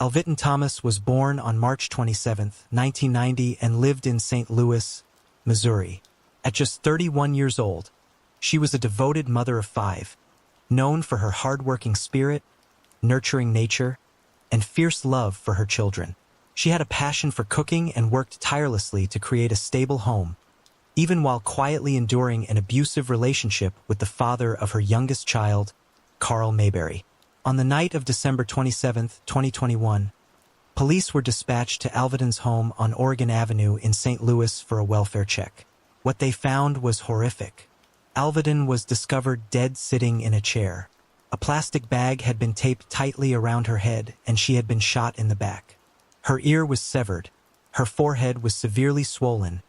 Alviton Thomas was born on March 27, 1990, and lived in St. Louis, Missouri. At just 31 years old, she was a devoted mother of 5, known for her hard-working spirit, nurturing nature, and fierce love for her children. She had a passion for cooking and worked tirelessly to create a stable home, even while quietly enduring an abusive relationship with the father of her youngest child, Carl Mayberry. On the night of December 27, 2021, police were dispatched to Alviton's home on Oregon Avenue in St. Louis for a welfare check. What they found was horrific. Alviton was discovered dead sitting in a chair. A plastic bag had been taped tightly around her head, and she had been shot in the back. Her ear was severed, her forehead was severely swollen,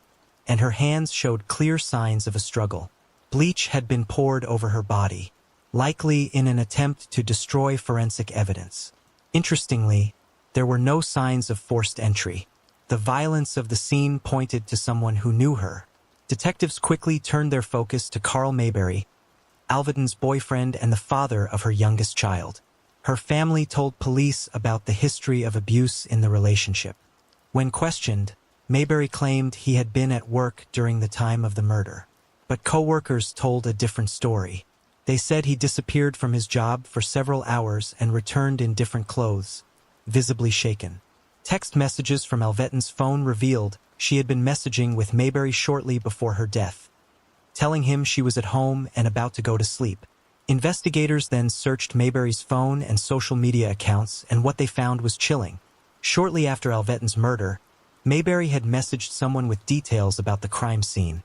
and her hands showed clear signs of a struggle. Bleach had been poured over her body, likely in an attempt to destroy forensic evidence. Interestingly, there were no signs of forced entry. The violence of the scene pointed to someone who knew her. Detectives quickly turned their focus to Carl Mayberry, Alviton's boyfriend and the father of her youngest child. Her family told police about the history of abuse in the relationship. When questioned, Mayberry claimed he had been at work during the time of the murder. But co-workers told a different story. They said he disappeared from his job for several hours and returned in different clothes, visibly shaken. Text messages from Alviton's phone revealed she had been messaging with Mayberry shortly before her death, telling him she was at home and about to go to sleep. Investigators then searched Mayberry's phone and social media accounts, and what they found was chilling. Shortly after Alviton's murder, Mayberry had messaged someone with details about the crime scene,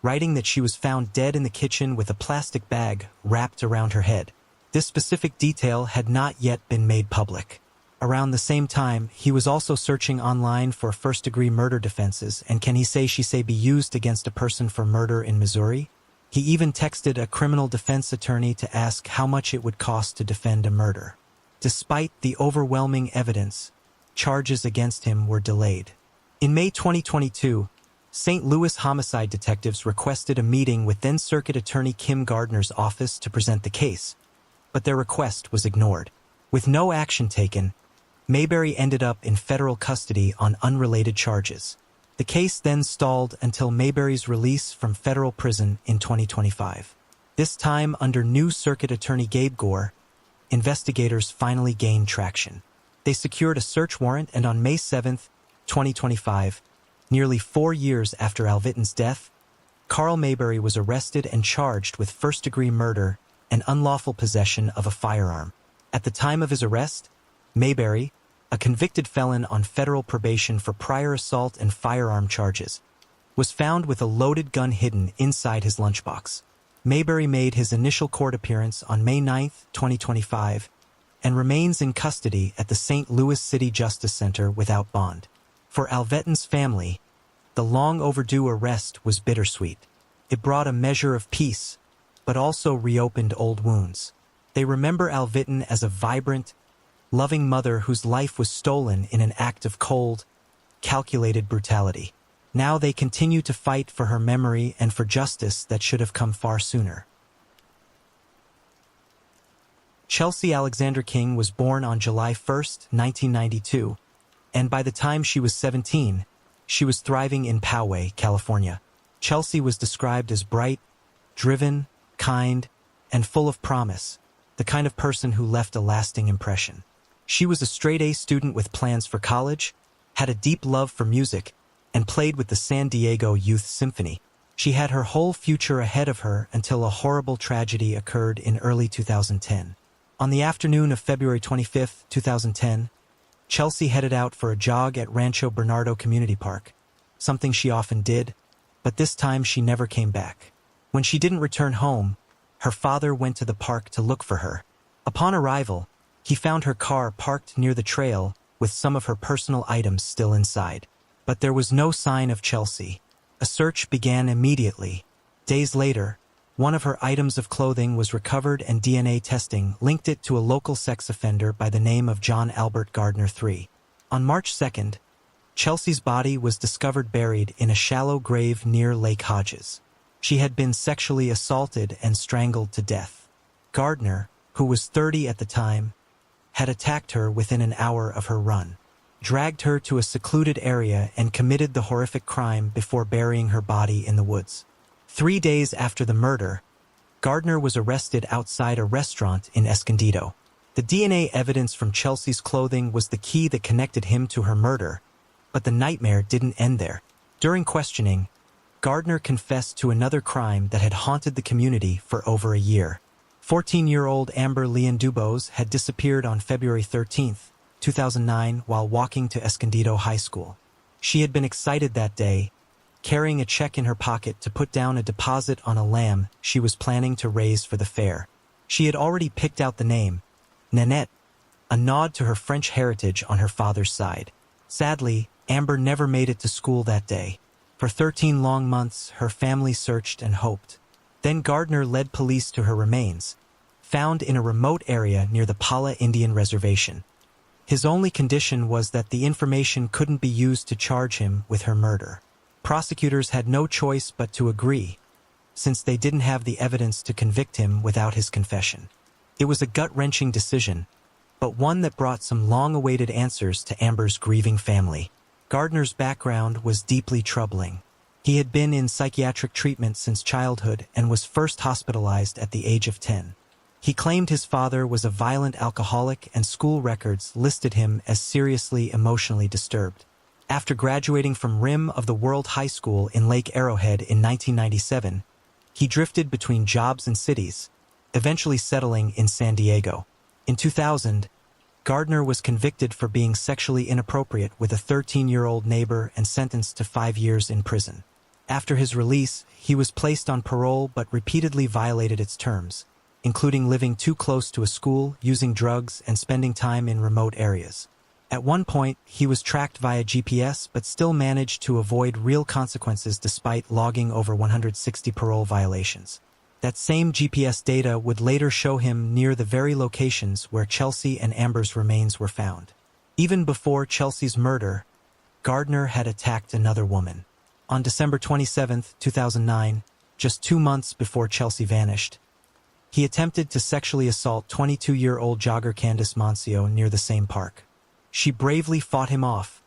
writing that she was found dead in the kitchen with a plastic bag wrapped around her head. This specific detail had not yet been made public. Around the same time, he was also searching online for first-degree murder defenses, and can he say she say be used against a person for murder in Missouri? He even texted a criminal defense attorney to ask how much it would cost to defend a murder. Despite the overwhelming evidence, charges against him were delayed. In May 2022, St. Louis homicide detectives requested a meeting with then-Circuit Attorney Kim Gardner's office to present the case, but their request was ignored. With no action taken, Mayberry ended up in federal custody on unrelated charges. The case then stalled until Mayberry's release from federal prison in 2025. This time, under new Circuit Attorney Gabe Gore, investigators finally gained traction. They secured a search warrant, and on May 7, 2025, nearly 4 years after Alviton's death, Carl Mayberry was arrested and charged with first-degree murder and unlawful possession of a firearm. At the time of his arrest, Mayberry, a convicted felon on federal probation for prior assault and firearm charges, was found with a loaded gun hidden inside his lunchbox. Mayberry made his initial court appearance on May 9, 2025, and remains in custody at the St. Louis City Justice Center without bond. For Alviton's family, the long-overdue arrest was bittersweet. It brought a measure of peace, but also reopened old wounds. They remember Alviton as a vibrant, loving mother whose life was stolen in an act of cold, calculated brutality. Now they continue to fight for her memory and for justice that should have come far sooner. Chelsea Alexandra King was born on July 1, 1992, and by the time she was 17, she was thriving in Poway, California. Chelsea was described as bright, driven, kind, and full of promise, the kind of person who left a lasting impression. She was a straight-A student with plans for college, had a deep love for music, and played with the San Diego Youth Symphony. She had her whole future ahead of her until a horrible tragedy occurred in early 2010. On the afternoon of February 25, 2010, Chelsea headed out for a jog at Rancho Bernardo Community Park, something she often did, but this time she never came back. When she didn't return home, her father went to the park to look for her. Upon arrival, he found her car parked near the trail with some of her personal items still inside. But there was no sign of Chelsea. A search began immediately. Days later, one of her items of clothing was recovered and DNA testing linked it to a local sex offender by the name of John Albert Gardner III. On March 2nd, Chelsea's body was discovered buried in a shallow grave near Lake Hodges. She had been sexually assaulted and strangled to death. Gardner, who was 30 at the time, had attacked her within an hour of her run, dragged her to a secluded area and committed the horrific crime before burying her body in the woods. 3 days after the murder, Gardner was arrested outside a restaurant in Escondido. The DNA evidence from Chelsea's clothing was the key that connected him to her murder, but the nightmare didn't end there. During questioning, Gardner confessed to another crime that had haunted the community for over a year. 14-year-old Amber Leon Dubose had disappeared on February 13, 2009, while walking to Escondido High School. She had been excited that day, carrying a check in her pocket to put down a deposit on a lamb she was planning to raise for the fair. She had already picked out the name, Nanette, a nod to her French heritage on her father's side. Sadly, Amber never made it to school that day. For 13 long months, her family searched and hoped. Then Gardner led police to her remains, found in a remote area near the Pala Indian Reservation. His only condition was that the information couldn't be used to charge him with her murder. Prosecutors had no choice but to agree, since they didn't have the evidence to convict him without his confession. It was a gut-wrenching decision, but one that brought some long-awaited answers to Amber's grieving family. Gardner's background was deeply troubling. He had been in psychiatric treatment since childhood and was first hospitalized at the age of 10. He claimed his father was a violent alcoholic, and school records listed him as seriously emotionally disturbed. After graduating from Rim of the World High School in Lake Arrowhead in 1997, he drifted between jobs and cities, eventually settling in San Diego. In 2000, Gardner was convicted for being sexually inappropriate with a 13-year-old neighbor and sentenced to 5 years in prison. After his release, he was placed on parole but repeatedly violated its terms, including living too close to a school, using drugs, and spending time in remote areas. At one point, he was tracked via GPS but still managed to avoid real consequences despite logging over 160 parole violations. That same GPS data would later show him near the very locations where Chelsea and Amber's remains were found. Even before Chelsea's murder, Gardner had attacked another woman. On December 27, 2009, just 2 months before Chelsea vanished, he attempted to sexually assault 22-year-old jogger Candice Moncio near the same park. She bravely fought him off,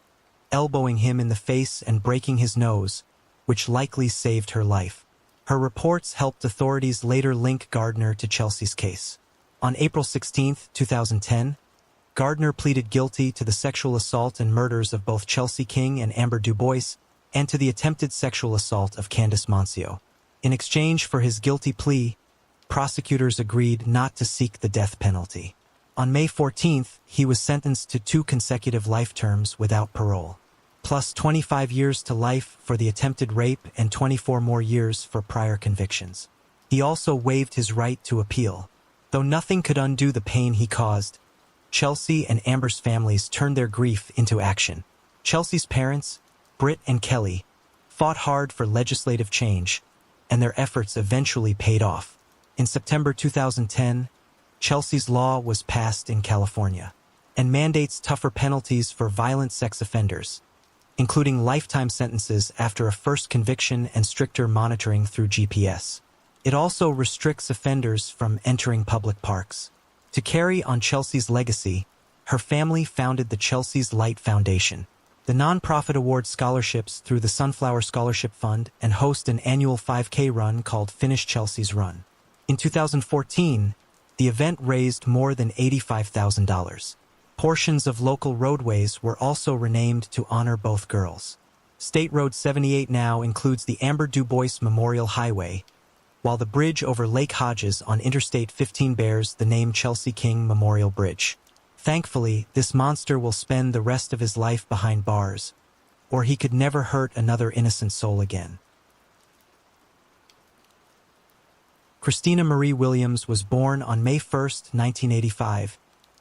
elbowing him in the face and breaking his nose, which likely saved her life. Her reports helped authorities later link Gardner to Chelsea's case. On April 16, 2010, Gardner pleaded guilty to the sexual assault and murders of both Chelsea King and Amber Dubois, and to the attempted sexual assault of Candice Moncio. In exchange for his guilty plea, prosecutors agreed not to seek the death penalty. On May 14th, he was sentenced to 2 consecutive life terms without parole, plus 25 years to life for the attempted rape and 24 more years for prior convictions. He also waived his right to appeal. Though nothing could undo the pain he caused, Chelsea and Amber's families turned their grief into action. Chelsea's parents, Britt and Kelly, fought hard for legislative change, and their efforts eventually paid off. In September 2010, Chelsea's law was passed in California, and mandates tougher penalties for violent sex offenders, including lifetime sentences after a first conviction and stricter monitoring through GPS. It also restricts offenders from entering public parks. To carry on Chelsea's legacy, her family founded the Chelsea's Light Foundation. The nonprofit awards scholarships through the Sunflower Scholarship Fund and host an annual 5K run called Finish Chelsea's Run. In 2014, the event raised more than $85,000. Portions of local roadways were also renamed to honor both girls. State Road 78 now includes the Amber Dubois Memorial Highway, while the bridge over Lake Hodges on Interstate 15 bears the name Chelsea King Memorial Bridge. Thankfully, this monster will spend the rest of his life behind bars, or he could never hurt another innocent soul again. Christina Marie Williams was born on May 1, 1985,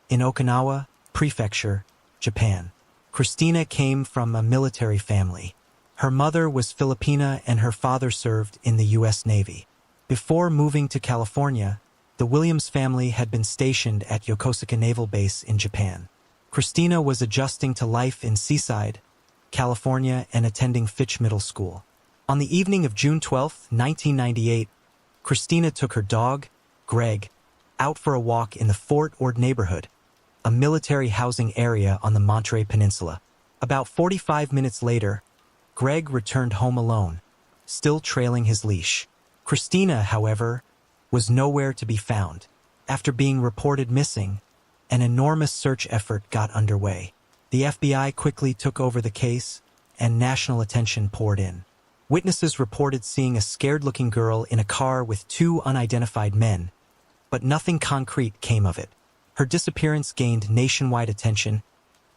in Okinawa Prefecture, Japan. Christina came from a military family. Her mother was Filipina and her father served in the U.S. Navy. Before moving to California, the Williams family had been stationed at Yokosuka Naval Base in Japan. Christina was adjusting to life in Seaside, California, and attending Fitch Middle School. On the evening of June 12, 1998, Christina took her dog, Greg, out for a walk in the Fort Ord neighborhood, a military housing area on the Monterey Peninsula. About 45 minutes later, Greg returned home alone, still trailing his leash. Christina, however, was nowhere to be found. After being reported missing, an enormous search effort got underway. The FBI quickly took over the case, and national attention poured in. Witnesses reported seeing a scared-looking girl in a car with two unidentified men, but nothing concrete came of it. Her disappearance gained nationwide attention,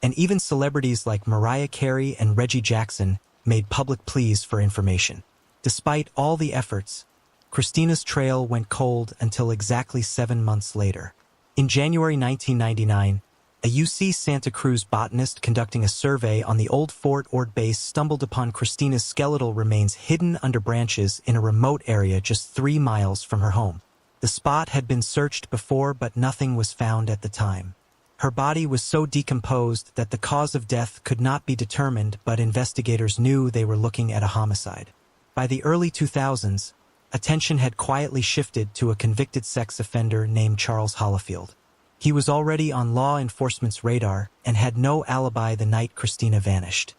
and even celebrities like Mariah Carey and Reggie Jackson made public pleas for information. Despite all the efforts, Christina's trail went cold until exactly 7 months later. In January 1999, a UC Santa Cruz botanist conducting a survey on the old Fort Ord base stumbled upon Christina's skeletal remains hidden under branches in a remote area just 3 miles from her home. The spot had been searched before, but nothing was found at the time. Her body was so decomposed that the cause of death could not be determined, but investigators knew they were looking at a homicide. By the early 2000s, attention had quietly shifted to a convicted sex offender named Charles Holifield. He was already on law enforcement's radar and had no alibi the night Christina vanished.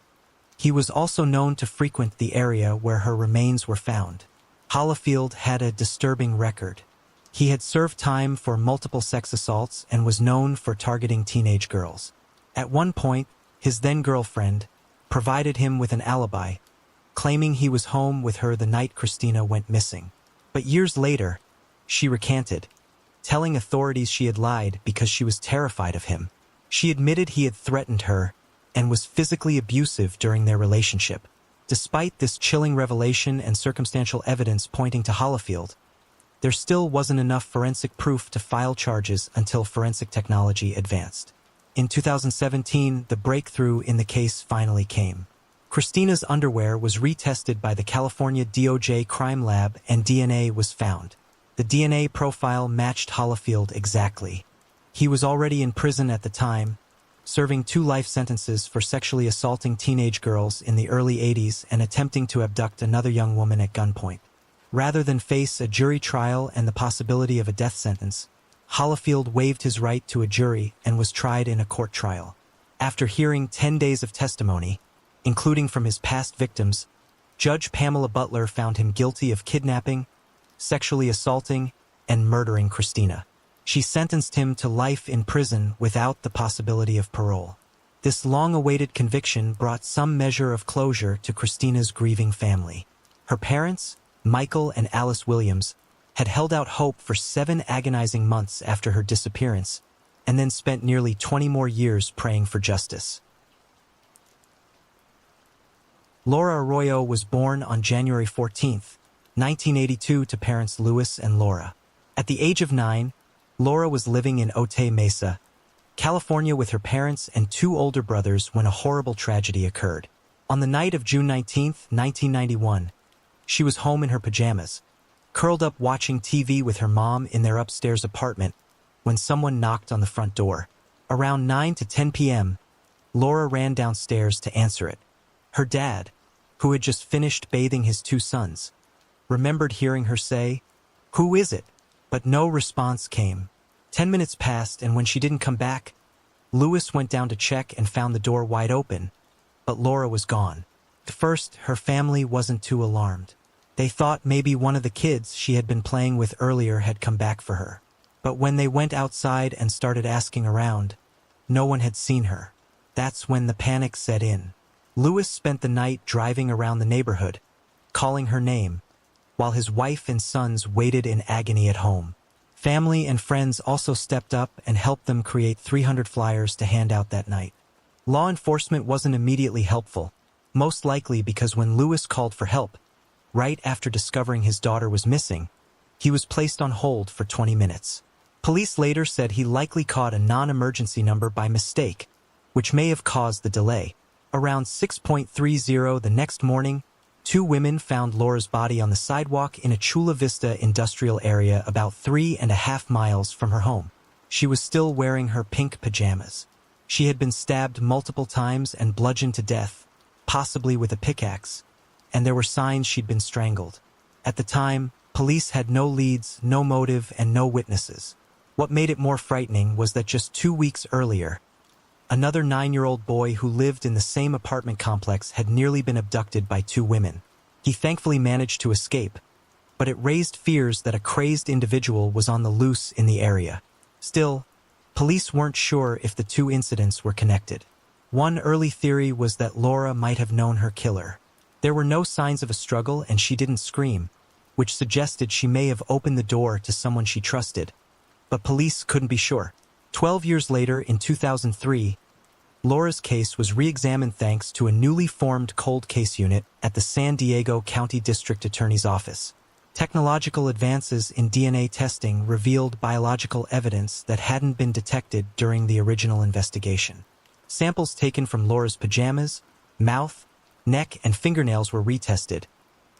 He was also known to frequent the area where her remains were found. Holifield had a disturbing record. He had served time for multiple sex assaults and was known for targeting teenage girls. At one point, his then-girlfriend provided him with an alibi, claiming he was home with her the night Christina went missing. But years later, she recanted, telling authorities she had lied because she was terrified of him. She admitted he had threatened her and was physically abusive during their relationship. Despite this chilling revelation and circumstantial evidence pointing to Holifield, there still wasn't enough forensic proof to file charges until forensic technology advanced. In 2017, the breakthrough in the case finally came. Christina's underwear was retested by the California DOJ crime lab and DNA was found. The DNA profile matched Holifield exactly. He was already in prison at the time, serving 2 life sentences for sexually assaulting teenage girls in the early 80s and attempting to abduct another young woman at gunpoint. Rather than face a jury trial and the possibility of a death sentence, Holifield waived his right to a jury and was tried in a court trial. After hearing 10 days of testimony, including from his past victims, Judge Pamela Butler found him guilty of kidnapping, sexually assaulting, and murdering Christina. She sentenced him to life in prison without the possibility of parole. This long-awaited conviction brought some measure of closure to Christina's grieving family. Her parents, Michael and Alice Williams, had held out hope for 7 agonizing months after her disappearance, and then spent nearly 20 more years praying for justice. Laura Arroyo was born on January 14, 1982 to parents Louis and Laura. At the age of 9, Laura was living in Otay Mesa, California with her parents and 2 older brothers when a horrible tragedy occurred. On the night of June 19, 1991, she was home in her pajamas, curled up watching TV with her mom in their upstairs apartment, when someone knocked on the front door. Around 9 to 10 p.m., Laura ran downstairs to answer it. Her dad, who had just finished bathing his 2 sons, remembered hearing her say, "Who is it?" But no response came. 10 minutes passed, and when she didn't come back, Louis went down to check and found the door wide open, but Laura was gone. At first, her family wasn't too alarmed. They thought maybe one of the kids she had been playing with earlier had come back for her. But when they went outside and started asking around, no one had seen her. That's when the panic set in. Louis spent the night driving around the neighborhood, calling her name, while his wife and sons waited in agony at home. Family and friends also stepped up and helped them create 300 flyers to hand out that night. Law enforcement wasn't immediately helpful, most likely because when Louis called for help, right after discovering his daughter was missing, he was placed on hold for 20 minutes. Police later said he likely called a non-emergency number by mistake, which may have caused the delay. Around 6:30 the next morning, 2 women found Laura's body on the sidewalk in a Chula Vista industrial area about 3.5 miles from her home. She was still wearing her pink pajamas. She had been stabbed multiple times and bludgeoned to death, possibly with a pickaxe, and there were signs she'd been strangled. At the time, police had no leads, no motive, and no witnesses. What made it more frightening was that just 2 weeks earlier, another 9-year-old boy who lived in the same apartment complex had nearly been abducted by 2 women. He thankfully managed to escape, but it raised fears that a crazed individual was on the loose in the area. Still, police weren't sure if the 2 incidents were connected. One early theory was that Laura might have known her killer. There were no signs of a struggle and she didn't scream, which suggested she may have opened the door to someone she trusted. But police couldn't be sure. 12 years later, in 2003, Laura's case was re-examined thanks to a newly formed cold case unit at the San Diego County District Attorney's Office. Technological advances in DNA testing revealed biological evidence that hadn't been detected during the original investigation. Samples taken from Laura's pajamas, mouth, neck, and fingernails were retested,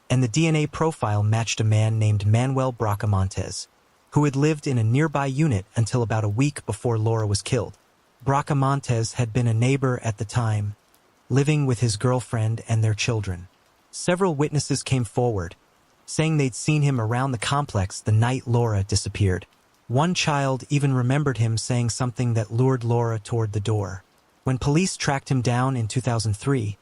and the DNA profile matched a man named Manuel Bracamontes, who had lived in a nearby unit until about a week before Laura was killed. Bracamontes had been a neighbor at the time, living with his girlfriend and their children. Several witnesses came forward, saying they'd seen him around the complex the night Laura disappeared. One child even remembered him saying something that lured Laura toward the door. When police tracked him down in 2003,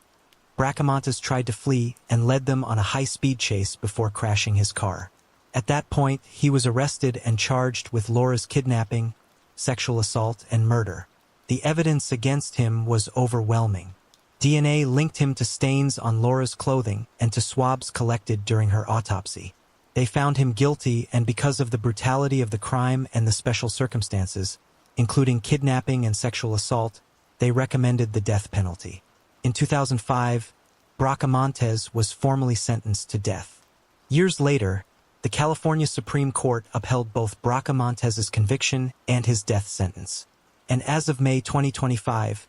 Bracamontes tried to flee and led them on a high-speed chase before crashing his car. At that point, he was arrested and charged with Laura's kidnapping, sexual assault, and murder. The evidence against him was overwhelming. DNA linked him to stains on Laura's clothing and to swabs collected during her autopsy. They found him guilty, and because of the brutality of the crime and the special circumstances, including kidnapping and sexual assault, they recommended the death penalty. In 2005, Bracamontes was formally sentenced to death. Years later, the California Supreme Court upheld both Bracamontes's conviction and his death sentence. And as of May 2025,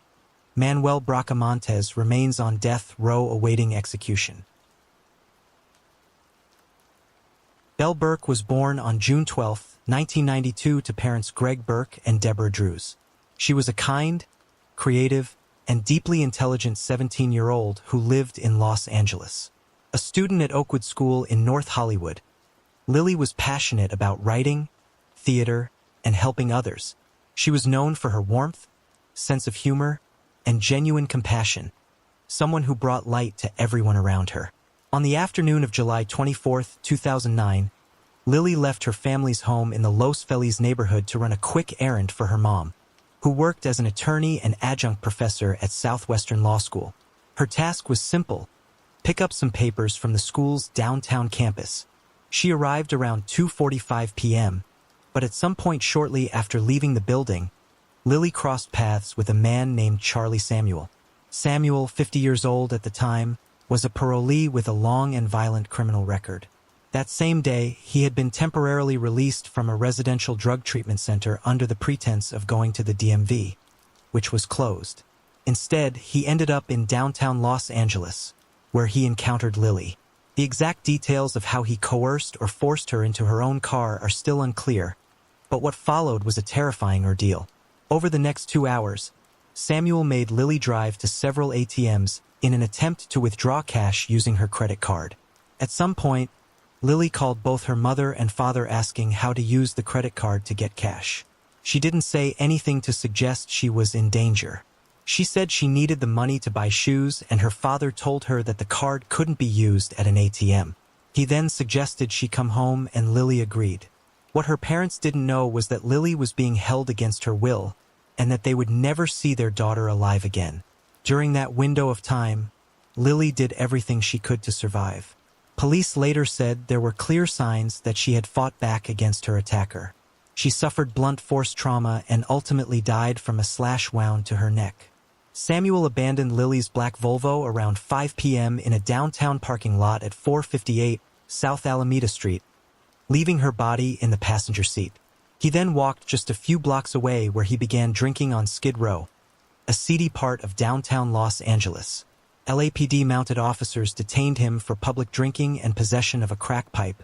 Manuel Bracamontes remains on death row awaiting execution. Belle Burke was born on June 12, 1992 to parents Greg Burke and Deborah Drews. She was a kind, creative, and deeply intelligent 17-year-old who lived in Los Angeles. A student at Oakwood School in North Hollywood, Lily was passionate about writing, theater, and helping others. She was known for her warmth, sense of humor, and genuine compassion, someone who brought light to everyone around her. On the afternoon of July 24, 2009, Lily left her family's home in the Los Feliz neighborhood to run a quick errand for her mom, who worked as an attorney and adjunct professor at Southwestern Law School. Her task was simple: pick up some papers from the school's downtown campus. She arrived around 2:45 p.m., but at some point shortly after leaving the building, Lily crossed paths with a man named Charlie Samuel. Samuel, 50 years old at the time, was a parolee with a long and violent criminal record. That same day, he had been temporarily released from a residential drug treatment center under the pretense of going to the DMV, which was closed. Instead, he ended up in downtown Los Angeles, where he encountered Lily. The exact details of how he coerced or forced her into her own car are still unclear, but what followed was a terrifying ordeal. Over the next 2 hours, Samuel made Lily drive to several ATMs in an attempt to withdraw cash using her credit card. At some point, Lily called both her mother and father asking how to use the credit card to get cash. She didn't say anything to suggest she was in danger. She said she needed the money to buy shoes, and her father told her that the card couldn't be used at an ATM. He then suggested she come home, and Lily agreed. What her parents didn't know was that Lily was being held against her will, and that they would never see their daughter alive again. During that window of time, Lily did everything she could to survive. Police later said there were clear signs that she had fought back against her attacker. She suffered blunt force trauma and ultimately died from a slash wound to her neck. Samuel abandoned Lily's black Volvo around 5 p.m. in a downtown parking lot at 458 South Alameda Street, leaving her body in the passenger seat. He then walked just a few blocks away where he began drinking on Skid Row, a seedy part of downtown Los Angeles. LAPD-mounted officers detained him for public drinking and possession of a crack pipe,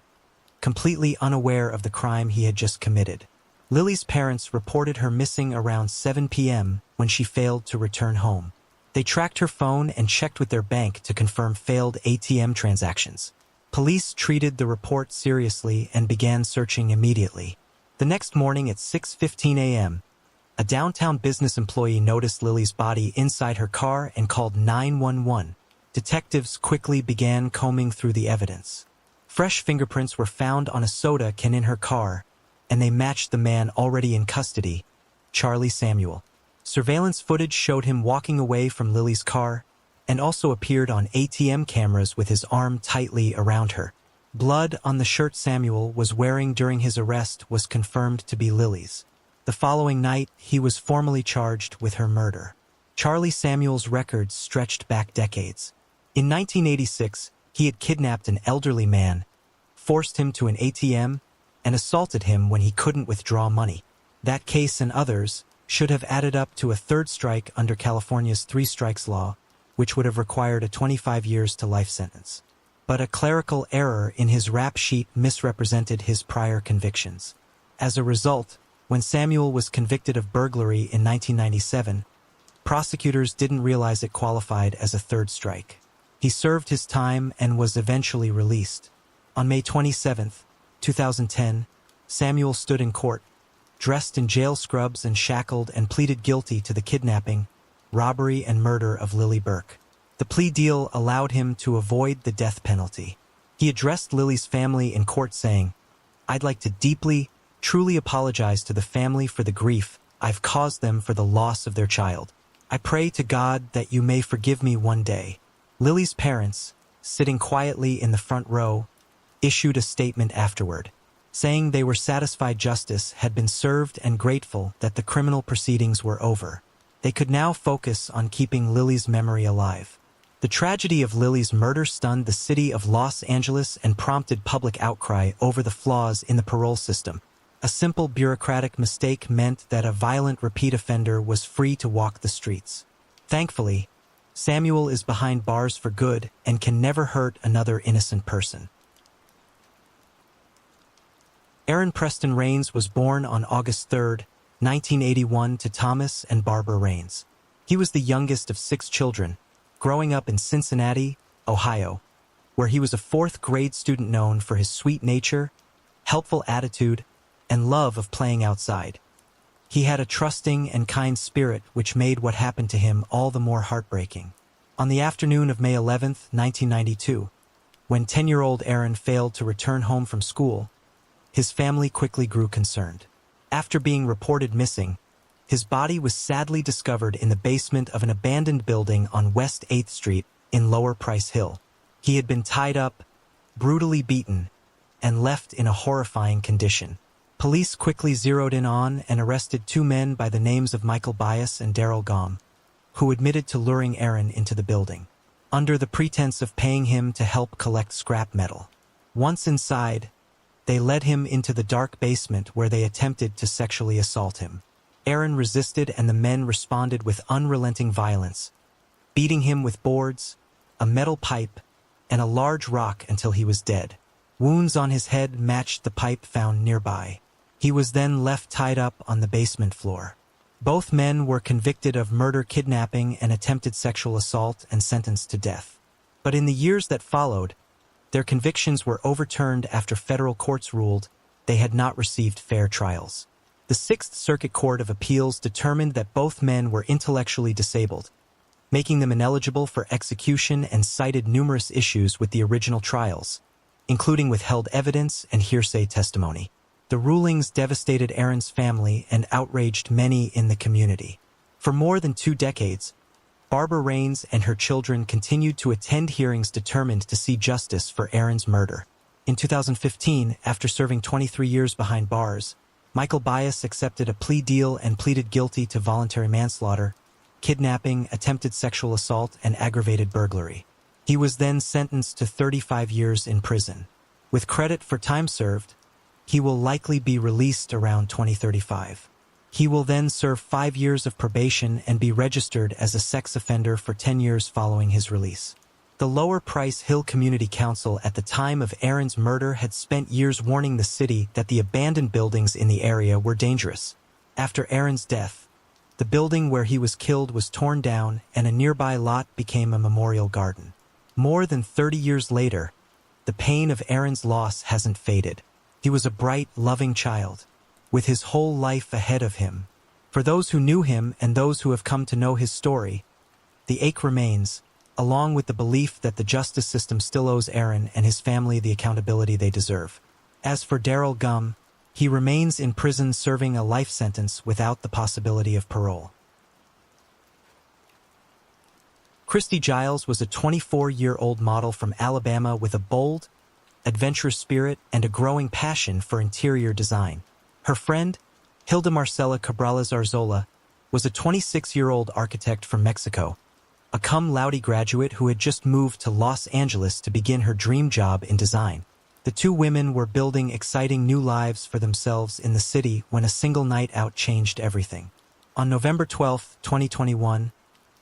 completely unaware of the crime he had just committed. Lily's parents reported her missing around 7 p.m. when she failed to return home. They tracked her phone and checked with their bank to confirm failed ATM transactions. Police treated the report seriously and began searching immediately. The next morning at 6:15 a.m., a downtown business employee noticed Lily's body inside her car and called 911. Detectives quickly began combing through the evidence. Fresh fingerprints were found on a soda can in her car, and they matched the man already in custody, Charlie Samuel. Surveillance footage showed him walking away from Lily's car and also appeared on ATM cameras with his arm tightly around her. Blood on the shirt Samuel was wearing during his arrest was confirmed to be Lily's. The following night, he was formally charged with her murder. Charlie Samuel's records stretched back decades. In 1986, he had kidnapped an elderly man, forced him to an ATM, and assaulted him when he couldn't withdraw money. That case and others should have added up to a third strike under California's three strikes law, which would have required a 25 years to life sentence. But a clerical error in his rap sheet misrepresented his prior convictions. As a result, when Samuel was convicted of burglary in 1997, prosecutors didn't realize it qualified as a third strike. He served his time and was eventually released. On May 27, 2010, Samuel stood in court, dressed in jail scrubs and shackled, and pleaded guilty to the kidnapping, robbery, and murder of Lily Burke. The plea deal allowed him to avoid the death penalty. He addressed Lily's family in court saying, "I'd like to deeply, truly apologize to the family for the grief I've caused them for the loss of their child. I pray to God that you may forgive me one day." Lily's parents, sitting quietly in the front row, issued a statement afterward, saying they were satisfied justice had been served and grateful that the criminal proceedings were over. They could now focus on keeping Lily's memory alive. The tragedy of Lily's murder stunned the city of Los Angeles and prompted public outcry over the flaws in the parole system. A simple bureaucratic mistake meant that a violent repeat offender was free to walk the streets. Thankfully, Samuel is behind bars for good and can never hurt another innocent person. Aaron Preston Rains was born on August 3, 1981 to Thomas and Barbara Rains. He was the youngest of 6 children, growing up in Cincinnati, Ohio, where he was a 4th grade student known for his sweet nature, helpful attitude, and love of playing outside. He had a trusting and kind spirit which made what happened to him all the more heartbreaking. On the afternoon of May 11, 1992, when 10-year-old Aaron failed to return home from school, his family quickly grew concerned. After being reported missing, his body was sadly discovered in the basement of an abandoned building on West 8th Street in Lower Price Hill. He had been tied up, brutally beaten, and left in a horrifying condition. Police quickly zeroed in on and arrested 2 men by the names of Michael Bias and Daryl Gom, who admitted to luring Aaron into the building, under the pretense of paying him to help collect scrap metal. Once inside, they led him into the dark basement where they attempted to sexually assault him. Aaron resisted and the men responded with unrelenting violence, beating him with boards, a metal pipe, and a large rock until he was dead. Wounds on his head matched the pipe found nearby. He was then left tied up on the basement floor. Both men were convicted of murder, kidnapping, and attempted sexual assault and sentenced to death. But in the years that followed, their convictions were overturned after federal courts ruled they had not received fair trials. The Sixth Circuit Court of Appeals determined that both men were intellectually disabled, making them ineligible for execution, and cited numerous issues with the original trials, including withheld evidence and hearsay testimony. The rulings devastated Aaron's family and outraged many in the community. For more than 2 decades, Barbara Rains and her children continued to attend hearings determined to see justice for Aaron's murder. In 2015, after serving 23 years behind bars, Michael Bias accepted a plea deal and pleaded guilty to voluntary manslaughter, kidnapping, attempted sexual assault, and aggravated burglary. He was then sentenced to 35 years in prison. With credit for time served, he will likely be released around 2035. He will then serve 5 years of probation and be registered as a sex offender for 10 years following his release. The Lower Price Hill Community Council at the time of Aaron's murder had spent years warning the city that the abandoned buildings in the area were dangerous. After Aaron's death, the building where he was killed was torn down and a nearby lot became a memorial garden. More than 30 years later, the pain of Aaron's loss hasn't faded. He was a bright, loving child, with his whole life ahead of him. For those who knew him and those who have come to know his story, the ache remains, along with the belief that the justice system still owes Aaron and his family the accountability they deserve. As for Daryl Gum, he remains in prison serving a life sentence without the possibility of parole. Christy Giles was a 24-year-old model from Alabama with a bold, adventurous spirit and a growing passion for interior design. Her friend, Hilda Marcela Cabrales Arzola, was a 26-year-old architect from Mexico, a cum laude graduate who had just moved to Los Angeles to begin her dream job in design. The two women were building exciting new lives for themselves in the city when a single night out changed everything. On November 12, 2021,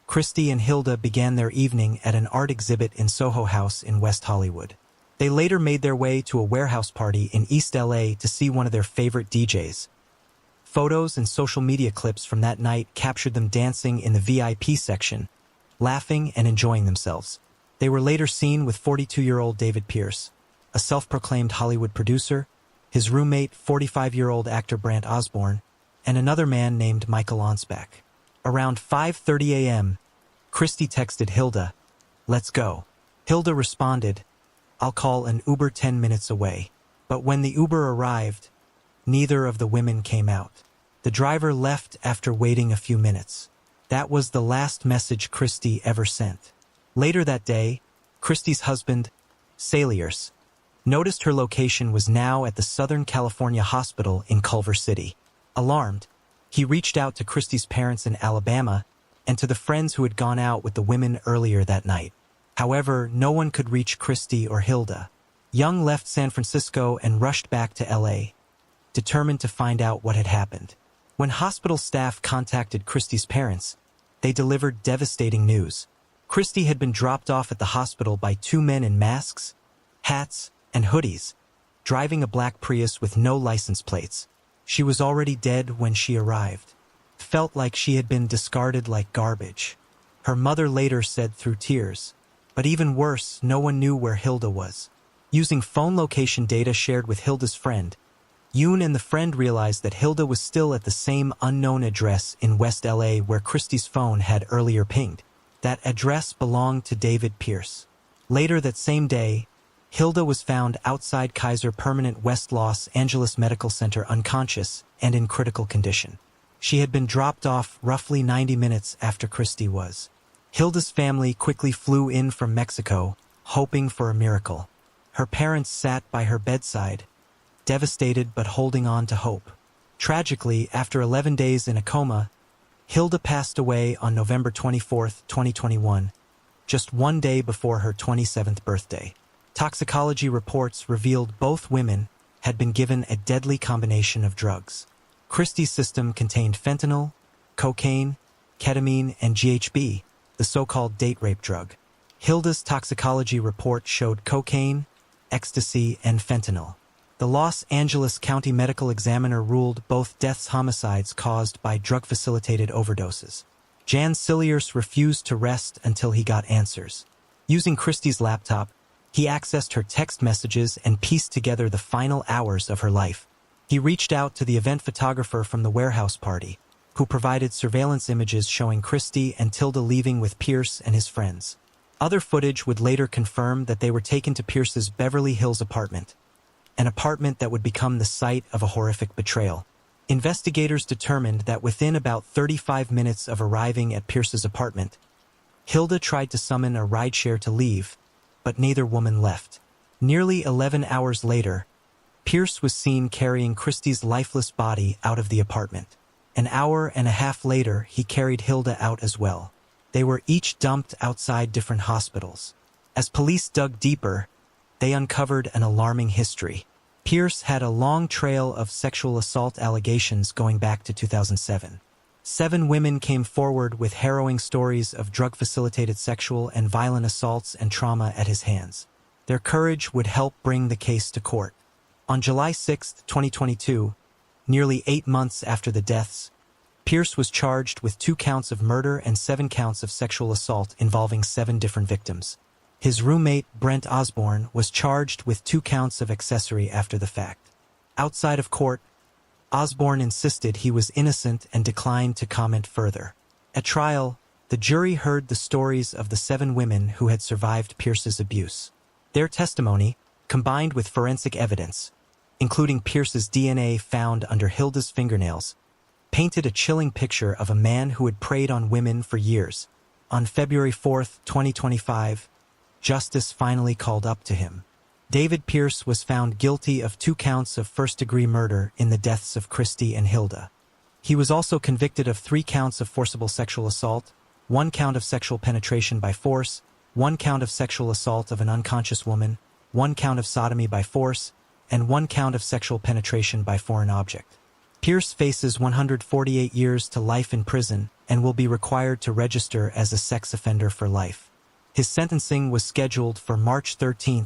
Christy and Hilda began their evening at an art exhibit in Soho House in West Hollywood. They later made their way to a warehouse party in East LA to see one of their favorite DJs. Photos and social media clips from that night captured them dancing in the VIP section, laughing and enjoying themselves. They were later seen with 42-year-old David Pierce, a self-proclaimed Hollywood producer, his roommate, 45-year-old actor Brant Osborne, and another man named Michael Onsbach. Around 5:30 a.m., Christy texted Hilda, "Let's go." Hilda responded, "I'll call an Uber 10 minutes away." But when the Uber arrived, neither of the women came out. The driver left after waiting a few minutes. That was the last message Christy ever sent. Later that day, Christy's husband, Saliers, noticed her location was now at the Southern California Hospital in Culver City. Alarmed, he reached out to Christy's parents in Alabama and to the friends who had gone out with the women earlier that night. However, no one could reach Christy or Hilda. Young left San Francisco and rushed back to LA, determined to find out what had happened. When hospital staff contacted Christy's parents, they delivered devastating news. Christy had been dropped off at the hospital by two men in masks, hats, and hoodies, driving a black Prius with no license plates. She was already dead when she arrived. Felt like she had been discarded like garbage. Her mother later said through tears. But even worse, no one knew where Hilda was. Using phone location data shared with Hilda's friend, Yoon and the friend realized that Hilda was still at the same unknown address in West LA where Christy's phone had earlier pinged. That address belonged to David Pierce. Later that same day, Hilda was found outside Kaiser Permanente West Los Angeles Medical Center unconscious and in critical condition. She had been dropped off roughly 90 minutes after Christy was. Hilda's family quickly flew in from Mexico, hoping for a miracle. Her parents sat by her bedside, devastated but holding on to hope. Tragically, after 11 days in a coma, Hilda passed away on November 24, 2021, just one day before her 27th birthday. Toxicology reports revealed both women had been given a deadly combination of drugs. Christy's system contained fentanyl, cocaine, ketamine, and GHB, the so-called date rape drug. Hilda's toxicology report showed cocaine, ecstasy, and fentanyl. The Los Angeles County Medical Examiner ruled both deaths homicides caused by drug-facilitated overdoses. Jan Siliers refused to rest until he got answers. Using Christy's laptop, he accessed her text messages and pieced together the final hours of her life. He reached out to the event photographer from the warehouse party, who provided surveillance images showing Christy and Tilda leaving with Pierce and his friends. Other footage would later confirm that they were taken to Pierce's Beverly Hills apartment, an apartment that would become the site of a horrific betrayal. Investigators determined that within about 35 minutes of arriving at Pierce's apartment, Hilda tried to summon a rideshare to leave, but neither woman left. Nearly 11 hours later, Pierce was seen carrying Christy's lifeless body out of the apartment. An hour and a half later, he carried Hilda out as well. They were each dumped outside different hospitals. As police dug deeper, they uncovered an alarming history. Pierce had a long trail of sexual assault allegations going back to 2007. 7 women came forward with harrowing stories of drug-facilitated sexual and violent assaults and trauma at his hands. Their courage would help bring the case to court. On July 6, 2022, nearly 8 months after the deaths, Pierce was charged with 2 counts of murder and 7 counts of sexual assault involving 7 different victims. His roommate, Brent Osborne, was charged with 2 counts of accessory after the fact. Outside of court, Osborne insisted he was innocent and declined to comment further. At trial, the jury heard the stories of the 7 women who had survived Pierce's abuse. Their testimony, combined with forensic evidence, including Pierce's DNA found under Hilda's fingernails, painted a chilling picture of a man who had preyed on women for years. On February 4, 2025, justice finally called up to him. David Pierce was found guilty of 2 counts of first-degree murder in the deaths of Christy and Hilda. He was also convicted of 3 counts of forcible sexual assault, 1 count of sexual penetration by force, 1 count of sexual assault of an unconscious woman, 1 count of sodomy by force, and 1 count of sexual penetration by foreign object. Pierce faces 148 years to life in prison and will be required to register as a sex offender for life. His sentencing was scheduled for March 13,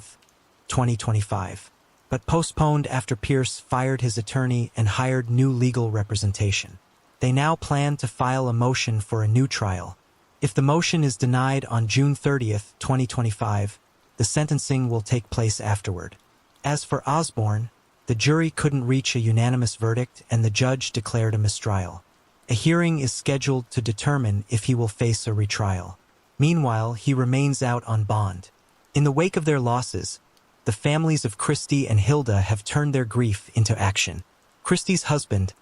2025, but postponed after Pierce fired his attorney and hired new legal representation. They now plan to file a motion for a new trial. If the motion is denied on June 30, 2025, the sentencing will take place afterward. As for Osborne, the jury couldn't reach a unanimous verdict and the judge declared a mistrial. A hearing is scheduled to determine if he will face a retrial. Meanwhile, he remains out on bond. In the wake of their losses, the families of Christy and Hilda have turned their grief into action. Christy's husband,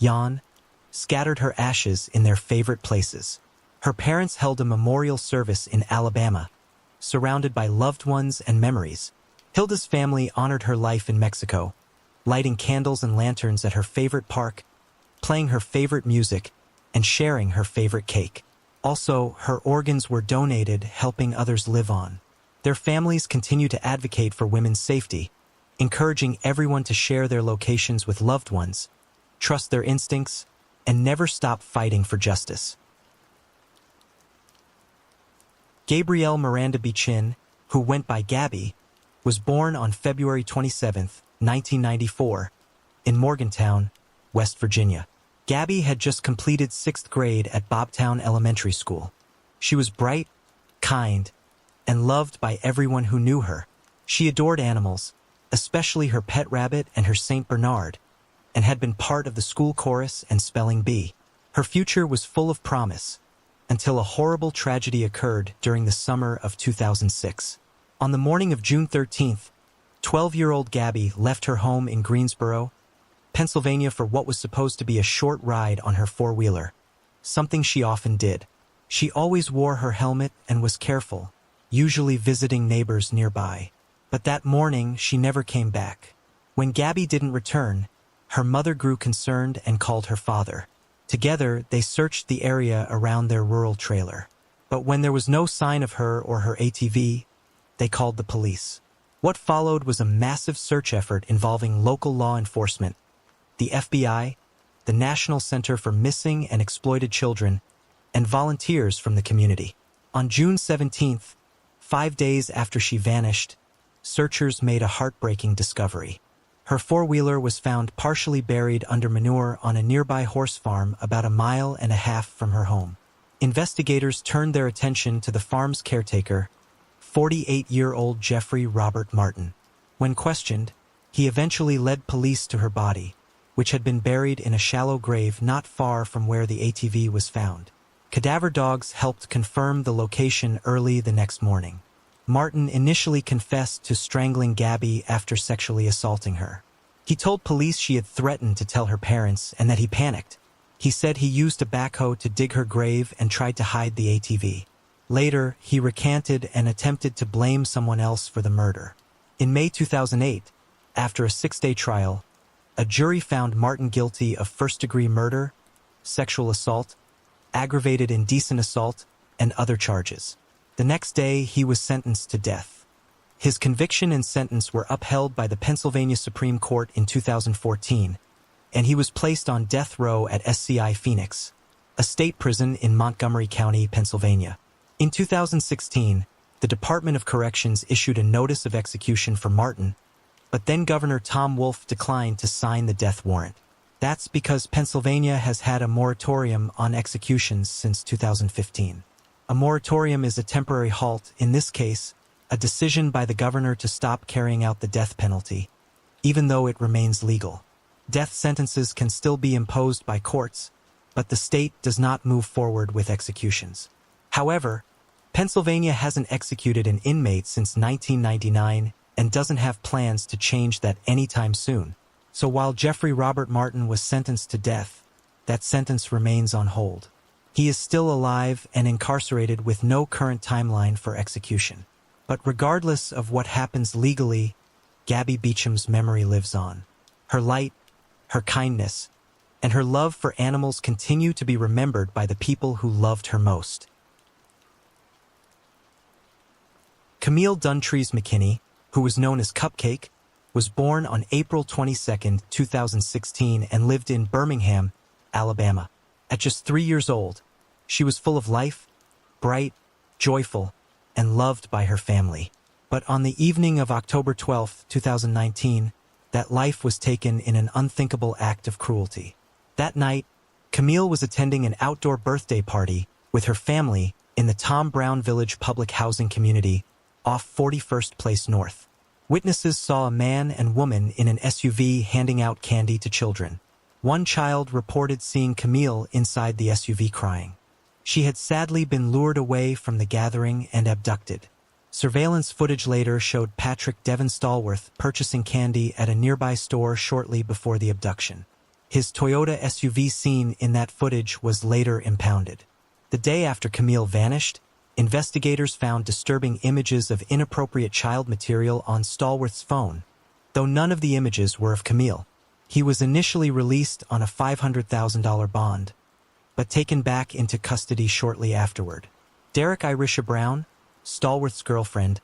Jan, scattered her ashes in their favorite places. Her parents held a memorial service in Alabama, surrounded by loved ones and memories. Hilda's family honored her life in Mexico, lighting candles and lanterns at her favorite park, playing her favorite music, and sharing her favorite cake. Also, her organs were donated, helping others live on. Their families continue to advocate for women's safety, encouraging everyone to share their locations with loved ones, trust their instincts, and never stop fighting for justice. Gabrielle Miranda Beechin, who went by Gabby, was born on February 27, 1994, in Morgantown, West Virginia. Gabby had just completed 6th grade at Bobtown Elementary School. She was bright, kind, and loved by everyone who knew her. She adored animals, especially her pet rabbit and her Saint Bernard, and had been part of the school chorus and spelling bee. Her future was full of promise, until a horrible tragedy occurred during the summer of 2006. On the morning of June 13th, 12-year-old Gabby left her home in Greensboro, Pennsylvania for what was supposed to be a short ride on her four-wheeler, something she often did. She always wore her helmet and was careful, usually visiting neighbors nearby. But that morning, she never came back. When Gabby didn't return, her mother grew concerned and called her father. Together, they searched the area around their rural trailer. But when there was no sign of her or her ATV, they called the police. What followed was a massive search effort involving local law enforcement, the FBI, the National Center for Missing and Exploited Children, and volunteers from the community. On June 17th, 5 days after she vanished, searchers made a heartbreaking discovery. Her four-wheeler was found partially buried under manure on a nearby horse farm about 1.5 miles from her home. Investigators turned their attention to the farm's caretaker, 48-year-old Jeffrey Robert Martin. When questioned, he eventually led police to her body, which had been buried in a shallow grave not far from where the ATV was found. Cadaver dogs helped confirm the location early the next morning. Martin initially confessed to strangling Gabby after sexually assaulting her. He told police she had threatened to tell her parents and that he panicked. He said he used a backhoe to dig her grave and tried to hide the ATV. Later, he recanted and attempted to blame someone else for the murder. In May 2008, after a 6-day trial, a jury found Martin guilty of first-degree murder, sexual assault, aggravated indecent assault, and other charges. The next day, he was sentenced to death. His conviction and sentence were upheld by the Pennsylvania Supreme Court in 2014, and he was placed on death row at SCI Phoenix, a state prison in Montgomery County, Pennsylvania. In 2016, the Department of Corrections issued a notice of execution for Martin, but then Governor Tom Wolf declined to sign the death warrant. That's because Pennsylvania has had a moratorium on executions since 2015. A moratorium is a temporary halt, in this case, a decision by the governor to stop carrying out the death penalty, even though it remains legal. Death sentences can still be imposed by courts, but the state does not move forward with executions. However, Pennsylvania hasn't executed an inmate since 1999 and doesn't have plans to change that anytime soon. So while Jeffrey Robert Martin was sentenced to death, that sentence remains on hold. He is still alive and incarcerated with no current timeline for execution. But regardless of what happens legally, Gabby Beecham's memory lives on. Her light, her kindness, and her love for animals continue to be remembered by the people who loved her most. Camille Duntrees McKinney, who was known as Cupcake, was born on April 22, 2016 and lived in Birmingham, Alabama. At just 3 years old, she was full of life, bright, joyful, and loved by her family. But on the evening of October 12, 2019, that life was taken in an unthinkable act of cruelty. That night, Camille was attending an outdoor birthday party with her family in the Tom Brown Village public housing community off 41st Place North. Witnesses saw a man and woman in an SUV handing out candy to children. One child reported seeing Camille inside the SUV crying. She had sadly been lured away from the gathering and abducted. Surveillance footage later showed Patrick Devon Stallworth purchasing candy at a nearby store shortly before the abduction. His Toyota SUV seen in that footage was later impounded. The day after Camille vanished, investigators found disturbing images of inappropriate child material on Stallworth's phone, though none of the images were of Camille. He was initially released on a $500,000 bond, but taken back into custody shortly afterward. Derek Irisha Brown, Stallworth's girlfriend,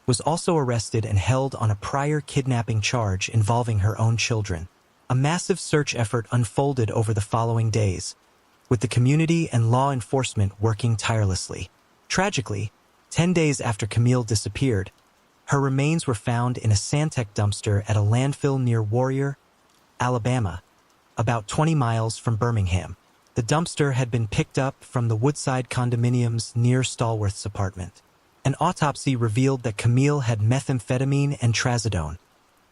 was also arrested and held on a prior kidnapping charge involving her own children. A massive search effort unfolded over the following days, with the community and law enforcement working tirelessly. Tragically, 10 days after Camille disappeared, her remains were found in a Santec dumpster at a landfill near Warrior, Alabama, about 20 miles from Birmingham. The dumpster had been picked up from the Woodside condominiums near Stallworth's apartment. An autopsy revealed that Camille had methamphetamine and trazodone,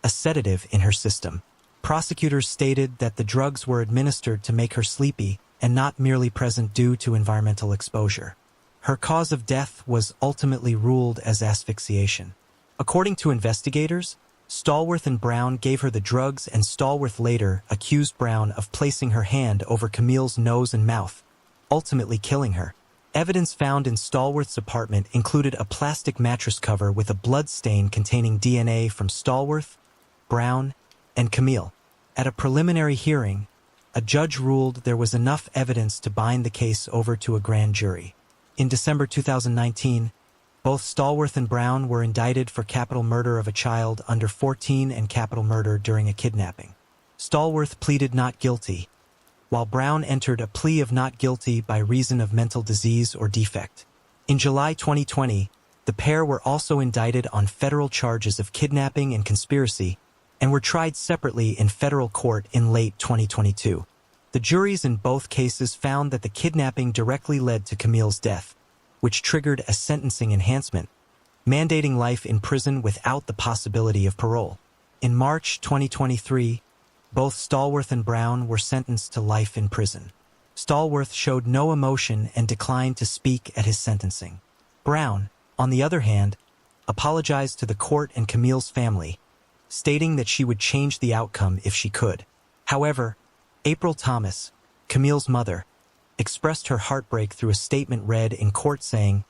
a sedative, in her system. Prosecutors stated that the drugs were administered to make her sleepy and not merely present due to environmental exposure. Her cause of death was ultimately ruled as asphyxiation. According to investigators, Stallworth and Brown gave her the drugs, and Stallworth later accused Brown of placing her hand over Camille's nose and mouth, ultimately killing her. Evidence found in Stallworth's apartment included a plastic mattress cover with a blood stain containing DNA from Stallworth, Brown, and Camille. At a preliminary hearing, a judge ruled there was enough evidence to bind the case over to a grand jury. In December 2019, both Stallworth and Brown were indicted for capital murder of a child under 14 and capital murder during a kidnapping. Stallworth pleaded not guilty, while Brown entered a plea of not guilty by reason of mental disease or defect. In July 2020, the pair were also indicted on federal charges of kidnapping and conspiracy and were tried separately in federal court in late 2022. The juries in both cases found that the kidnapping directly led to Camille's death, which triggered a sentencing enhancement, mandating life in prison without the possibility of parole. In March 2023, both Stallworth and Brown were sentenced to life in prison. Stallworth showed no emotion and declined to speak at his sentencing. Brown, on the other hand, apologized to the court and Camille's family, stating that she would change the outcome if she could. However, April Thomas, Camille's mother, expressed her heartbreak through a statement read in court saying,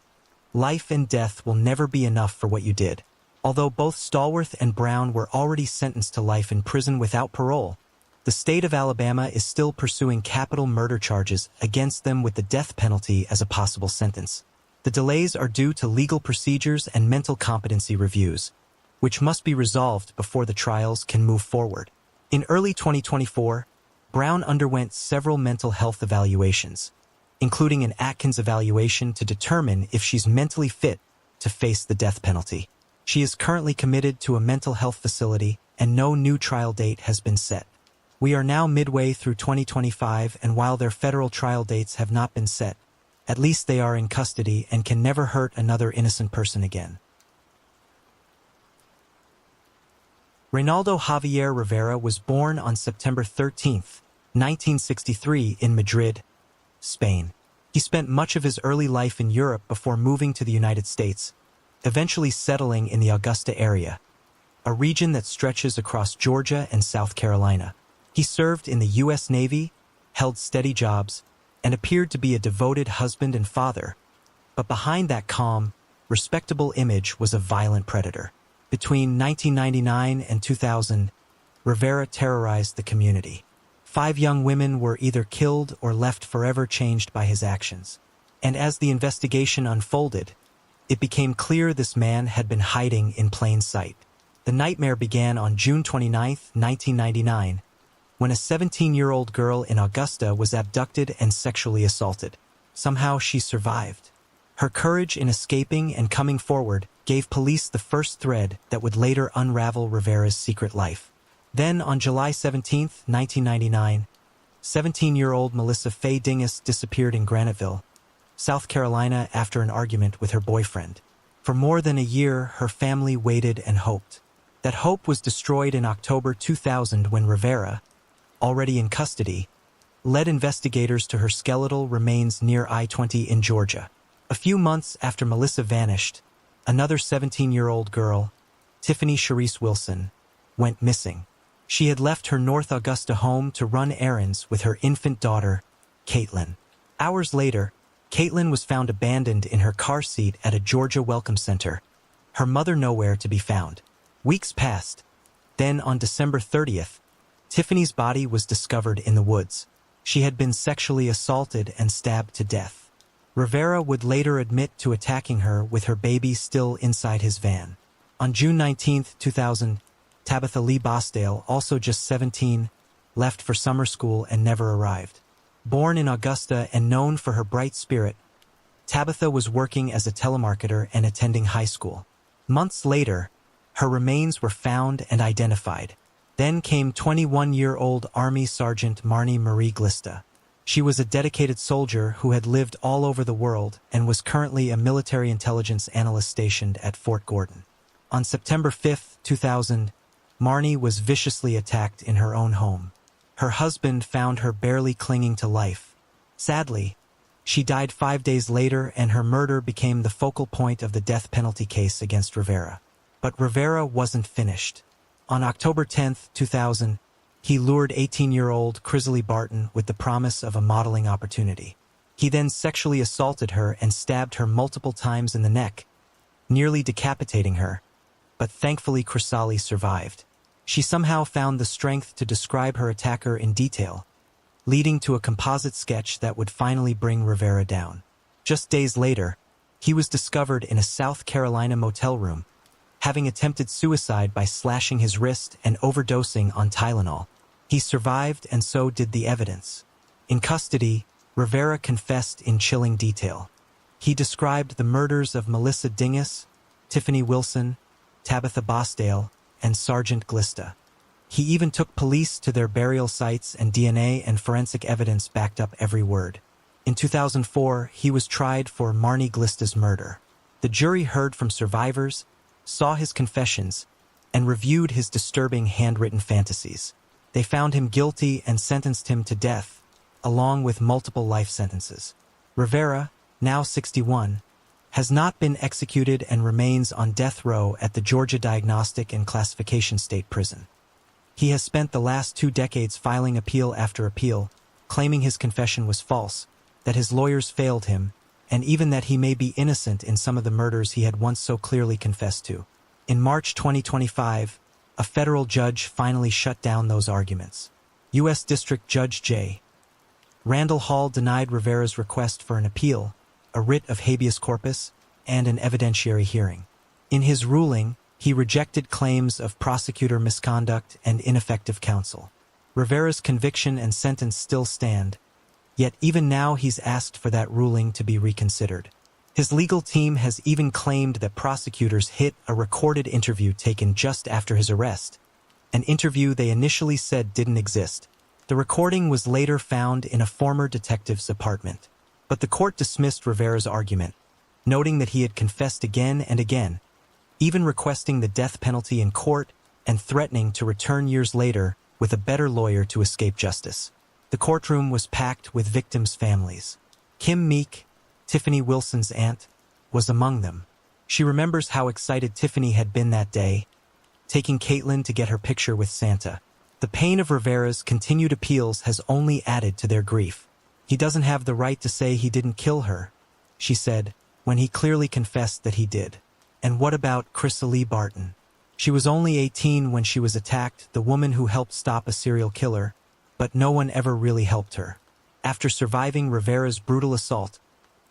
"Life and death will never be enough for what you did." Although both Stallworth and Brown were already sentenced to life in prison without parole, the state of Alabama is still pursuing capital murder charges against them with the death penalty as a possible sentence. The delays are due to legal procedures and mental competency reviews, which must be resolved before the trials can move forward. In early 2024, Brown underwent several mental health evaluations, including an Atkins evaluation to determine if she's mentally fit to face the death penalty. She is currently committed to a mental health facility, and no new trial date has been set. We are now midway through 2025, and while their federal trial dates have not been set, at least they are in custody and can never hurt another innocent person again. Reynaldo Javier Rivera was born on September 13, 1963 in Madrid, Spain. He spent much of his early life in Europe before moving to the United States, eventually settling in the Augusta area, a region that stretches across Georgia and South Carolina. He served in the U.S. Navy, held steady jobs, and appeared to be a devoted husband and father. But behind that calm, respectable image was a violent predator. Between 1999 and 2000, Rivera terrorized the community. 5 young women were either killed or left forever changed by his actions. And as the investigation unfolded, it became clear this man had been hiding in plain sight. The nightmare began on June 29, 1999, when a 17-year-old girl in Augusta was abducted and sexually assaulted. Somehow she survived. Her courage in escaping and coming forward gave police the first thread that would later unravel Rivera's secret life. Then, on July 17, 1999, 17-year-old Melissa Faye Dingus disappeared in Graniteville, South Carolina, after an argument with her boyfriend. For more than a year, her family waited and hoped. That hope was destroyed in October 2000 when Rivera, already in custody, led investigators to her skeletal remains near I-20 in Georgia. A few months after Melissa vanished, another 17-year-old girl, Tiffany Sharice Wilson, went missing. She had left her North Augusta home to run errands with her infant daughter, Caitlin. Hours later, Caitlin was found abandoned in her car seat at a Georgia welcome center, her mother nowhere to be found. Weeks passed. Then, on December 30th, Tiffany's body was discovered in the woods. She had been sexually assaulted and stabbed to death. Rivera would later admit to attacking her with her baby still inside his van. On June 19, 2000, Tabitha Lee Bosdale, also just 17, left for summer school and never arrived. Born in Augusta and known for her bright spirit, Tabitha was working as a telemarketer and attending high school. Months later, her remains were found and identified. Then came 21-year-old Army Sergeant Marnie Marie Glista. She was a dedicated soldier who had lived all over the world and was currently a military intelligence analyst stationed at Fort Gordon. On September 5, 2000, Marnie was viciously attacked in her own home. Her husband found her barely clinging to life. Sadly, she died 5 days later, and her murder became the focal point of the death penalty case against Rivera. But Rivera wasn't finished. On October 10, 2000, he lured 18-year-old Crisley Barton with the promise of a modeling opportunity. He then sexually assaulted her and stabbed her multiple times in the neck, nearly decapitating her. But thankfully Crisley survived. She somehow found the strength to describe her attacker in detail, leading to a composite sketch that would finally bring Rivera down. Just days later, he was discovered in a South Carolina motel room, having attempted suicide by slashing his wrist and overdosing on Tylenol. He survived, and so did the evidence. In custody, Rivera confessed in chilling detail. He described the murders of Melissa Dingus, Tiffany Wilson, Tabitha Bosdale, and Sergeant Glista. He even took police to their burial sites, and DNA and forensic evidence backed up every word. In 2004, he was tried for Marnie Glista's murder. The jury heard from survivors, saw his confessions, and reviewed his disturbing handwritten fantasies. They found him guilty and sentenced him to death, along with multiple life sentences. Rivera, now 61, has not been executed and remains on death row at the Georgia Diagnostic and Classification State Prison. He has spent the last 2 decades filing appeal after appeal, claiming his confession was false, that his lawyers failed him, and even that he may be innocent in some of the murders he had once so clearly confessed to. In March 2025, a federal judge finally shut down those arguments. U.S. District Judge J. Randall Hall denied Rivera's request for an appeal, a writ of habeas corpus, and an evidentiary hearing. In his ruling, he rejected claims of prosecutor misconduct and ineffective counsel. Rivera's conviction and sentence still stand, yet even now he's asked for that ruling to be reconsidered. His legal team has even claimed that prosecutors hid a recorded interview taken just after his arrest, an interview they initially said didn't exist. The recording was later found in a former detective's apartment. But the court dismissed Rivera's argument, noting that he had confessed again and again, even requesting the death penalty in court and threatening to return years later with a better lawyer to escape justice. The courtroom was packed with victims' families. Kim Meek, Tiffany Wilson's aunt, was among them. She remembers how excited Tiffany had been that day, taking Caitlin to get her picture with Santa. The pain of Rivera's continued appeals has only added to their grief. He doesn't have the right to say he didn't kill her, she said, when he clearly confessed that he did. And what about Chrysalie Barton? She was only 18 when she was attacked, the woman who helped stop a serial killer, but no one ever really helped her. After surviving Rivera's brutal assault,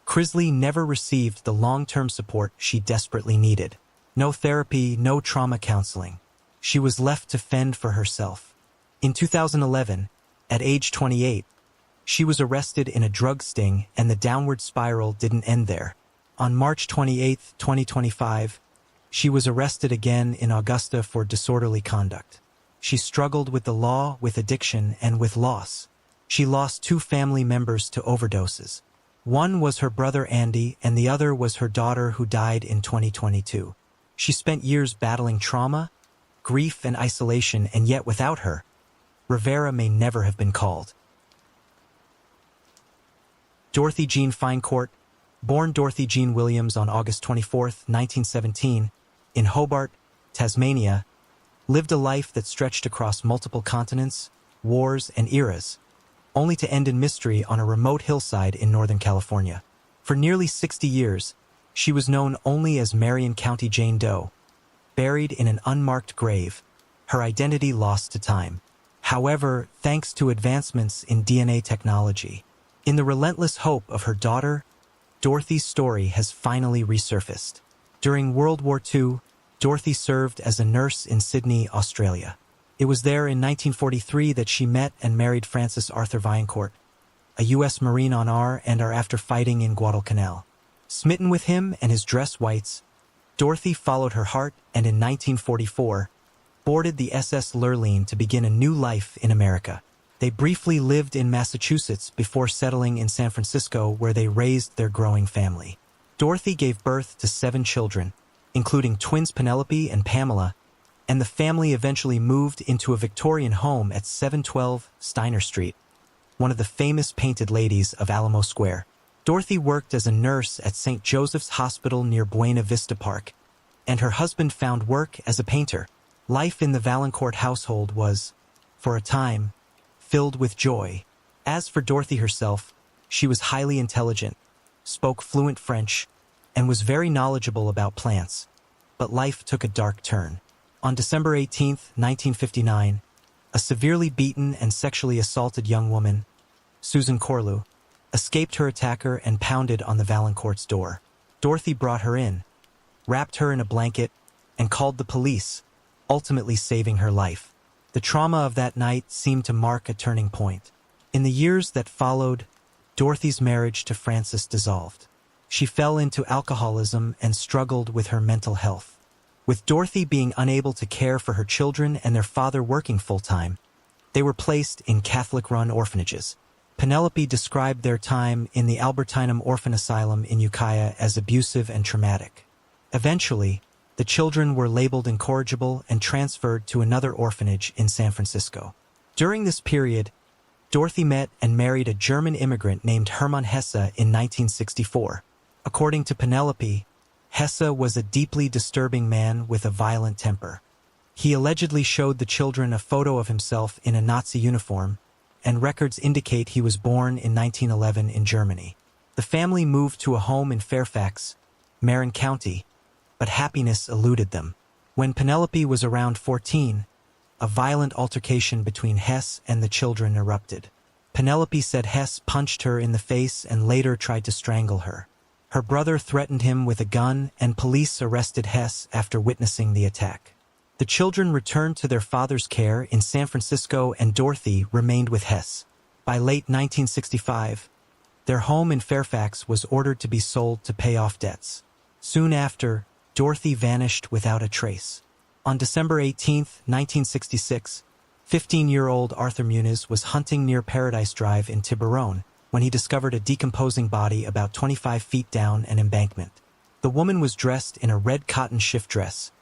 Chrysalie never received the long-term support she desperately needed. No therapy, no trauma counseling. She was left to fend for herself. In 2011, at age 28, she was arrested in a drug sting, and the downward spiral didn't end there. On March 28, 2025, she was arrested again in Augusta for disorderly conduct. She struggled with the law, with addiction, and with loss. She lost 2 family members to overdoses. One was her brother Andy, and the other was her daughter who died in 2022. She spent years battling trauma, grief, and isolation, and yet without her, Rivera may never have been called. Dorothy Jean Finecourt, born Dorothy Jean Williams on August 24, 1917, in Hobart, Tasmania, lived a life that stretched across multiple continents, wars, and eras, only to end in mystery on a remote hillside in Northern California. For nearly 60 years, she was known only as Marion County Jane Doe, buried in an unmarked grave, her identity lost to time. However, thanks to advancements in DNA technology, in the relentless hope of her daughter, Dorothy's story has finally resurfaced. During World War II, Dorothy served as a nurse in Sydney, Australia. It was there in 1943 that she met and married Francis Arthur Vaillancourt, a U.S. Marine on R&R after fighting in Guadalcanal. Smitten with him and his dress whites, Dorothy followed her heart and in 1944 boarded the SS Lurline to begin a new life in America. They briefly lived in Massachusetts before settling in San Francisco, where they raised their growing family. Dorothy gave birth to 7 children, including twins Penelope and Pamela, and the family eventually moved into a Victorian home at 712 Steiner Street, one of the famous painted ladies of Alamo Square. Dorothy worked as a nurse at St. Joseph's Hospital near Buena Vista Park, and her husband found work as a painter. Life in the Vaillancourt household was, for a time, filled with joy. As for Dorothy herself, she was highly intelligent, spoke fluent French, and was very knowledgeable about plants. But life took a dark turn. On December 18, 1959, a severely beaten and sexually assaulted young woman, Susan Corlew, escaped her attacker and pounded on the Vaillancourt's door. Dorothy brought her in, wrapped her in a blanket, and called the police, ultimately saving her life. The trauma of that night seemed to mark a turning point. In the years that followed, Dorothy's marriage to Francis dissolved. She fell into alcoholism and struggled with her mental health. With Dorothy being unable to care for her children and their father working full-time, they were placed in Catholic-run orphanages. Penelope described their time in the Albertinum Orphan Asylum in Ukiah as abusive and traumatic. Eventually, the children were labeled incorrigible and transferred to another orphanage in San Francisco. During this period, Dorothy met and married a German immigrant named Hermann Hesse in 1964. According to Penelope, Hesse was a deeply disturbing man with a violent temper. He allegedly showed the children a photo of himself in a Nazi uniform, and records indicate he was born in 1911 in Germany. The family moved to a home in Fairfax, Marin County, but happiness eluded them. When Penelope was around 14, a violent altercation between Hess and the children erupted. Penelope said Hess punched her in the face and later tried to strangle her. Her brother threatened him with a gun, and police arrested Hess after witnessing the attack. The children returned to their father's care in San Francisco, and Dorothy remained with Hess. By late 1965, their home in Fairfax was ordered to be sold to pay off debts. Soon after, Dorothy vanished without a trace. On December 18, 1966, 15-year-old Arthur Muniz was hunting near Paradise Drive in Tiburon when he discovered a decomposing body about 25 feet down an embankment. The woman was dressed in a red cotton shift dress,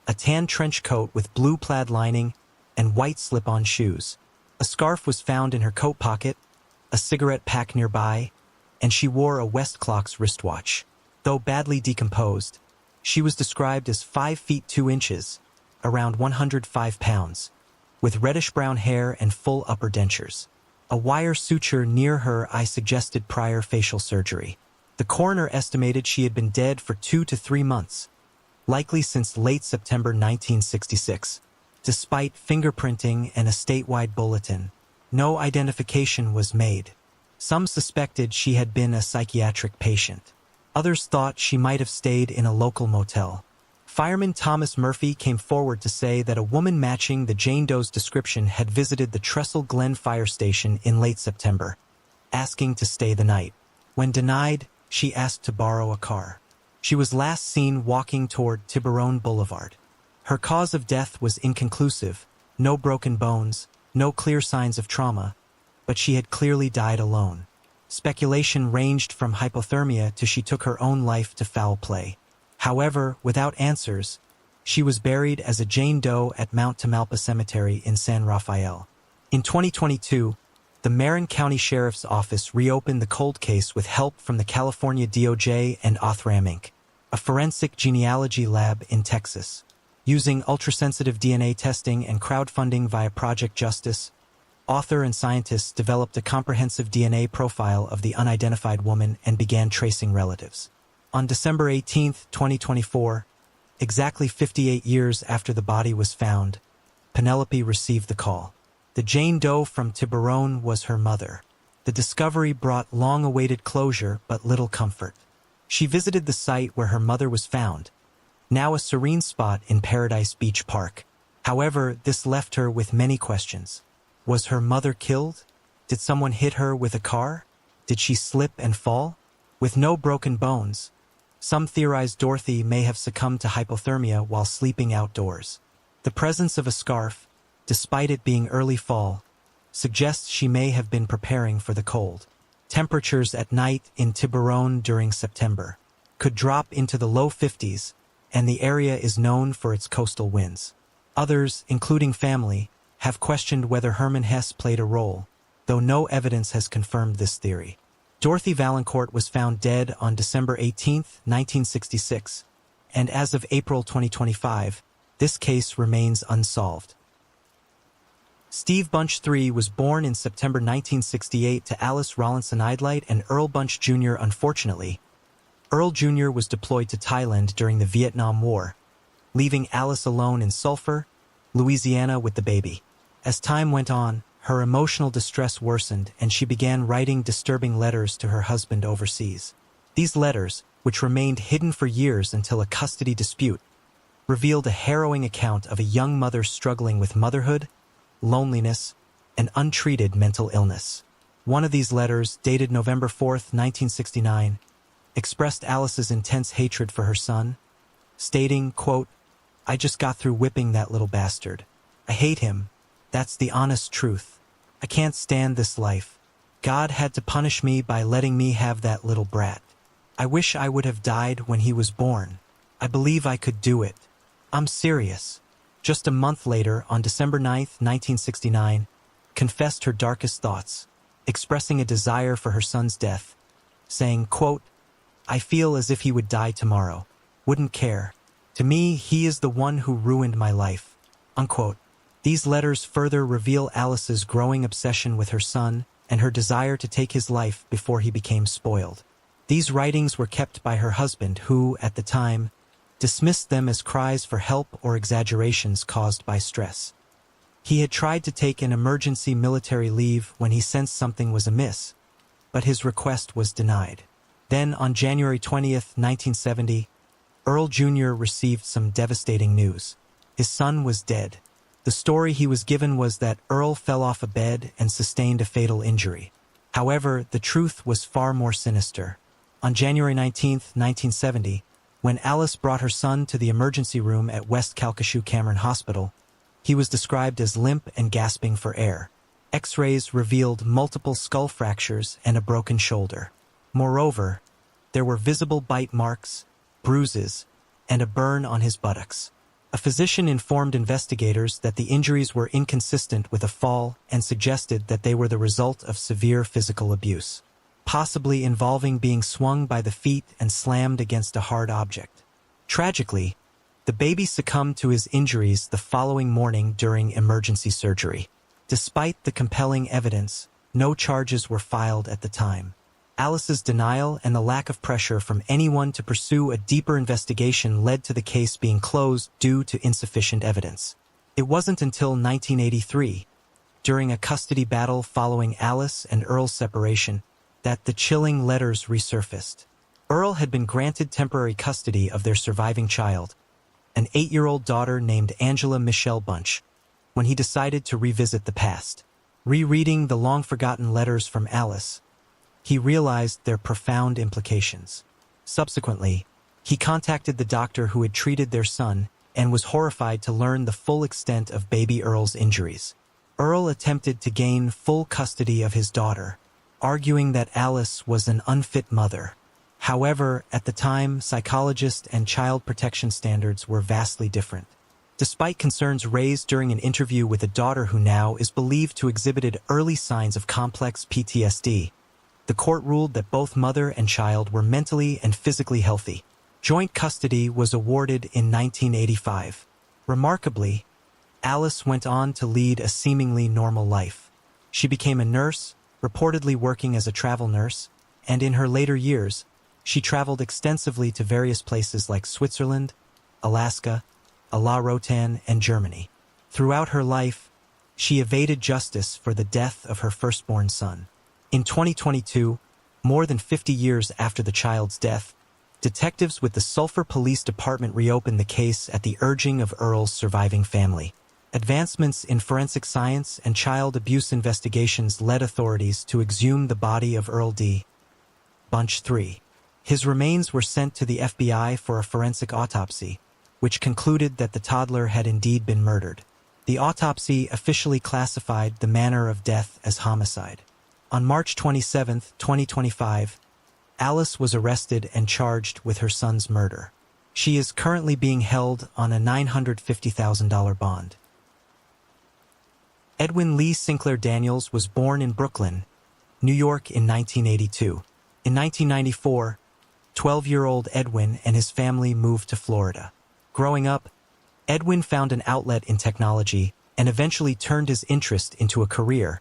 a tan trench coat with blue plaid lining, and white slip-on shoes. A scarf was found in her coat pocket, a cigarette pack nearby, and she wore a Westclox wristwatch. Though badly decomposed, she was described as 5 feet 2 inches, around 105 pounds, with reddish-brown hair and full upper dentures. A wire suture near her eye suggested prior facial surgery. The coroner estimated she had been dead for 2 to 3 months, likely since late September 1966. Despite fingerprinting and a statewide bulletin, no identification was made. Some suspected she had been a psychiatric patient. Others thought she might have stayed in a local motel. Fireman Thomas Murphy came forward to say that a woman matching the Jane Doe's description had visited the Trestle Glen fire station in late September, asking to stay the night. When denied, she asked to borrow a car. She was last seen walking toward Tiburon Boulevard. Her cause of death was inconclusive, no broken bones, no clear signs of trauma, but she had clearly died alone. Speculation ranged from hypothermia to she took her own life to foul play. However, without answers, she was buried as a Jane Doe at Mount Tamalpa Cemetery in San Rafael. In 2022, the Marin County Sheriff's Office reopened the cold case with help from the California DOJ and Othram Inc., a forensic genealogy lab in Texas. Using ultrasensitive DNA testing and crowdfunding via Project Justice, author and scientists developed a comprehensive DNA profile of the unidentified woman and began tracing relatives. On December 18, 2024, exactly 58 years after the body was found, Penelope received the call. The Jane Doe from Tiburon was her mother. The discovery brought long-awaited closure but little comfort. She visited the site where her mother was found, now a serene spot in Paradise Beach Park. However, this left her with many questions. Was her mother killed? Did someone hit her with a car? Did she slip and fall? With no broken bones, some theorized Dorothy may have succumbed to hypothermia while sleeping outdoors. The presence of a scarf, despite it being early fall, suggests she may have been preparing for the cold. Temperatures at night in Tiburon during September could drop into the low 50s, and the area is known for its coastal winds. Others, including family, have questioned whether Herman Hesse played a role, though no evidence has confirmed this theory. Dorothy Valancourt was found dead on December 18, 1966, and as of April 2025, this case remains unsolved. Steve Bunch III was born in September 1968 to Alice Rawlinson Idlight and Earl Bunch Jr. Unfortunately, Earl Jr. was deployed to Thailand during the Vietnam War, leaving Alice alone in Sulphur, Louisiana with the baby. As time went on, her emotional distress worsened and she began writing disturbing letters to her husband overseas. These letters, which remained hidden for years until a custody dispute, revealed a harrowing account of a young mother struggling with motherhood, loneliness, and untreated mental illness. One of these letters, dated November 4, 1969, expressed Alice's intense hatred for her son, stating, quote, "I just got through whipping that little bastard. I hate him. That's the honest truth. I can't stand this life. God had to punish me by letting me have that little brat. I wish I would have died when he was born. I believe I could do it. I'm serious." Just a month later, on December 9, 1969, confessed her darkest thoughts, expressing a desire for her son's death, saying, quote, "I feel as if he would die tomorrow. Wouldn't care. To me, he is the one who ruined my life." Unquote. These letters further reveal Alice's growing obsession with her son and her desire to take his life before he became spoiled. These writings were kept by her husband who, at the time, dismissed them as cries for help or exaggerations caused by stress. He had tried to take an emergency military leave when he sensed something was amiss, but his request was denied. Then, on January 20, 1970, Earl Jr. received some devastating news. His son was dead. The story he was given was that Earl fell off a bed and sustained a fatal injury. However, the truth was far more sinister. On January 19, 1970, when Alice brought her son to the emergency room at West Calcasieu Cameron Hospital, he was described as limp and gasping for air. X-rays revealed multiple skull fractures and a broken shoulder. Moreover, there were visible bite marks, bruises, and a burn on his buttocks. A physician informed investigators that the injuries were inconsistent with a fall and suggested that they were the result of severe physical abuse, possibly involving being swung by the feet and slammed against a hard object. Tragically, the baby succumbed to his injuries the following morning during emergency surgery. Despite the compelling evidence, no charges were filed at the time. Alice's denial and the lack of pressure from anyone to pursue a deeper investigation led to the case being closed due to insufficient evidence. It wasn't until 1983, during a custody battle following Alice and Earl's separation, that the chilling letters resurfaced. Earl had been granted temporary custody of their surviving child, an 8-year-old daughter named Angela Michelle Bunch, when he decided to revisit the past. Rereading the long-forgotten letters from Alice, he realized their profound implications. Subsequently, he contacted the doctor who had treated their son and was horrified to learn the full extent of baby Earl's injuries. Earl attempted to gain full custody of his daughter, arguing that Alice was an unfit mother. However, at the time, psychologists and child protection standards were vastly different. Despite concerns raised during an interview with a daughter who now is believed to exhibited early signs of complex PTSD, the court ruled that both mother and child were mentally and physically healthy. Joint custody was awarded in 1985. Remarkably, Alice went on to lead a seemingly normal life. She became a nurse, reportedly working as a travel nurse, and in her later years, she traveled extensively to various places like Switzerland, Alaska, La Rotan, and Germany. Throughout her life, she evaded justice for the death of her firstborn son. In 2022, more than 50 years after the child's death, detectives with the Sulphur Police Department reopened the case at the urging of Earl's surviving family. Advancements in forensic science and child abuse investigations led authorities to exhume the body of Earl D. Bunch III. His remains were sent to the FBI for a forensic autopsy, which concluded that the toddler had indeed been murdered. The autopsy officially classified the manner of death as homicide. On March 27, 2025, Alice was arrested and charged with her son's murder. She is currently being held on a $950,000 bond. Edwin Lee Sinclair Daniels was born in Brooklyn, New York in 1982. In 1994, 12-year-old Edwin and his family moved to Florida. Growing up, Edwin found an outlet in technology and eventually turned his interest into a career,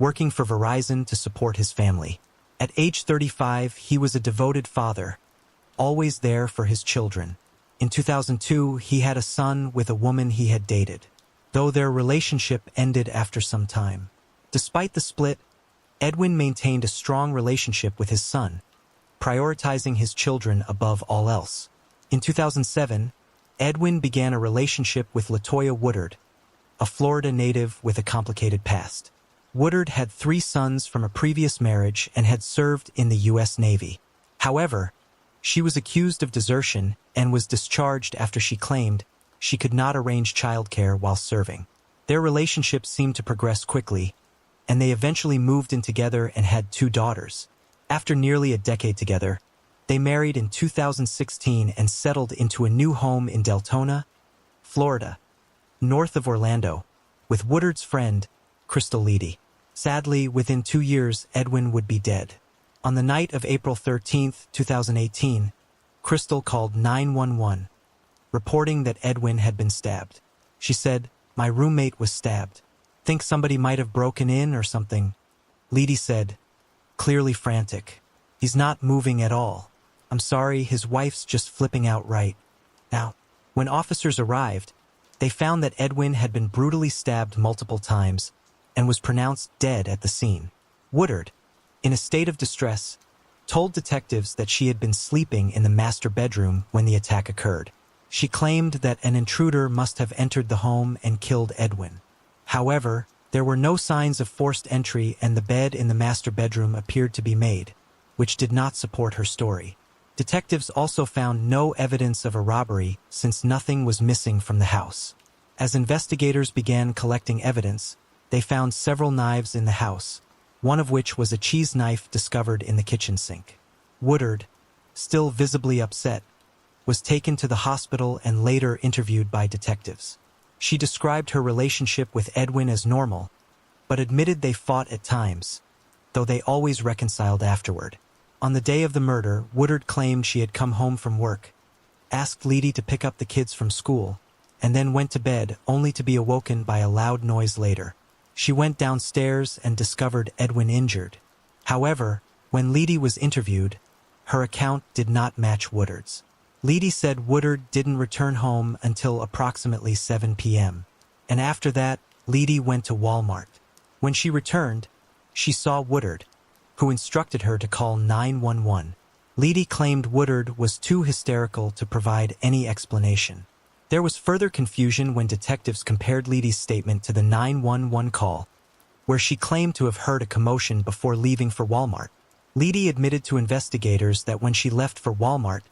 working for Verizon to support his family. At age 35, he was a devoted father, always there for his children. In 2002, he had a son with a woman he had dated, though their relationship ended after some time. Despite the split, Edwin maintained a strong relationship with his son, prioritizing his children above all else. In 2007, Edwin began a relationship with Latoya Woodard, a Florida native with a complicated past. Woodard had 3 sons from a previous marriage and had served in the U.S. Navy. However, she was accused of desertion and was discharged after she claimed she could not arrange childcare while serving. Their relationship seemed to progress quickly, and they eventually moved in together and had 2 daughters. After nearly a decade together, they married in 2016 and settled into a new home in Deltona, Florida, north of Orlando, with Woodard's friend, Crystal Leedy. Sadly, within 2 years, Edwin would be dead. On the night of April 13, 2018, Crystal called 911, reporting that Edwin had been stabbed. She said, "My roommate was stabbed. Think somebody might have broken in or something." Leedy said, clearly frantic, "He's not moving at all. I'm sorry, his wife's just flipping out right now." When officers arrived, they found that Edwin had been brutally stabbed multiple times and was pronounced dead at the scene. Woodard, in a state of distress, told detectives that she had been sleeping in the master bedroom when the attack occurred. She claimed that an intruder must have entered the home and killed Edwin. However, there were no signs of forced entry and the bed in the master bedroom appeared to be made, which did not support her story. Detectives also found no evidence of a robbery since nothing was missing from the house. As investigators began collecting evidence, they found several knives in the house, one of which was a cheese knife discovered in the kitchen sink. Woodard, still visibly upset, was taken to the hospital and later interviewed by detectives. She described her relationship with Edwin as normal, but admitted they fought at times, though they always reconciled afterward. On the day of the murder, Woodard claimed she had come home from work, asked Leedy to pick up the kids from school, and then went to bed only to be awoken by a loud noise later. She went downstairs and discovered Edwin injured. However, when Leedy was interviewed, her account did not match Woodard's. Leedy said Woodard didn't return home until approximately 7 p.m., and after that, Leedy went to Walmart. When she returned, she saw Woodard, who instructed her to call 911. Leedy claimed Woodard was too hysterical to provide any explanation. There was further confusion when detectives compared Leedy's statement to the 911 call, where she claimed to have heard a commotion before leaving for Walmart. Leedy admitted to investigators that when she left for Walmart,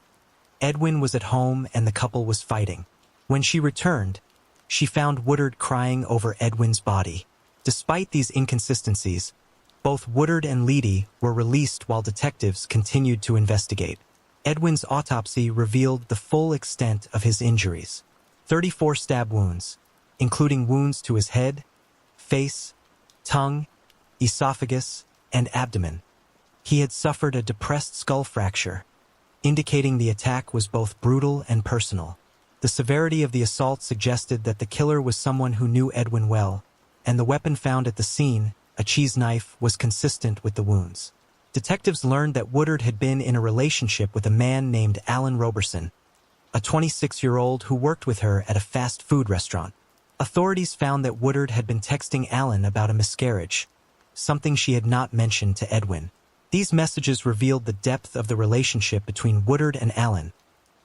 Edwin was at home and the couple was fighting. When she returned, she found Woodard crying over Edwin's body. Despite these inconsistencies, both Woodard and Leedy were released while detectives continued to investigate. Edwin's autopsy revealed the full extent of his injuries: 34 stab wounds, including wounds to his head, face, tongue, esophagus, and abdomen. He had suffered a depressed skull fracture, indicating the attack was both brutal and personal. The severity of the assault suggested that the killer was someone who knew Edwin well, and the weapon found at the scene, a cheese knife, was consistent with the wounds. Detectives learned that Woodard had been in a relationship with a man named Alan Roberson, a 26-year-old who worked with her at a fast food restaurant. Authorities found that Woodard had been texting Alan about a miscarriage, something she had not mentioned to Edwin. These messages revealed the depth of the relationship between Woodard and Alan,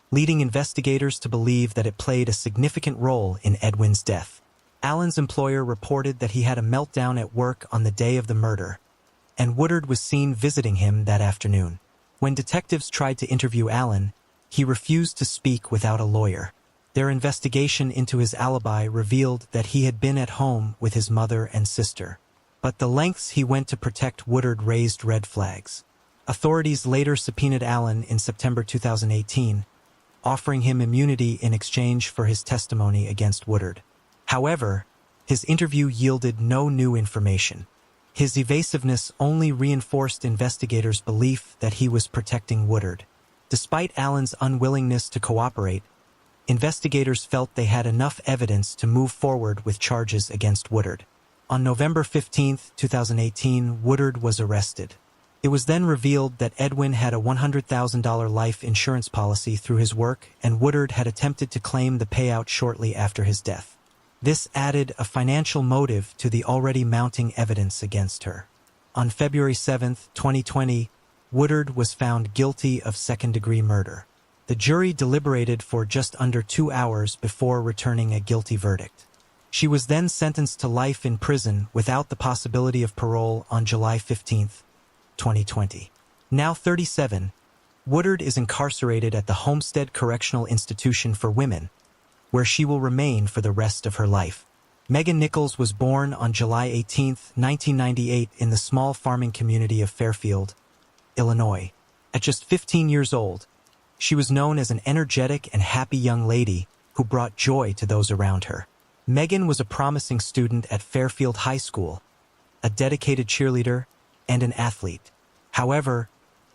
leading investigators to believe that it played a significant role in Edwin's death. Alan's employer reported that he had a meltdown at work on the day of the murder, and Woodard was seen visiting him that afternoon. When detectives tried to interview Alan, he refused to speak without a lawyer. Their investigation into his alibi revealed that he had been at home with his mother and sister. But the lengths he went to protect Woodard raised red flags. Authorities later subpoenaed Alan in September 2018, offering him immunity in exchange for his testimony against Woodard. However, his interview yielded no new information. His evasiveness only reinforced investigators' belief that he was protecting Woodard. Despite Alan's unwillingness to cooperate, investigators felt they had enough evidence to move forward with charges against Woodard. On November 15, 2018, Woodard was arrested. It was then revealed that Edwin had a $100,000 life insurance policy through his work, and Woodard had attempted to claim the payout shortly after his death. This added a financial motive to the already mounting evidence against her. On February 7, 2020, Woodard was found guilty of second-degree murder. The jury deliberated for just under 2 hours before returning a guilty verdict. She was then sentenced to life in prison without the possibility of parole on July 15, 2020. Now 37, Woodard is incarcerated at the Homestead Correctional Institution for Women, where she will remain for the rest of her life. Megan Nichols was born on July 18, 1998 in the small farming community of Fairfield, Illinois. At just 15 years old, she was known as an energetic and happy young lady who brought joy to those around her. Megan was a promising student at Fairfield High School, a dedicated cheerleader, and an athlete. However,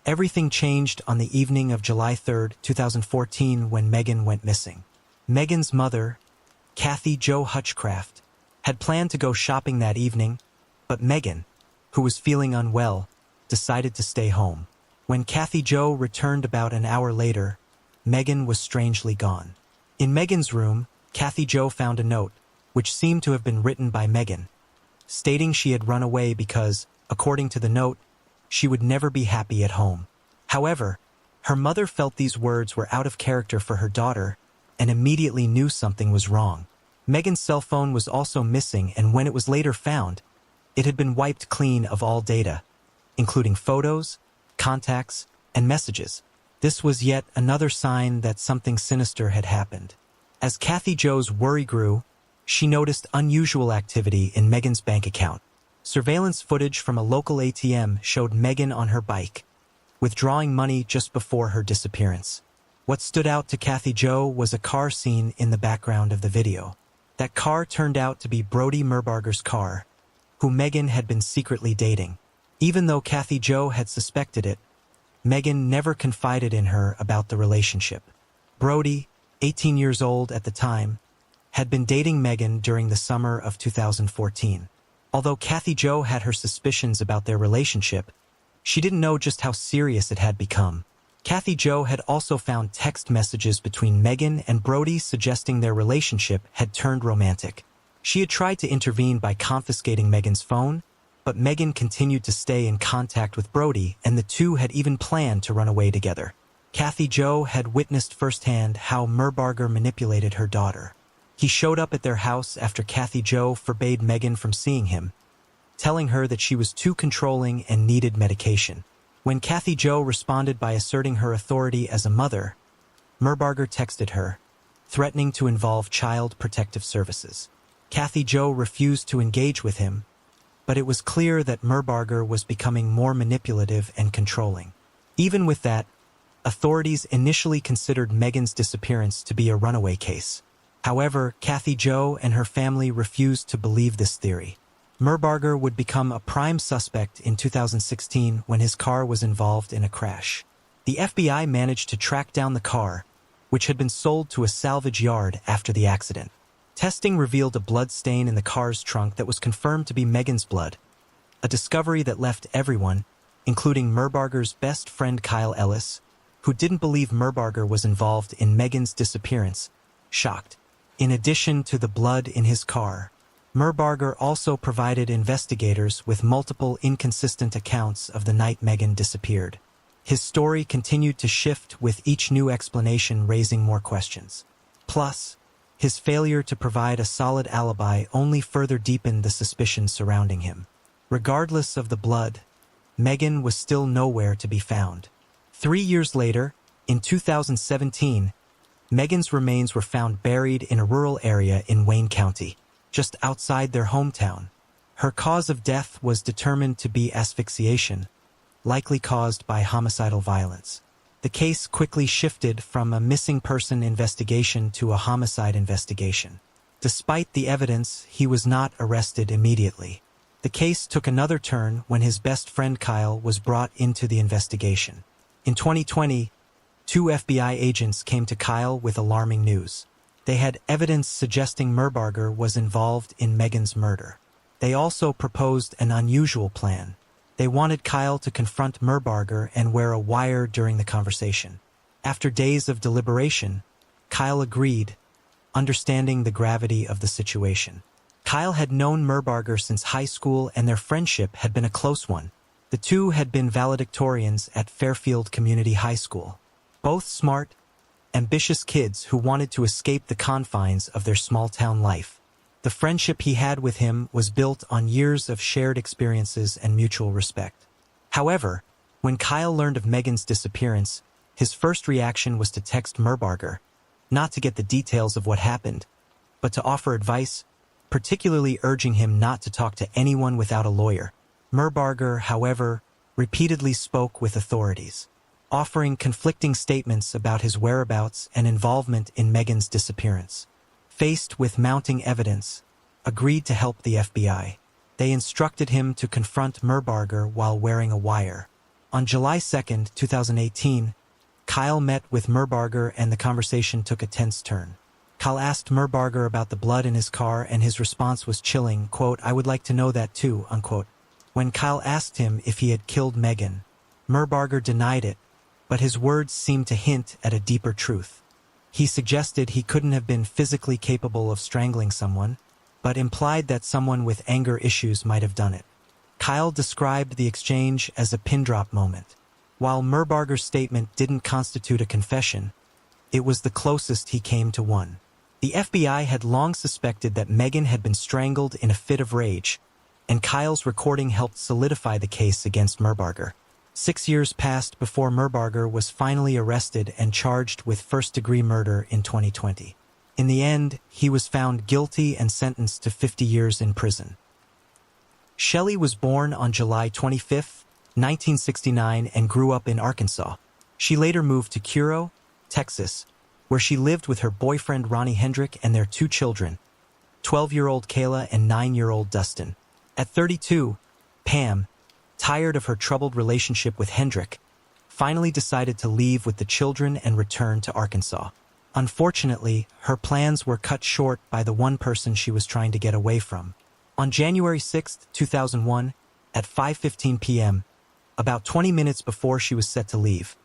everything changed on the evening of July 3, 2014, when Megan went missing. Megan's mother, Kathy Jo Hutchcraft, had planned to go shopping that evening, but Megan, who was feeling unwell, decided to stay home. When Kathy Jo returned about an hour later, Megan was strangely gone. In Megan's room, Kathy Jo found a note, which seemed to have been written by Megan, stating she had run away because, according to the note, she would never be happy at home. However, her mother felt these words were out of character for her daughter and immediately knew something was wrong. Megan's cell phone was also missing, and when it was later found, it had been wiped clean of all data, including photos, contacts, and messages. This was yet another sign that something sinister had happened. As Kathy Jo's worry grew, she noticed unusual activity in Megan's bank account. Surveillance footage from a local ATM showed Megan on her bike, withdrawing money just before her disappearance. What stood out to Kathy Jo was a car seen in the background of the video. That car turned out to be Brody Merbarger's car, who Megan had been secretly dating. Even though Kathy Jo had suspected it, Megan never confided in her about the relationship. Brody, 18 years old at the time, had been dating Megan during the summer of 2014. Although Kathy Jo had her suspicions about their relationship, she didn't know just how serious it had become. Kathy Jo had also found text messages between Megan and Brody suggesting their relationship had turned romantic. She had tried to intervene by confiscating Megan's phone, but Megan continued to stay in contact with Brody, and the two had even planned to run away together. Kathy Jo had witnessed firsthand how Merbarger manipulated her daughter. He showed up at their house after Kathy Jo forbade Megan from seeing him, telling her that she was too controlling and needed medication. When Kathy Jo responded by asserting her authority as a mother, Merbarger texted her, threatening to involve Child Protective Services. Kathy Jo refused to engage with him, but it was clear that Merbarger was becoming more manipulative and controlling. Even with that, authorities initially considered Megan's disappearance to be a runaway case. However, Kathy Jo and her family refused to believe this theory. Merbarger would become a prime suspect in 2016 when his car was involved in a crash. The FBI managed to track down the car, which had been sold to a salvage yard after the accident. Testing revealed a blood stain in the car's trunk that was confirmed to be Megan's blood, a discovery that left everyone, including Merbarger's best friend Kyle Ellis, who didn't believe Merbarger was involved in Megan's disappearance, shocked. In addition to the blood in his car, Merbarger also provided investigators with multiple inconsistent accounts of the night Megan disappeared. His story continued to shift with each new explanation raising more questions. Plus, his failure to provide a solid alibi only further deepened the suspicions surrounding him. Regardless of the blood, Megan was still nowhere to be found. 3 years later, in 2017, Megan's remains were found buried in a rural area in Wayne County, just outside their hometown. Her cause of death was determined to be asphyxiation, likely caused by homicidal violence. The case quickly shifted from a missing person investigation to a homicide investigation. Despite the evidence, he was not arrested immediately. The case took another turn when his best friend Kyle was brought into the investigation. In 2020, 2 FBI agents came to Kyle with alarming news. They had evidence suggesting Merbarger was involved in Megan's murder. They also proposed an unusual plan. They wanted Kyle to confront Merbarger and wear a wire during the conversation. After days of deliberation, Kyle agreed, understanding the gravity of the situation. Kyle had known Merbarger since high school, and their friendship had been a close one. The two had been valedictorians at Fairfield Community High School. Both smart, ambitious kids who wanted to escape the confines of their small-town life. The friendship he had with him was built on years of shared experiences and mutual respect. However, when Kyle learned of Megan's disappearance, his first reaction was to text Merbarger, not to get the details of what happened, but to offer advice, particularly urging him not to talk to anyone without a lawyer. Merbarger, however, repeatedly spoke with authorities, offering conflicting statements about his whereabouts and involvement in Megan's disappearance. Faced with mounting evidence, agreed to help the FBI. They instructed him to confront Merbarger while wearing a wire. On July 2, 2018, Kyle met with Merbarger and the conversation took a tense turn. Kyle asked Merbarger about the blood in his car, and his response was chilling, quote, "I would like to know that too," unquote. When Kyle asked him if he had killed Megan, Merbarger denied it, but his words seemed to hint at a deeper truth. He suggested he couldn't have been physically capable of strangling someone, but implied that someone with anger issues might have done it. Kyle described the exchange as a pin-drop moment. While Merbarger's statement didn't constitute a confession, it was the closest he came to one. The FBI had long suspected that Megan had been strangled in a fit of rage, and Kyle's recording helped solidify the case against Merbarger. 6 years passed before Merbarger was finally arrested and charged with first-degree murder in 2020. In the end, he was found guilty and sentenced to 50 years in prison. Shelley was born on July 25, 1969, and grew up in Arkansas. She later moved to Cairo, Texas, where she lived with her boyfriend Ronnie Hendrick and their 2 children, 12-year-old Kayla and 9-year-old Dustin. At 32, Pam, tired of her troubled relationship with Hendrick, finally decided to leave with the children and return to Arkansas. Unfortunately, her plans were cut short by the one person she was trying to get away from. On January 6, 2001, at 5:15 p.m., about 20 minutes before she was set to leave,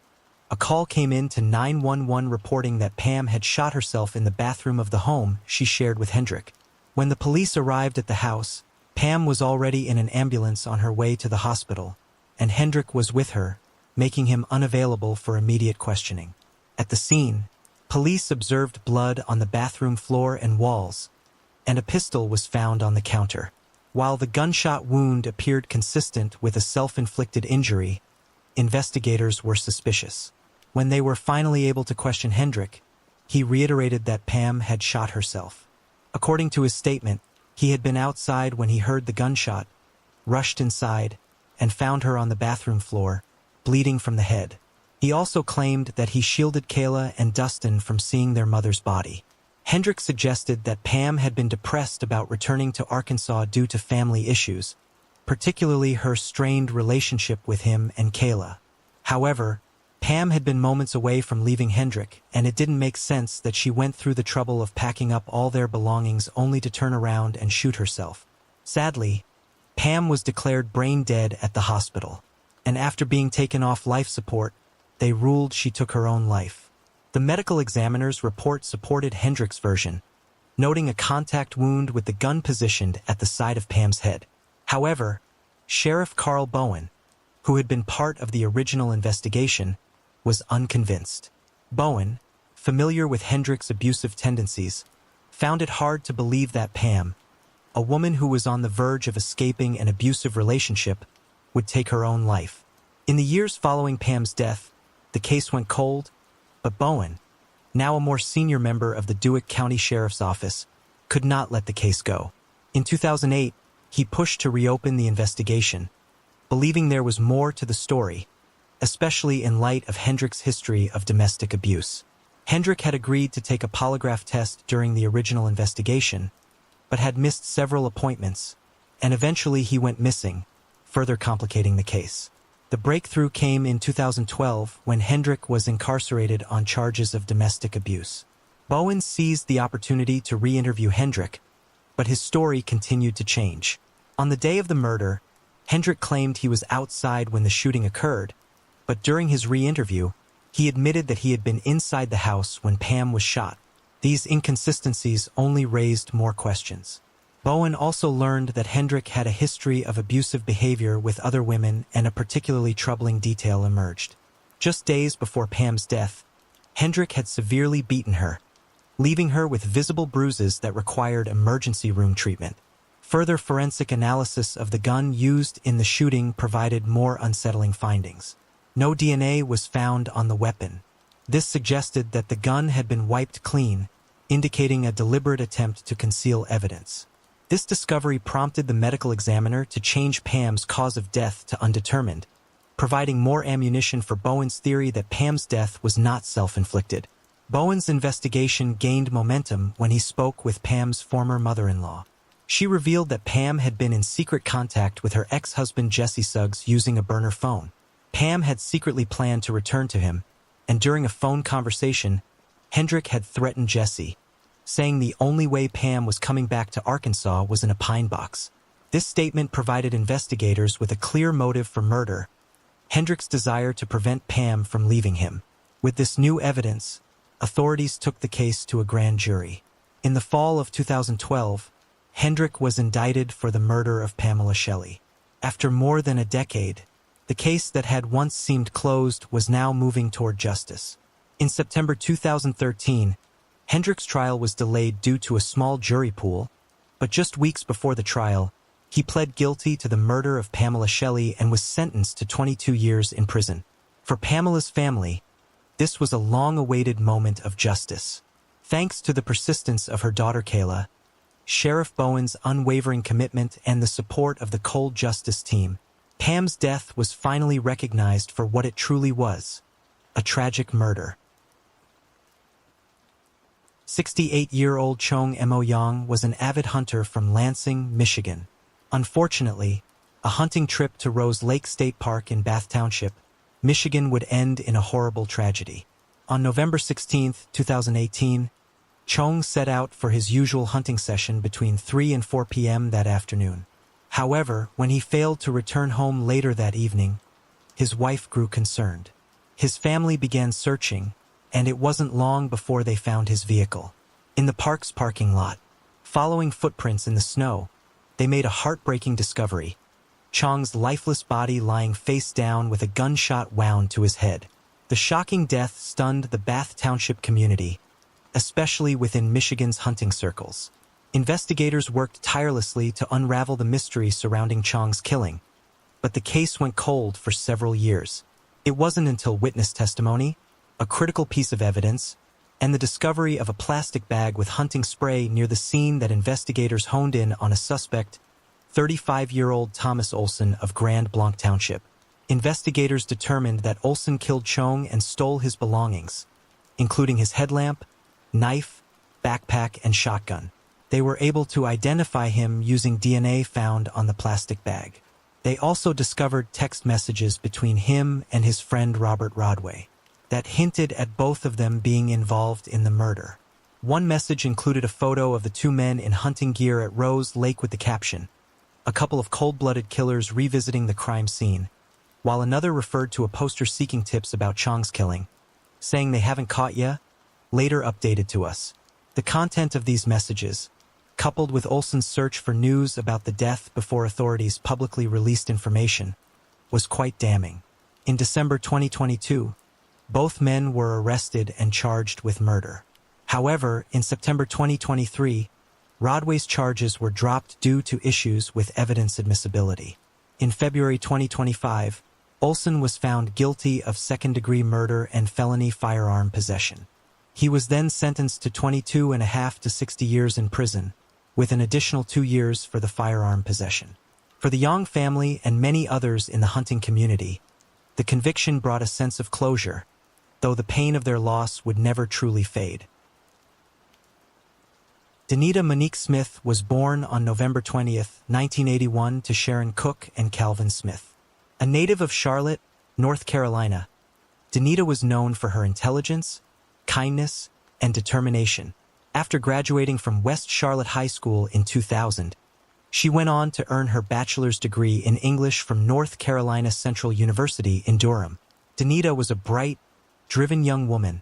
a call came in to 911 reporting that Pam had shot herself in the bathroom of the home she shared with Hendrick. When the police arrived at the house, Pam was already in an ambulance on her way to the hospital, and Hendrick was with her, making him unavailable for immediate questioning. At the scene, police observed blood on the bathroom floor and walls, and a pistol was found on the counter. While the gunshot wound appeared consistent with a self-inflicted injury, investigators were suspicious. When they were finally able to question Hendrick, he reiterated that Pam had shot herself. According to his statement, he had been outside when he heard the gunshot, rushed inside, and found her on the bathroom floor, bleeding from the head. He also claimed that he shielded Kayla and Dustin from seeing their mother's body. Hendrick suggested that Pam had been depressed about returning to Arkansas due to family issues, particularly her strained relationship with him and Kayla. However, Pam had been moments away from leaving Hendrick, and it didn't make sense that she went through the trouble of packing up all their belongings only to turn around and shoot herself. Sadly, Pam was declared brain dead at the hospital, and after being taken off life support, they ruled she took her own life. The medical examiner's report supported Hendrick's version, noting a contact wound with the gun positioned at the side of Pam's head. However, Sheriff Carl Bowen, who had been part of the original investigation, was unconvinced. Bowen, familiar with Hendrick's abusive tendencies, found it hard to believe that Pam, a woman who was on the verge of escaping an abusive relationship, would take her own life. In the years following Pam's death, the case went cold, but Bowen, now a more senior member of the Dewitt County Sheriff's Office, could not let the case go. In 2008, he pushed to reopen the investigation, believing there was more to the story, especially in light of Hendrick's history of domestic abuse. Hendrick had agreed to take a polygraph test during the original investigation, but had missed several appointments, and eventually he went missing, further complicating the case. The breakthrough came in 2012 when Hendrick was incarcerated on charges of domestic abuse. Bowen seized the opportunity to re-interview Hendrick, but his story continued to change. On the day of the murder, Hendrick claimed he was outside when the shooting occurred, but during his re-interview, he admitted that he had been inside the house when Pam was shot. These inconsistencies only raised more questions. Bowen also learned that Hendrick had a history of abusive behavior with other women, and a particularly troubling detail emerged. Just days before Pam's death, Hendrick had severely beaten her, leaving her with visible bruises that required emergency room treatment. Further forensic analysis of the gun used in the shooting provided more unsettling findings. No DNA was found on the weapon. This suggested that the gun had been wiped clean, indicating a deliberate attempt to conceal evidence. This discovery prompted the medical examiner to change Pam's cause of death to undetermined, providing more ammunition for Bowen's theory that Pam's death was not self-inflicted. Bowen's investigation gained momentum when he spoke with Pam's former mother-in-law. She revealed that Pam had been in secret contact with her ex-husband Jesse Suggs using a burner phone. Pam had secretly planned to return to him, and during a phone conversation, Hendrick had threatened Jesse, saying the only way Pam was coming back to Arkansas was in a pine box. This statement provided investigators with a clear motive for murder: Hendrick's desire to prevent Pam from leaving him. With this new evidence, authorities took the case to a grand jury. In the fall of 2012, Hendrick was indicted for the murder of Pamela Shelley. After more than a decade, the case that had once seemed closed was now moving toward justice. In September 2013, Hendrick's trial was delayed due to a small jury pool, but just weeks before the trial, he pled guilty to the murder of Pamela Shelley and was sentenced to 22 years in prison. For Pamela's family, this was a long-awaited moment of justice. Thanks to the persistence of her daughter Kayla, Sheriff Bowen's unwavering commitment, and the support of the Cold Justice team, Pam's death was finally recognized for what it truly was: a tragic murder. 68-year-old Chung Mo-young was an avid hunter from Lansing, Michigan. Unfortunately, a hunting trip to Rose Lake State Park in Bath Township, Michigan would end in a horrible tragedy. On November 16, 2018, Chung set out for his usual hunting session between 3 and 4 p.m. that afternoon. However, when he failed to return home later that evening, his wife grew concerned. His family began searching, and it wasn't long before they found his vehicle. In the park's parking lot, following footprints in the snow, they made a heartbreaking discovery: Chung's lifeless body lying face down with a gunshot wound to his head. The shocking death stunned the Bath Township community, especially within Michigan's hunting circles. Investigators worked tirelessly to unravel the mystery surrounding Chung's killing, but the case went cold for several years. It wasn't until witness testimony, a critical piece of evidence, and the discovery of a plastic bag with hunting spray near the scene that investigators honed in on a suspect, 35-year-old Thomas Olson of Grand Blanc Township. Investigators determined that Olson killed Chung and stole his belongings, including his headlamp, knife, backpack, and shotgun. They were able to identify him using DNA found on the plastic bag. They also discovered text messages between him and his friend Robert Rodway that hinted at both of them being involved in the murder. One message included a photo of the two men in hunting gear at Rose Lake with the caption, "A couple of cold-blooded killers revisiting the crime scene," while another referred to a poster seeking tips about Chung's killing, saying "they haven't caught ya," later updated to us. The content of these messages, coupled with Olson's search for news about the death before authorities publicly released information, was quite damning. In December 2022, both men were arrested and charged with murder. However, in September 2023, Rodway's charges were dropped due to issues with evidence admissibility. In February 2025, Olson was found guilty of second-degree murder and felony firearm possession. He was then sentenced to 22.5 to 60 years in prison, with an additional 2 years for the firearm possession. For the Young family and many others in the hunting community, the conviction brought a sense of closure, though the pain of their loss would never truly fade. Danita Monique Smith was born on November 20, 1981 to Sharon Cook and Calvin Smith. A native of Charlotte, North Carolina, Danita was known for her intelligence, kindness, and determination. After graduating from West Charlotte High School in 2000, she went on to earn her bachelor's degree in English from North Carolina Central University in Durham. Danita was a bright, driven young woman,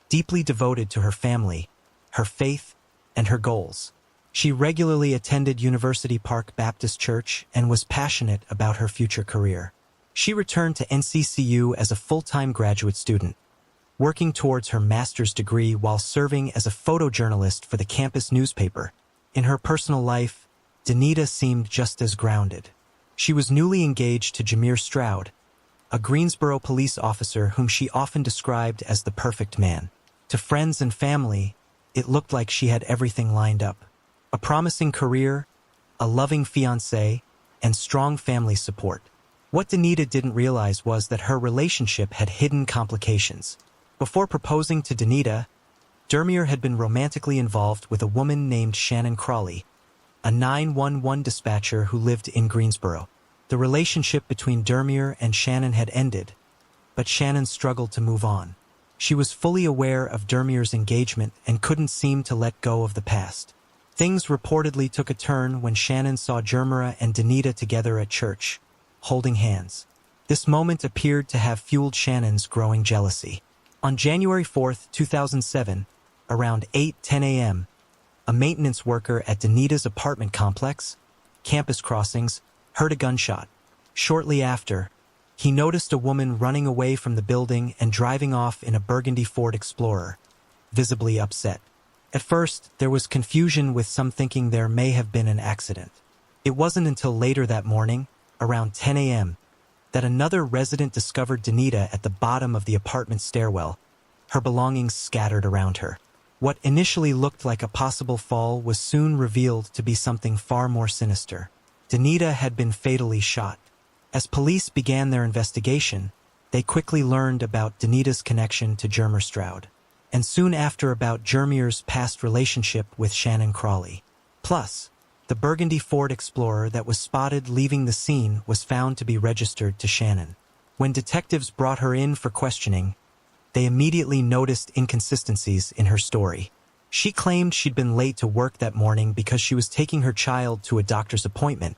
deeply devoted to her family, her faith, and her goals. She regularly attended University Park Baptist Church and was passionate about her future career. She returned to NCCU as a full-time graduate student, working towards her master's degree while serving as a photojournalist for the campus newspaper. In her personal life, Danita seemed just as grounded. She was newly engaged to Jameer Stroud, a Greensboro police officer whom she often described as the perfect man. To friends and family, it looked like she had everything lined up: a promising career, a loving fiancé, and strong family support. What Danita didn't realize was that her relationship had hidden complications. Before proposing to Danita, Dermier had been romantically involved with a woman named Shannon Crawley, a 911 dispatcher who lived in Greensboro. The relationship between Dermier and Shannon had ended, but Shannon struggled to move on. She was fully aware of Dermier's engagement and couldn't seem to let go of the past. Things reportedly took a turn when Shannon saw Dermier and Danita together at church, holding hands. This moment appeared to have fueled Shannon's growing jealousy. On January 4, 2007, around 8:10 a.m., a maintenance worker at Danita's apartment complex, Campus Crossings, heard a gunshot. Shortly after, he noticed a woman running away from the building and driving off in a burgundy Ford Explorer, visibly upset. At first, there was confusion, with some thinking there may have been an accident. It wasn't until later that morning, around 10 a.m., that another resident discovered Danita at the bottom of the apartment stairwell, her belongings scattered around her. What initially looked like a possible fall was soon revealed to be something far more sinister. Danita had been fatally shot. As police began their investigation, they quickly learned about Danita's connection to Jameer Stroud. and soon after about Jermier's past relationship with Shannon Crawley. Plus, the burgundy Ford Explorer that was spotted leaving the scene was found to be registered to Shannon. When detectives brought her in for questioning, they immediately noticed inconsistencies in her story. She claimed she'd been late to work that morning because she was taking her child to a doctor's appointment,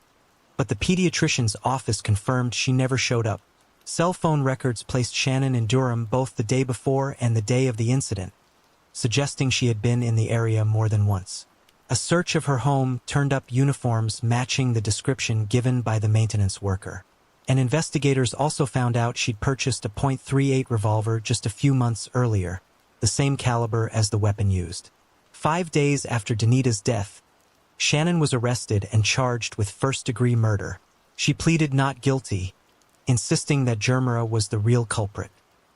but the pediatrician's office confirmed she never showed up. Cell phone records placed Shannon in Durham both the day before and the day of the incident, suggesting she had been in the area more than once. A search of her home turned up uniforms matching the description given by the maintenance worker. And investigators also found out she'd purchased a .38 revolver just a few months earlier, the same caliber as the weapon used. 5 days after Danita's death, Shannon was arrested and charged with first-degree murder. She pleaded not guilty, insisting that Jermier was the real culprit.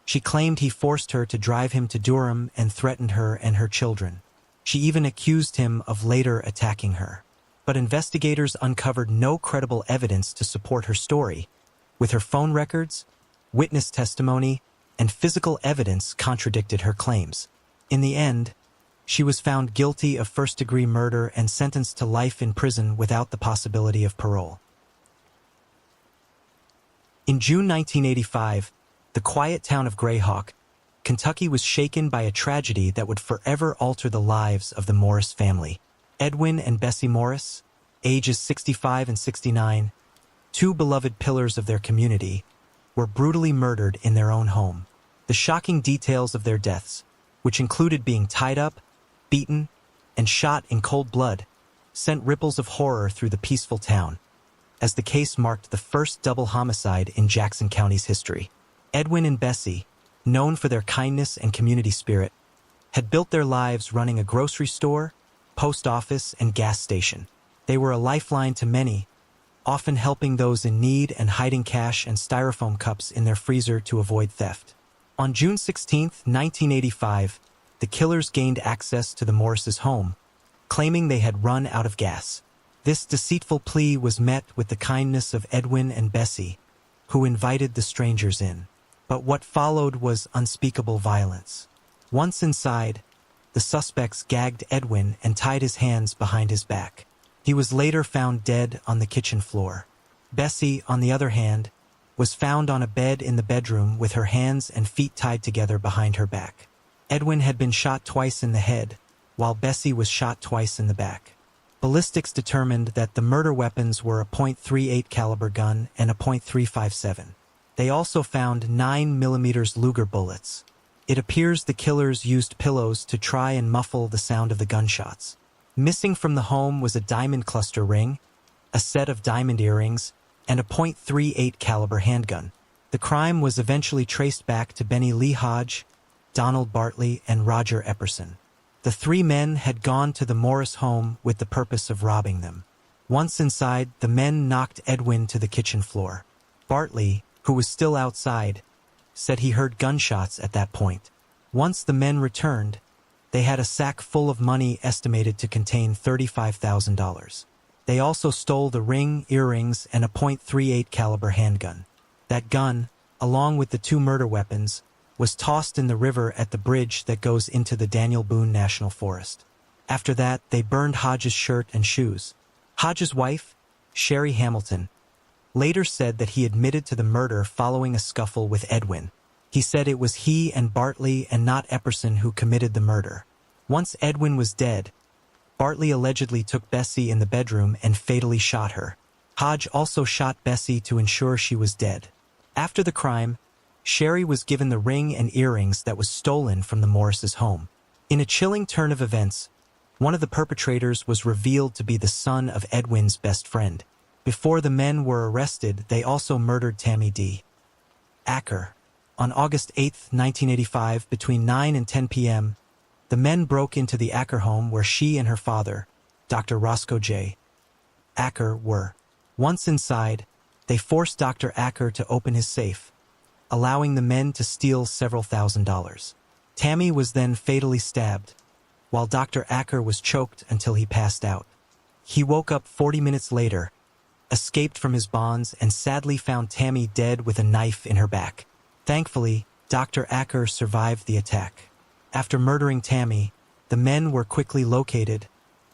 She claimed he forced her to drive him to Durham and threatened her and her children. She even accused him of later attacking her. But investigators uncovered no credible evidence to support her story, with her phone records, witness testimony, and physical evidence contradicted her claims. In the end, she was found guilty of first-degree murder and sentenced to life in prison without the possibility of parole. In June 1985, the quiet town of Greyhawk, Kentucky was shaken by a tragedy that would forever alter the lives of the Morris family. Edwin and Bessie Morris, ages 65 and 69, two beloved pillars of their community, were brutally murdered in their own home. The shocking details of their deaths, which included being tied up, beaten, and shot in cold blood, sent ripples of horror through the peaceful town, as the case marked the first double homicide in Jackson County's history. Edwin and Bessie, known for their kindness and community spirit, had built their lives running a grocery store, post office, and gas station. They were a lifeline to many, often helping those in need and hiding cash and styrofoam cups in their freezer to avoid theft. On June 16, 1985, the killers gained access to the Morrises' home, claiming they had run out of gas. This deceitful plea was met with the kindness of Edwin and Bessie, who invited the strangers in. But what followed was unspeakable violence. Once inside, the suspects gagged Edwin and tied his hands behind his back. He was later found dead on the kitchen floor. Bessie, on the other hand, was found on a bed in the bedroom with her hands and feet tied together behind her back. Edwin had been shot twice in the head, while Bessie was shot twice in the back. Ballistics determined that the murder weapons were a .38 caliber gun and a .357. They also found 9mm Luger bullets. It appears the killers used pillows to try and muffle the sound of the gunshots. Missing from the home was a diamond cluster ring, a set of diamond earrings, and a .38 caliber handgun. The crime was eventually traced back to Benny Lee Hodge, Donald Bartley, and Roger Epperson. The three men had gone to the Morris home with the purpose of robbing them. Once inside, the men knocked Edwin to the kitchen floor. Bartley, who was still outside, said he heard gunshots at that point. Once the men returned, they had a sack full of money estimated to contain $35,000. They also stole the ring, earrings, and a .38 caliber handgun. That gun, along with the two murder weapons, was tossed in the river at the bridge that goes into the Daniel Boone National Forest. After that, they burned Hodge's shirt and shoes. Hodge's wife, Sherry Hamilton, later said that he admitted to the murder following a scuffle with Edwin. He said it was he and Bartley and not Epperson who committed the murder. Once Edwin was dead, Bartley allegedly took Bessie in the bedroom and fatally shot her. Hodge also shot Bessie to ensure she was dead. After the crime, Sherry was given the ring and earrings that was stolen from the Morrises' home. In a chilling turn of events, one of the perpetrators was revealed to be the son of Edwin's best friend. Before the men were arrested, they also murdered Tammy D. Acker. On August 8, 1985, between 9 and 10 p.m., the men broke into the Acker home where she and her father, Dr. Roscoe J. Acker, were. Once inside, they forced Dr. Acker to open his safe, allowing the men to steal several $1,000s. Tammy was then fatally stabbed, while Dr. Acker was choked until he passed out. He woke up 40 minutes later, escaped from his bonds, and sadly found Tammy dead with a knife in her back. Thankfully, Dr. Acker survived the attack. After murdering Tammy, the men were quickly located,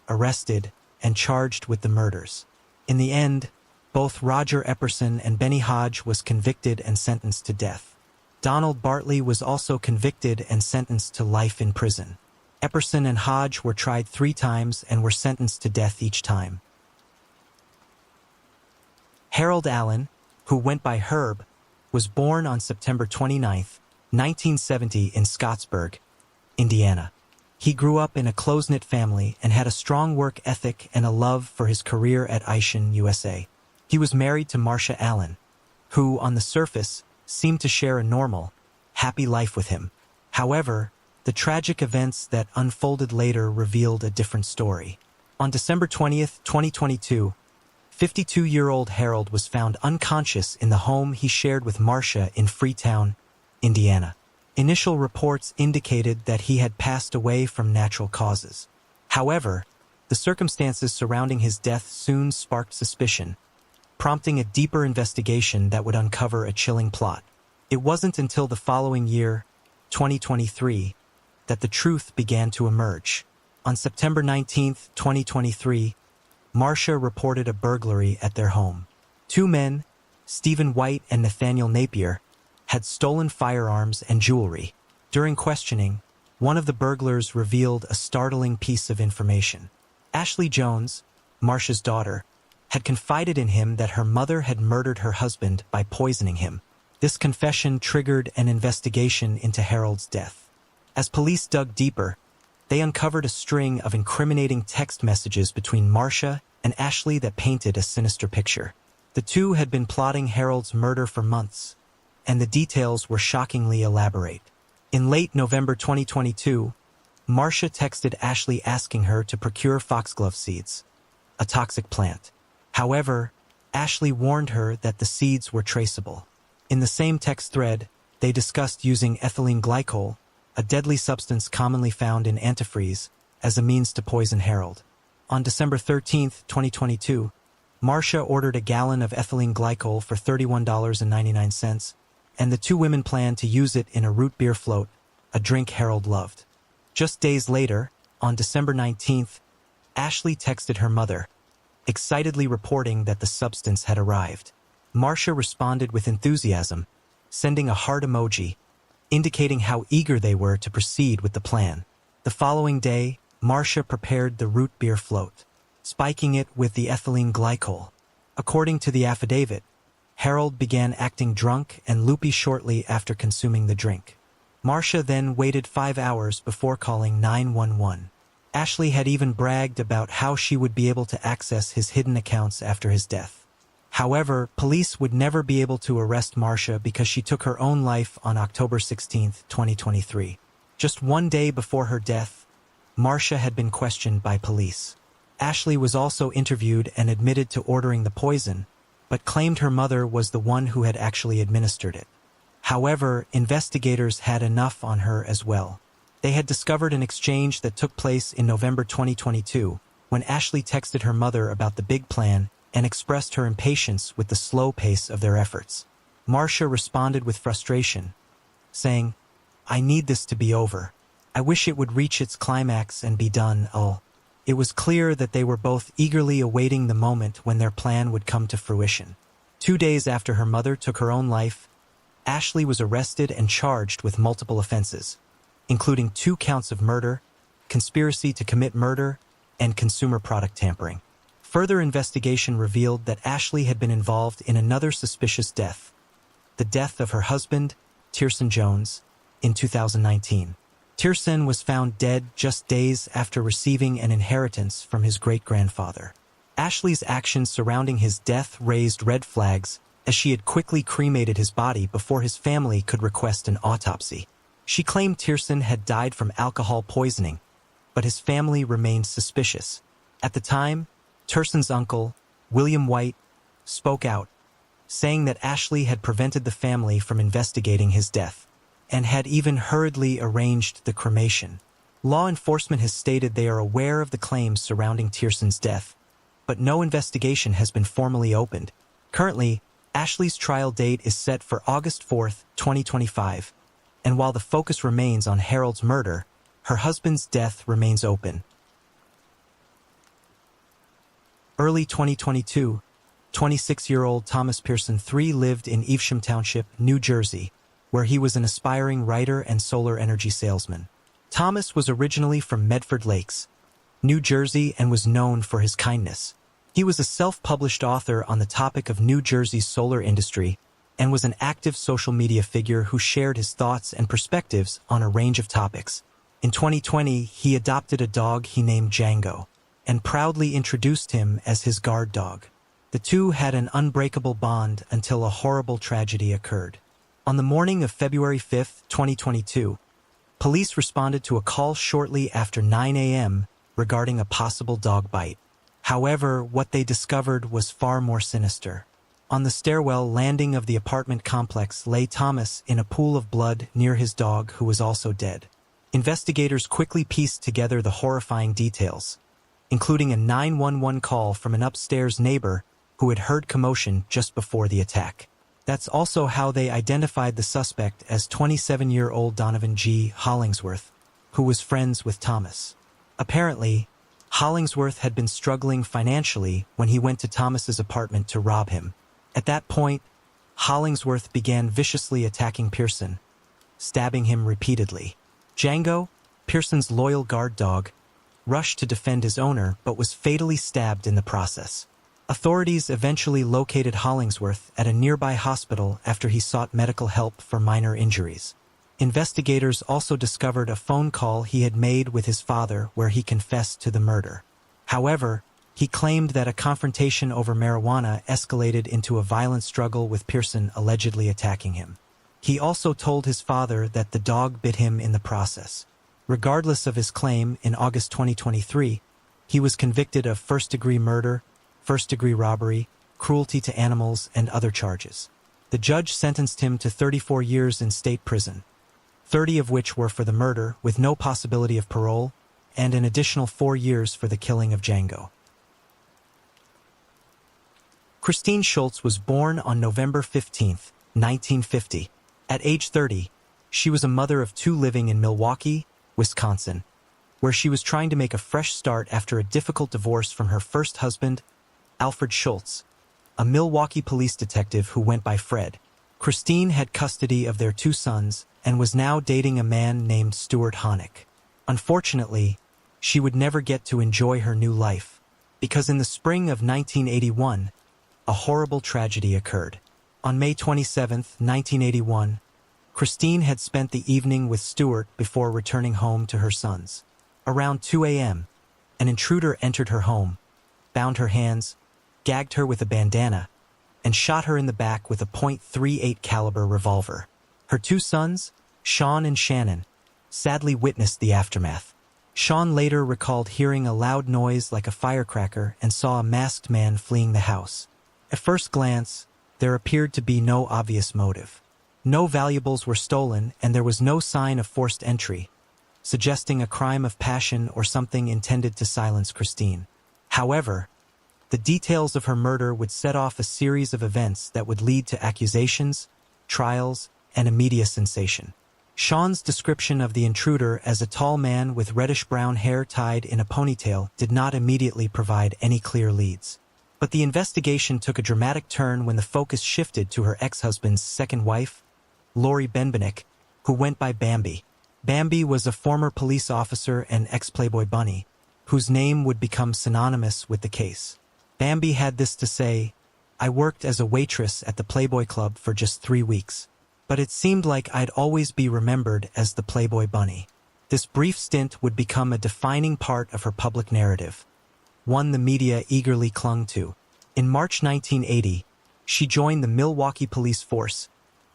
arrested, and charged with the murders. In the end, both Roger Epperson and Benny Hodge was convicted and sentenced to death. Donald Bartley was also convicted and sentenced to life in prison. Epperson and Hodge were tried 3 times and were sentenced to death each time. Harold Allen, who went by Herb, was born on September 29, 1970 in Scottsburg, Indiana. He grew up in a close-knit family and had a strong work ethic and a love for his career at Ishin, USA. He was married to Marcia Allen, who, on the surface, seemed to share a normal, happy life with him. However, the tragic events that unfolded later revealed a different story. On December 20, 2022, 52-year-old Harold was found unconscious in the home he shared with Marcia in Freetown, Indiana. Initial reports indicated that he had passed away from natural causes. However, the circumstances surrounding his death soon sparked suspicion, prompting a deeper investigation that would uncover a chilling plot. It wasn't until the following year, 2023, that the truth began to emerge. On September 19, 2023, Marcia reported a burglary at their home. 2 men, Stephen White and Nathaniel Napier, had stolen firearms and jewelry. During questioning, one of the burglars revealed a startling piece of information. Ashley Jones, Marcia's daughter, had confided in him that her mother had murdered her husband by poisoning him. This confession triggered an investigation into Harold's death. As police dug deeper, they uncovered a string of incriminating text messages between Marcia and Ashley that painted a sinister picture. The two had been plotting Harold's murder for months, and the details were shockingly elaborate. In late November 2022, Marcia texted Ashley asking her to procure foxglove seeds, a toxic plant. However, Ashley warned her that the seeds were traceable. In the same text thread, they discussed using ethylene glycol, a deadly substance commonly found in antifreeze, as a means to poison Harold. On December 13, 2022, Marcia ordered a gallon of ethylene glycol for $31.99, and the 2 women planned to use it in a root beer float, a drink Harold loved. Just days later, on December 19th, Ashley texted her mother, excitedly reporting that the substance had arrived. Marcia responded with enthusiasm, sending a heart emoji, indicating how eager they were to proceed with the plan. The following day, Marcia prepared the root beer float, spiking it with the ethylene glycol. According to the affidavit, Harold began acting drunk and loopy shortly after consuming the drink. Marcia then waited 5 hours before calling 911. Ashley had even bragged about how she would be able to access his hidden accounts after his death. However, police would never be able to arrest Marcia because she took her own life on October 16, 2023. Just 1 day before her death, Marcia had been questioned by police. Ashley was also interviewed and admitted to ordering the poison, but claimed her mother was the one who had actually administered it. However, investigators had enough on her as well. They had discovered an exchange that took place in November 2022, when Ashley texted her mother about the big plan and expressed her impatience with the slow pace of their efforts. Marcia responded with frustration, saying, "I need this to be over. I wish it would reach its climax and be done, It was clear that they were both eagerly awaiting the moment when their plan would come to fruition. 2 days after her mother took her own life, Ashley was arrested and charged with multiple offenses, including 2 counts of murder, conspiracy to commit murder, and consumer product tampering. Further investigation revealed that Ashley had been involved in another suspicious death, the death of her husband, Tierson Jones, in 2019. Tierson was found dead just days after receiving an inheritance from his great-grandfather. Ashley's actions surrounding his death raised red flags, as she had quickly cremated his body before his family could request an autopsy. She claimed Tierson had died from alcohol poisoning, but his family remained suspicious. At the time, Tierson's uncle, William White, spoke out, saying that Ashley had prevented the family from investigating his death, and had even hurriedly arranged the cremation. Law enforcement has stated they are aware of the claims surrounding Tierson's death, but no investigation has been formally opened. Currently, Ashley's trial date is set for August 4, 2025, and while the focus remains on Harold's murder, her husband's death remains open. Early 2022, 26-year-old Thomas Pearson III lived in Evesham Township, New Jersey, where he was an aspiring writer and solar energy salesman. Thomas was originally from Medford Lakes, New Jersey, and was known for his kindness. He was a self-published author on the topic of New Jersey's solar industry and was an active social media figure who shared his thoughts and perspectives on a range of topics. In 2020, he adopted a dog he named Django and proudly introduced him as his guard dog. The two had an unbreakable bond until a horrible tragedy occurred. On the morning of February 5, 2022, police responded to a call shortly after 9 a.m. regarding a possible dog bite. However, what they discovered was far more sinister. On the stairwell landing of the apartment complex lay Thomas in a pool of blood near his dog, who was also dead. Investigators quickly pieced together the horrifying details, including a 911 call from an upstairs neighbor who had heard commotion just before the attack. That's also how they identified the suspect as 27-year-old Donovan G. Hollingsworth, who was friends with Thomas. Apparently, Hollingsworth had been struggling financially when he went to Thomas's apartment to rob him. At that point, Hollingsworth began viciously attacking Pearson, stabbing him repeatedly. Django, Pearson's loyal guard dog, rushed to defend his owner but was fatally stabbed in the process. Authorities eventually located Hollingsworth at a nearby hospital after he sought medical help for minor injuries. Investigators also discovered a phone call he had made with his father where he confessed to the murder. However, he claimed that a confrontation over marijuana escalated into a violent struggle with Pearson allegedly attacking him. He also told his father that the dog bit him in the process. Regardless of his claim, in August 2023, he was convicted of first-degree murder, first-degree robbery, cruelty to animals, and other charges. The judge sentenced him to 34 years in state prison, 30 of which were for the murder, with no possibility of parole, and an additional 4 years for the killing of Django. Christine Schultz was born on November 15, 1950. At age 30, she was a mother of 2 living in Milwaukee, Wisconsin, where she was trying to make a fresh start after a difficult divorce from her first husband, Alfred Schultz, a Milwaukee police detective who went by Fred. Christine had custody of their 2 sons and was now dating a man named Stuart Honeck. Unfortunately, she would never get to enjoy her new life, because in the spring of 1981, a horrible tragedy occurred. On May 27, 1981, Christine had spent the evening with Stuart before returning home to her sons. Around 2 a.m., an intruder entered her home, bound her hands, gagged her with a bandana, and shot her in the back with a .38 caliber revolver. Her 2 sons, Sean and Shannon, sadly witnessed the aftermath. Sean later recalled hearing a loud noise like a firecracker and saw a masked man fleeing the house. At first glance, there appeared to be no obvious motive. No valuables were stolen, and there was no sign of forced entry, suggesting a crime of passion or something intended to silence Christine. However, the details of her murder would set off a series of events that would lead to accusations, trials, and a media sensation. Sean's description of the intruder as a tall man with reddish-brown hair tied in a ponytail did not immediately provide any clear leads. But the investigation took a dramatic turn when the focus shifted to her ex-husband's second wife, Lori Benbenick, who went by Bambi. Bambi was a former police officer and ex-Playboy bunny, whose name would become synonymous with the case. Bambi had this to say: "I worked as a waitress at the Playboy Club for just 3 weeks, but it seemed like I'd always be remembered as the Playboy bunny." This brief stint would become a defining part of her public narrative, one the media eagerly clung to. In March 1980, she joined the Milwaukee police force,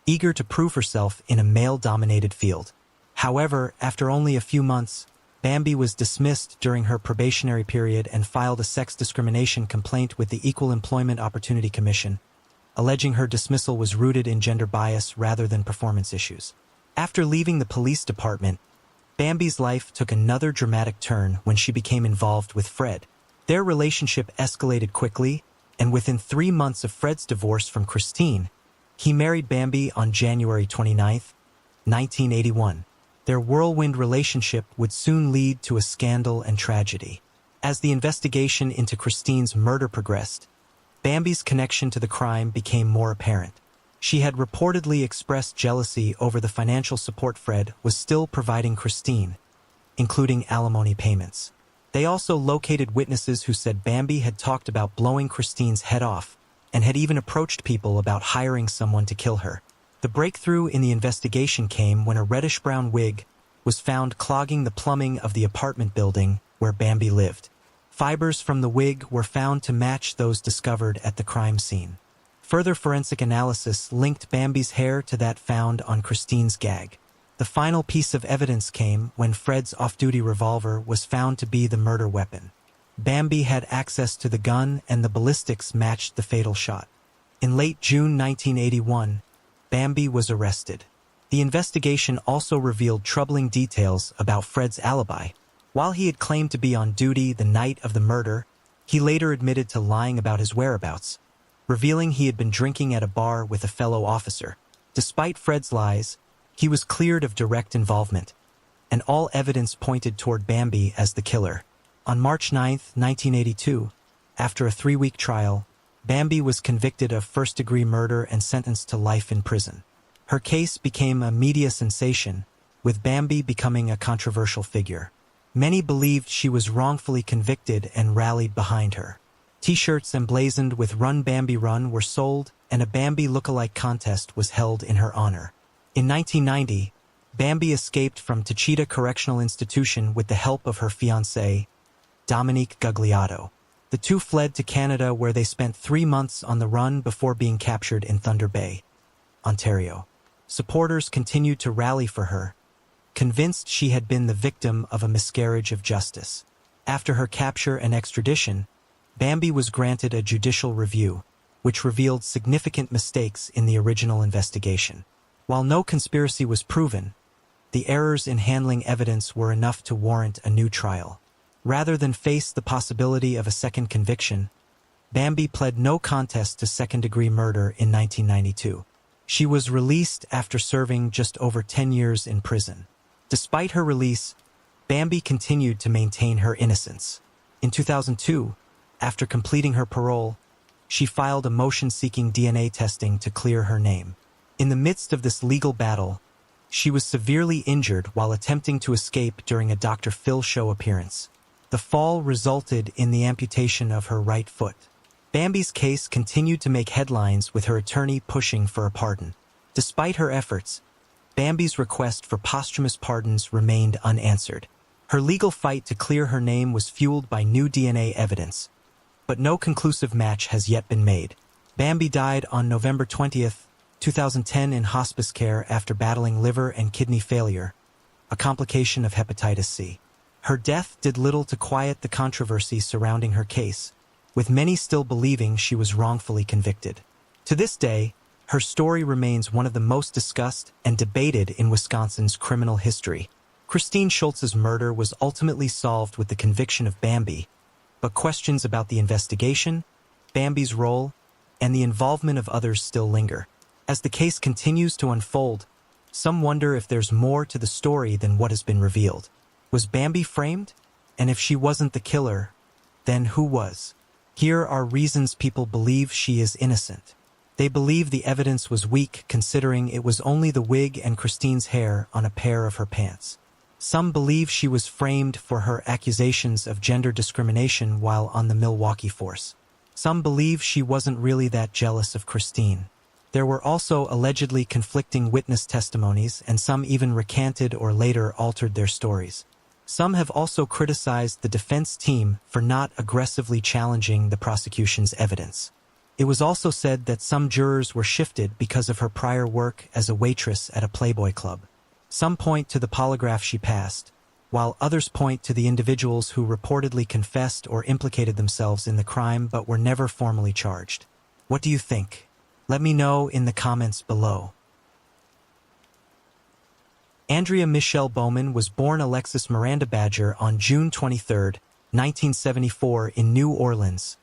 eager to prove herself in a male-dominated field. However, after only a few months, Bambi was dismissed during her probationary period and filed a sex discrimination complaint with the Equal Employment Opportunity Commission, alleging her dismissal was rooted in gender bias rather than performance issues. After leaving the police department, Bambi's life took another dramatic turn when she became involved with Fred. Their relationship escalated quickly, and within 3 months of Fred's divorce from Christine, he married Bambi on January 29, 1981. Their whirlwind relationship would soon lead to a scandal and tragedy. As the investigation into Christine's murder progressed, Bambi's connection to the crime became more apparent. She had reportedly expressed jealousy over the financial support Fred was still providing Christine, including alimony payments. They also located witnesses who said Bambi had talked about blowing Christine's head off and had even approached people about hiring someone to kill her. The breakthrough in the investigation came when a reddish-brown wig was found clogging the plumbing of the apartment building where Bambi lived. Fibers from the wig were found to match those discovered at the crime scene. Further forensic analysis linked Bambi's hair to that found on Christine's gag. The final piece of evidence came when Fred's off-duty revolver was found to be the murder weapon. Bambi had access to the gun and the ballistics matched the fatal shot. In late June 1981, Bambi was arrested. The investigation also revealed troubling details about Fred's alibi. While he had claimed to be on duty the night of the murder, he later admitted to lying about his whereabouts, revealing he had been drinking at a bar with a fellow officer. Despite Fred's lies, he was cleared of direct involvement, and all evidence pointed toward Bambi as the killer. On March 9, 1982, after a 3-week trial, Bambi was convicted of first-degree murder and sentenced to life in prison. Her case became a media sensation, with Bambi becoming a controversial figure. Many believed she was wrongfully convicted and rallied behind her. T-shirts emblazoned with "Run Bambi Run" were sold, and a Bambi look-alike contest was held in her honor. In 1990, Bambi escaped from Tachita Correctional Institution with the help of her fiancé, Dominique Gugliotto. The two fled to Canada where they spent 3 months on the run before being captured in Thunder Bay, Ontario. Supporters continued to rally for her, convinced she had been the victim of a miscarriage of justice. After her capture and extradition, Bambi was granted a judicial review, which revealed significant mistakes in the original investigation. While no conspiracy was proven, the errors in handling evidence were enough to warrant a new trial. Rather than face the possibility of a second conviction, Bambi pled no contest to second-degree murder in 1992. She was released after serving just over 10 years in prison. Despite her release, Bambi continued to maintain her innocence. In 2002, after completing her parole, she filed a motion seeking DNA testing to clear her name. In the midst of this legal battle, she was severely injured while attempting to escape during a Dr. Phil show appearance. The fall resulted in the amputation of her right foot. Bambi's case continued to make headlines with her attorney pushing for a pardon. Despite her efforts, Bambi's request for posthumous pardons remained unanswered. Her legal fight to clear her name was fueled by new DNA evidence, but no conclusive match has yet been made. Bambi died on November 20, 2010 in hospice care after battling liver and kidney failure, a complication of hepatitis C. Her death did little to quiet the controversy surrounding her case, with many still believing she was wrongfully convicted. To this day, her story remains one of the most discussed and debated in Wisconsin's criminal history. Christine Schultz's murder was ultimately solved with the conviction of Bambi, but questions about the investigation, Bambi's role, and the involvement of others still linger. As the case continues to unfold, some wonder if there's more to the story than what has been revealed. Was Bambi framed? And if she wasn't the killer, then who was? Here are reasons people believe she is innocent. They believe the evidence was weak considering it was only the wig and Christine's hair on a pair of her pants. Some believe she was framed for her accusations of gender discrimination while on the Milwaukee force. Some believe she wasn't really that jealous of Christine. There were also allegedly conflicting witness testimonies, and some even recanted or later altered their stories. Some have also criticized the defense team for not aggressively challenging the prosecution's evidence. It was also said that some jurors were shifted because of her prior work as a waitress at a Playboy club. Some point to the polygraph she passed, while others point to the individuals who reportedly confessed or implicated themselves in the crime but were never formally charged. What do you think? Let me know in the comments below. Andrea Michelle Bowman was born Alexis Miranda Badger on June 23, 1974 in New Orleans,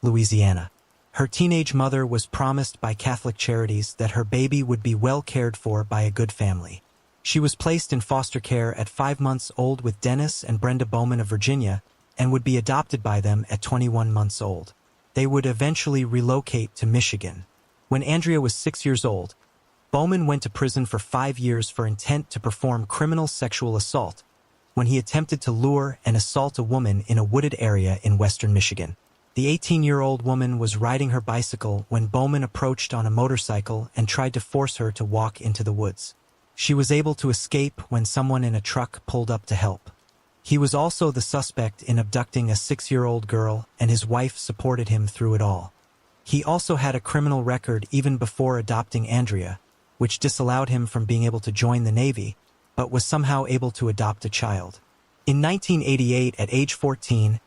Louisiana. Her teenage mother was promised by Catholic Charities that her baby would be well cared for by a good family. She was placed in foster care at 5 months old with Dennis and Brenda Bowman of Virginia and would be adopted by them at 21 months old. They would eventually relocate to Michigan. When Andrea was 6 years old, Bowman went to prison for 5 years for intent to perform criminal sexual assault when he attempted to lure and assault a woman in a wooded area in western Michigan. The 18-year-old woman was riding her bicycle when Bowman approached on a motorcycle and tried to force her to walk into the woods. She was able to escape when someone in a truck pulled up to help. He was also the suspect in abducting a 6-year-old girl, and his wife supported him through it all. He also had a criminal record even before adopting Andrea, which disallowed him from being able to join the Navy, but was somehow able to adopt a child. In 1988, at age 14,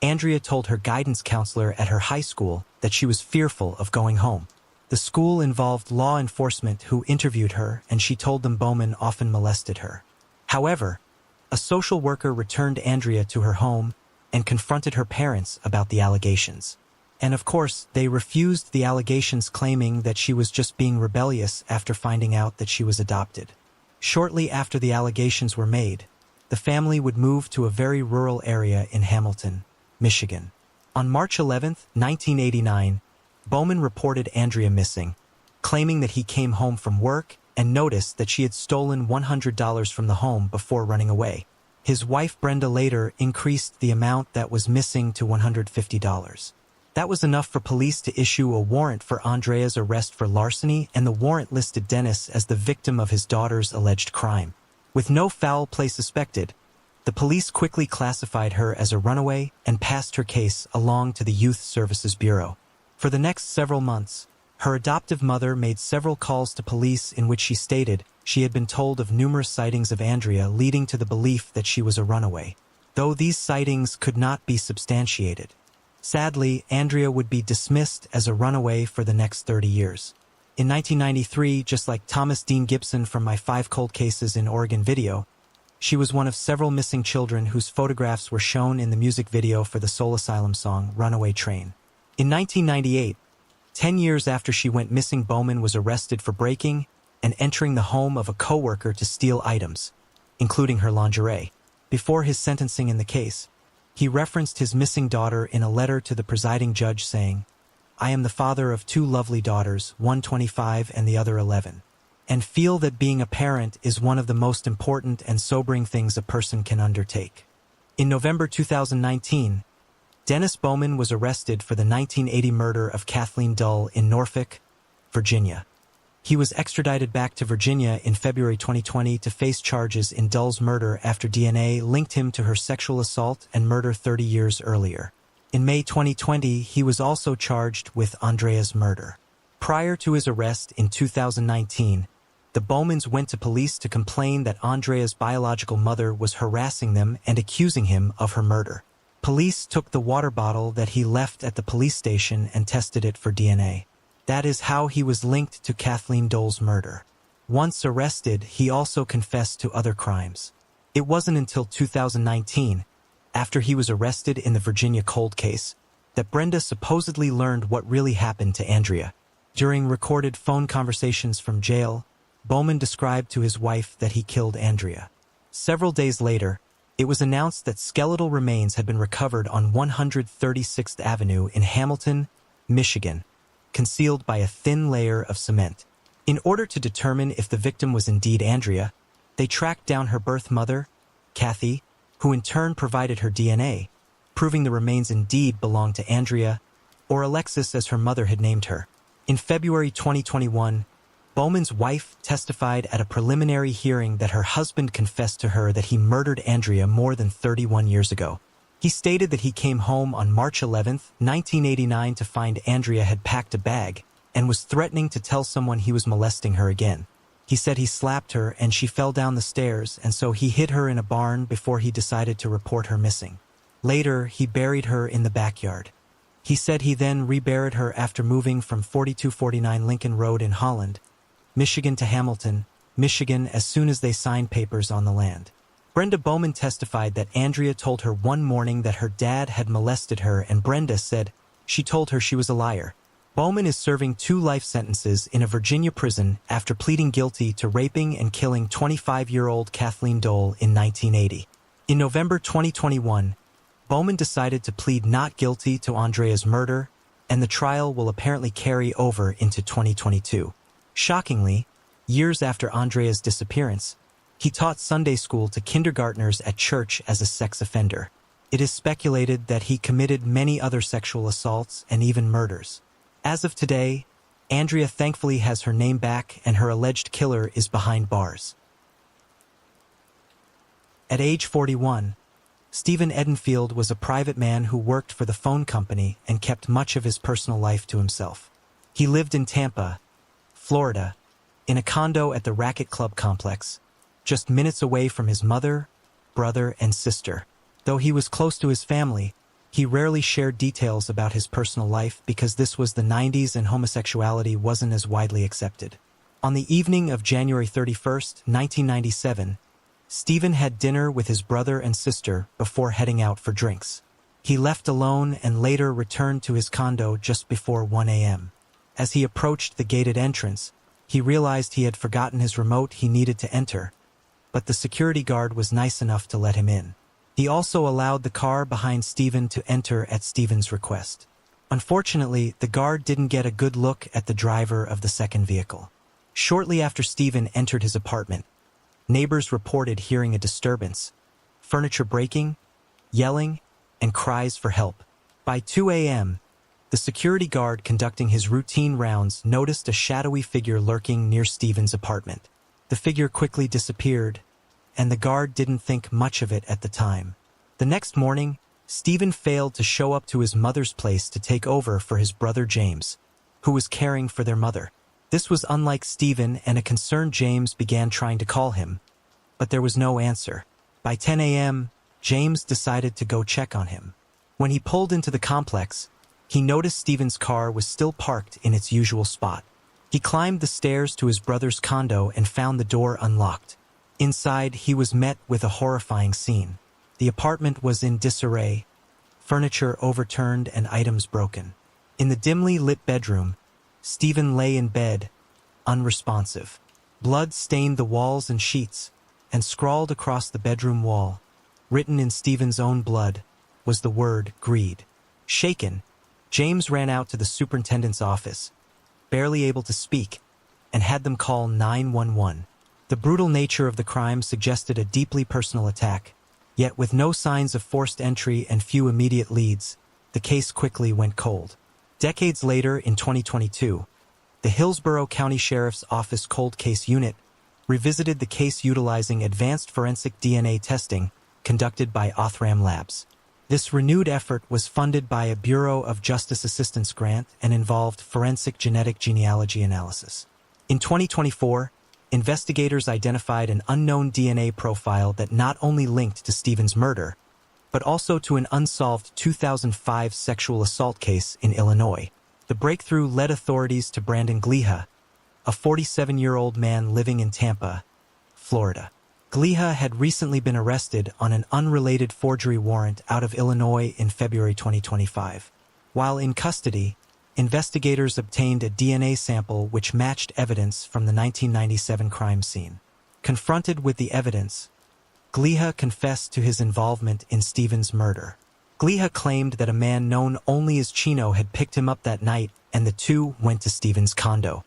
Andrea told her guidance counselor at her high school that she was fearful of going home. The school involved law enforcement who interviewed her, and she told them Bowman often molested her. However, a social worker returned Andrea to her home and confronted her parents about the allegations. And of course, they refused the allegations, claiming that she was just being rebellious after finding out that she was adopted. Shortly after the allegations were made, the family would move to a very rural area in Hamilton, Michigan. On March 11, 1989, Bowman reported Andrea missing, claiming that he came home from work and noticed that she had stolen $100 from the home before running away. His wife Brenda later increased the amount that was missing to $150. That was enough for police to issue a warrant for Andrea's arrest for larceny, and the warrant listed Dennis as the victim of his daughter's alleged crime. With no foul play suspected, the police quickly classified her as a runaway and passed her case along to the Youth Services Bureau. For the next several months, her adoptive mother made several calls to police in which she stated she had been told of numerous sightings of Andrea, leading to the belief that she was a runaway, though these sightings could not be substantiated. Sadly, Andrea would be dismissed as a runaway for the next 30 years. In 1993, just like Thomas Dean Gibson from my 5 Cold Cases in Oregon video, she was one of several missing children whose photographs were shown in the music video for the Soul Asylum song Runaway Train. In 1998, 10 years after she went missing, Bowman was arrested for breaking and entering the home of a coworker to steal items, including her lingerie. Before his sentencing in the case, he referenced his missing daughter in a letter to the presiding judge saying, "I am the father of 2 lovely daughters, one 25 and the other 11, and feel that being a parent is one of the most important and sobering things a person can undertake." In November 2019, Dennis Bowman was arrested for the 1980 murder of Kathleen Dull in Norfolk, Virginia. He was extradited back to Virginia in February 2020 to face charges in Dull's murder after DNA linked him to her sexual assault and murder 30 years earlier. In May 2020, he was also charged with Andrea's murder. Prior to his arrest in 2019, the Bowmans went to police to complain that Andrea's biological mother was harassing them and accusing him of her murder. Police took the water bottle that he left at the police station and tested it for DNA. That is how he was linked to Kathleen Dull's murder. Once arrested, he also confessed to other crimes. It wasn't until 2019, after he was arrested in the Virginia cold case, that Brenda supposedly learned what really happened to Andrea. During recorded phone conversations from jail, Bowman described to his wife that he killed Andrea. Several days later, it was announced that skeletal remains had been recovered on 136th Avenue in Hamilton, Michigan, concealed by a thin layer of cement. In order to determine if the victim was indeed Andrea, they tracked down her birth mother, Kathy, who in turn provided her DNA, proving the remains indeed belonged to Andrea, or Alexis as her mother had named her. In February 2021, Bowman's wife testified at a preliminary hearing that her husband confessed to her that he murdered Andrea more than 31 years ago. He stated that he came home on March 11, 1989 to find Andrea had packed a bag and was threatening to tell someone he was molesting her again. He said he slapped her and she fell down the stairs, and so he hid her in a barn before he decided to report her missing. Later, he buried her in the backyard. He said he then reburied her after moving from 4249 Lincoln Road in Holland, Michigan to Hamilton, Michigan as soon as they signed papers on the land. Brenda Bowman testified that Andrea told her one morning that her dad had molested her, and Brenda said she told her she was a liar. Bowman is serving 2 life sentences in a Virginia prison after pleading guilty to raping and killing 25-year-old Kathleen Dole in 1980. In November 2021, Bowman decided to plead not guilty to Andrea's murder, and the trial will apparently carry over into 2022. Shockingly, years after Andrea's disappearance, he taught Sunday school to kindergartners at church as a sex offender. It is speculated that he committed many other sexual assaults and even murders. As of today, Andrea thankfully has her name back and her alleged killer is behind bars. At age 41, Stephen Edenfield was a private man who worked for the phone company and kept much of his personal life to himself. He lived in Tampa, Florida, in a condo at the Racket Club complex, just minutes away from his mother, brother, and sister. Though he was close to his family, he rarely shared details about his personal life because this was the 90s and homosexuality wasn't as widely accepted. On the evening of January 31st, 1997, Stephen had dinner with his brother and sister before heading out for drinks. He left alone and later returned to his condo just before 1 a.m. As he approached the gated entrance, he realized he had forgotten his remote he needed to enter, but the security guard was nice enough to let him in. He also allowed the car behind Stephen to enter at Stephen's request. Unfortunately, the guard didn't get a good look at the driver of the second vehicle. Shortly after Stephen entered his apartment, neighbors reported hearing a disturbance, furniture breaking, yelling, and cries for help. By 2 a.m., the security guard conducting his routine rounds noticed a shadowy figure lurking near Stephen's apartment. The figure quickly disappeared, and the guard didn't think much of it at the time. The next morning, Stephen failed to show up to his mother's place to take over for his brother James, who was caring for their mother. This was unlike Stephen, and a concerned James began trying to call him, but there was no answer. By 10 a.m., James decided to go check on him. When he pulled into the complex, he noticed Stephen's car was still parked in its usual spot. He climbed the stairs to his brother's condo and found the door unlocked. Inside, he was met with a horrifying scene. The apartment was in disarray, furniture overturned and items broken. In the dimly lit bedroom, Stephen lay in bed, unresponsive. Blood stained the walls and sheets, and scrawled across the bedroom wall, written in Stephen's own blood, was the word greed. Shaken, James ran out to the superintendent's office, barely able to speak, and had them call 911. The brutal nature of the crime suggested a deeply personal attack, yet with no signs of forced entry and few immediate leads, the case quickly went cold. Decades later, in 2022, the Hillsborough County Sheriff's Office Cold Case Unit revisited the case utilizing advanced forensic DNA testing conducted by Othram Labs. This renewed effort was funded by a Bureau of Justice Assistance grant and involved forensic genetic genealogy analysis. In 2024, investigators identified an unknown DNA profile that not only linked to Stephen's murder, but also to an unsolved 2005 sexual assault case in Illinois. The breakthrough led authorities to Brandon Gliha, a 47-year-old man living in Tampa, Florida. Gliha had recently been arrested on an unrelated forgery warrant out of Illinois in February 2025. While in custody, investigators obtained a DNA sample which matched evidence from the 1997 crime scene. Confronted with the evidence, Gliha confessed to his involvement in Stephen's murder. Gliha claimed that a man known only as Chino had picked him up that night and the two went to Stephen's condo.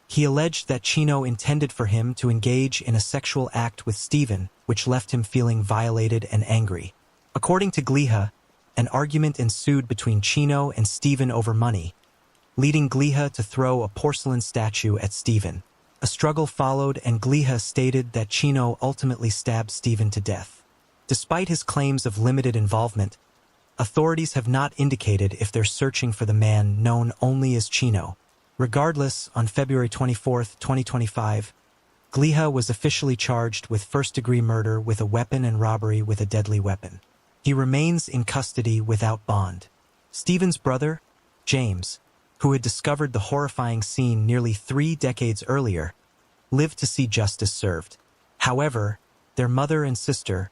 He alleged that Chino intended for him to engage in a sexual act with Stephen, which left him feeling violated and angry. According to Gliha, an argument ensued between Chino and Stephen over money, leading Gliha to throw a porcelain statue at Stephen. A struggle followed and Gliha stated that Chino ultimately stabbed Stephen to death. Despite his claims of limited involvement, authorities have not indicated if they're searching for the man known only as Chino. Regardless, on February 24, 2025, Gliha was officially charged with first-degree murder with a weapon and robbery with a deadly weapon. He remains in custody without bond. Stephen's brother, James, who had discovered the horrifying scene nearly 3 decades earlier, lived to see justice served. However, their mother and sister,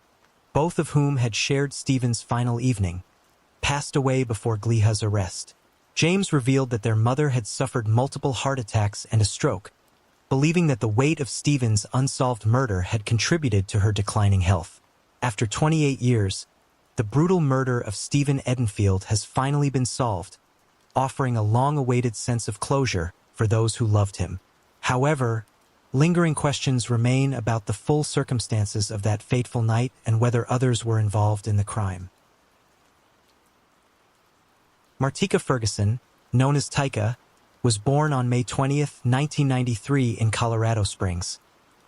both of whom had shared Stephen's final evening, passed away before Gliha's arrest. James revealed that their mother had suffered multiple heart attacks and a stroke, believing that the weight of Stephen's unsolved murder had contributed to her declining health. After 28 years, the brutal murder of Stephen Edenfield has finally been solved, offering a long-awaited sense of closure for those who loved him. However, lingering questions remain about the full circumstances of that fateful night and whether others were involved in the crime. Martika Ferguson, known as Tyka, was born on May 20, 1993 in Colorado Springs,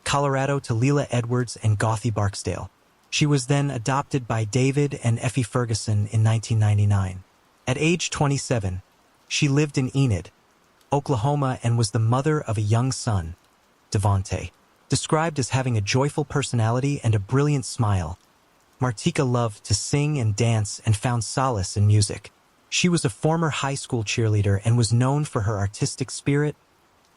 Colorado to Leela Edwards and Gothy Barksdale. She was then adopted by David and Effie Ferguson in 1999. At age 27, she lived in Enid, Oklahoma, and was the mother of a young son, Devontae. Described as having a joyful personality and a brilliant smile, Martika loved to sing and dance and found solace in music. She was a former high school cheerleader and was known for her artistic spirit,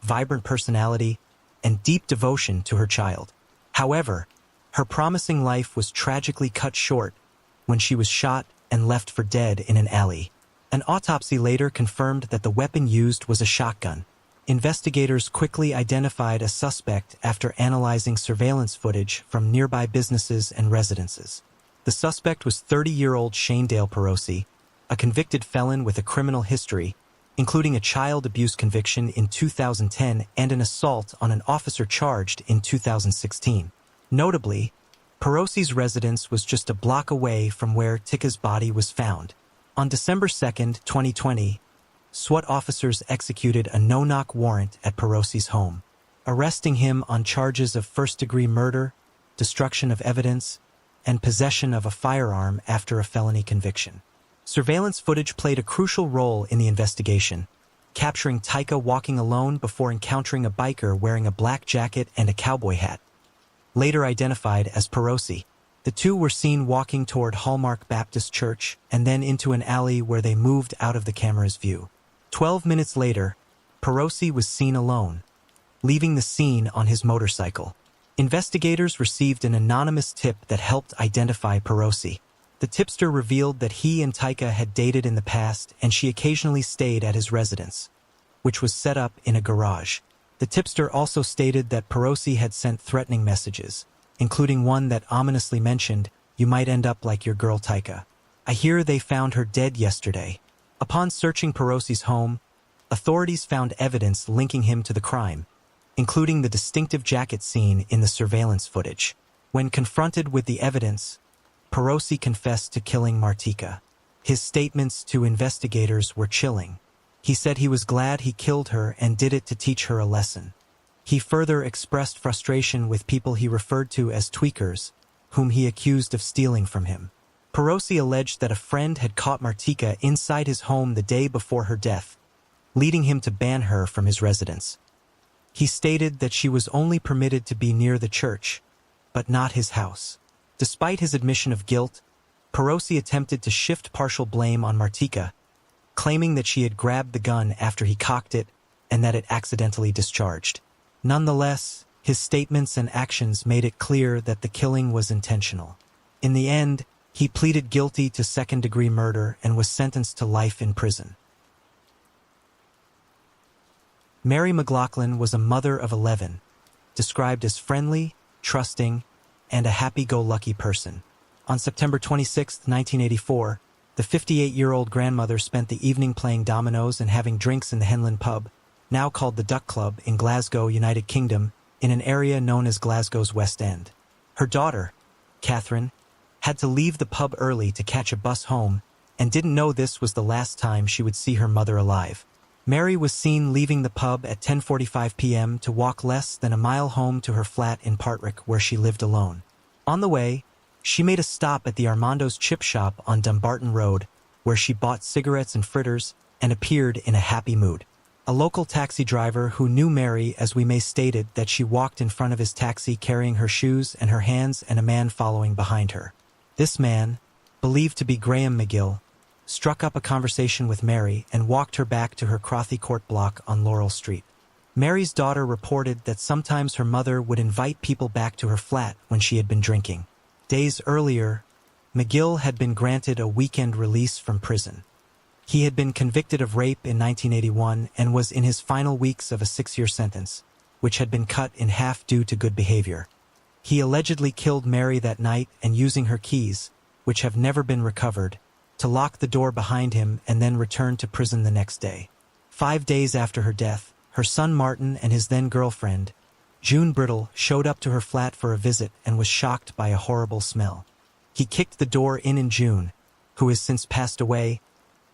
vibrant personality, and deep devotion to her child. However, her promising life was tragically cut short when she was shot and left for dead in an alley. An autopsy later confirmed that the weapon used was a shotgun. Investigators quickly identified a suspect after analyzing surveillance footage from nearby businesses and residences. The suspect was 30-year-old Shanedale Perosi, a convicted felon with a criminal history, including a child abuse conviction in 2010 and an assault on an officer charged in 2016. Notably, Perosi's residence was just a block away from where Tyka's body was found. On December 2, 2020, SWAT officers executed a no-knock warrant at Perosi's home, arresting him on charges of first-degree murder, destruction of evidence, and possession of a firearm after a felony conviction. Surveillance footage played a crucial role in the investigation, capturing Tyka walking alone before encountering a biker wearing a black jacket and a cowboy hat. Later identified as Perosi, the two were seen walking toward Hallmark Baptist Church and then into an alley where they moved out of the camera's view. 12 minutes later, Perosi was seen alone, leaving the scene on his motorcycle. Investigators received an anonymous tip that helped identify Perosi. The tipster revealed that he and Tyka had dated in the past and she occasionally stayed at his residence, which was set up in a garage. The tipster also stated that Perosi had sent threatening messages, including one that ominously mentioned, "You might end up like your girl Tyka. I hear they found her dead yesterday." Upon searching Perosi's home, authorities found evidence linking him to the crime, including the distinctive jacket seen in the surveillance footage. When confronted with the evidence, Perosi confessed to killing Martika. His statements to investigators were chilling. He said he was glad he killed her and did it to teach her a lesson. He further expressed frustration with people he referred to as tweakers, whom he accused of stealing from him. Perosi alleged that a friend had caught Martika inside his home the day before her death, leading him to ban her from his residence. He stated that she was only permitted to be near the church, but not his house. Despite his admission of guilt, Perosi attempted to shift partial blame on Martika, claiming that she had grabbed the gun after he cocked it and that it accidentally discharged. Nonetheless, his statements and actions made it clear that the killing was intentional. In the end, he pleaded guilty to second-degree murder and was sentenced to life in prison. Mary McLaughlin was a mother of 11, described as friendly, trusting, and a happy-go-lucky person. On September 26, 1984, the 58-year-old grandmother spent the evening playing dominoes and having drinks in the Henlyn pub, now called the Duck Club, in Glasgow, United Kingdom, in an area known as Glasgow's West End. Her daughter, Catherine, had to leave the pub early to catch a bus home and didn't know this was the last time she would see her mother alive. Mary was seen leaving the pub at 10:45 p.m. to walk less than a mile home to her flat in Partwick, where she lived alone. On the way, she made a stop at the Armando's Chip Shop on Dumbarton Road, where she bought cigarettes and fritters and appeared in a happy mood. A local taxi driver who knew Mary, as we may, stated that she walked in front of his taxi carrying her shoes and her hands and a man following behind her. This man, believed to be Graham McGill, struck up a conversation with Mary and walked her back to her Crothy Court block on Laurel Street. Mary's daughter reported that sometimes her mother would invite people back to her flat when she had been drinking. Days earlier, McGill had been granted a weekend release from prison. He had been convicted of rape in 1981 and was in his final weeks of a 6-year sentence, which had been cut in half due to good behavior. He allegedly killed Mary that night and using her keys, which have never been recovered, to lock the door behind him and then return to prison the next day. 5 days after her death, her son Martin and his then-girlfriend, June Brittle, showed up to her flat for a visit and was shocked by a horrible smell. He kicked the door in and June, who has since passed away,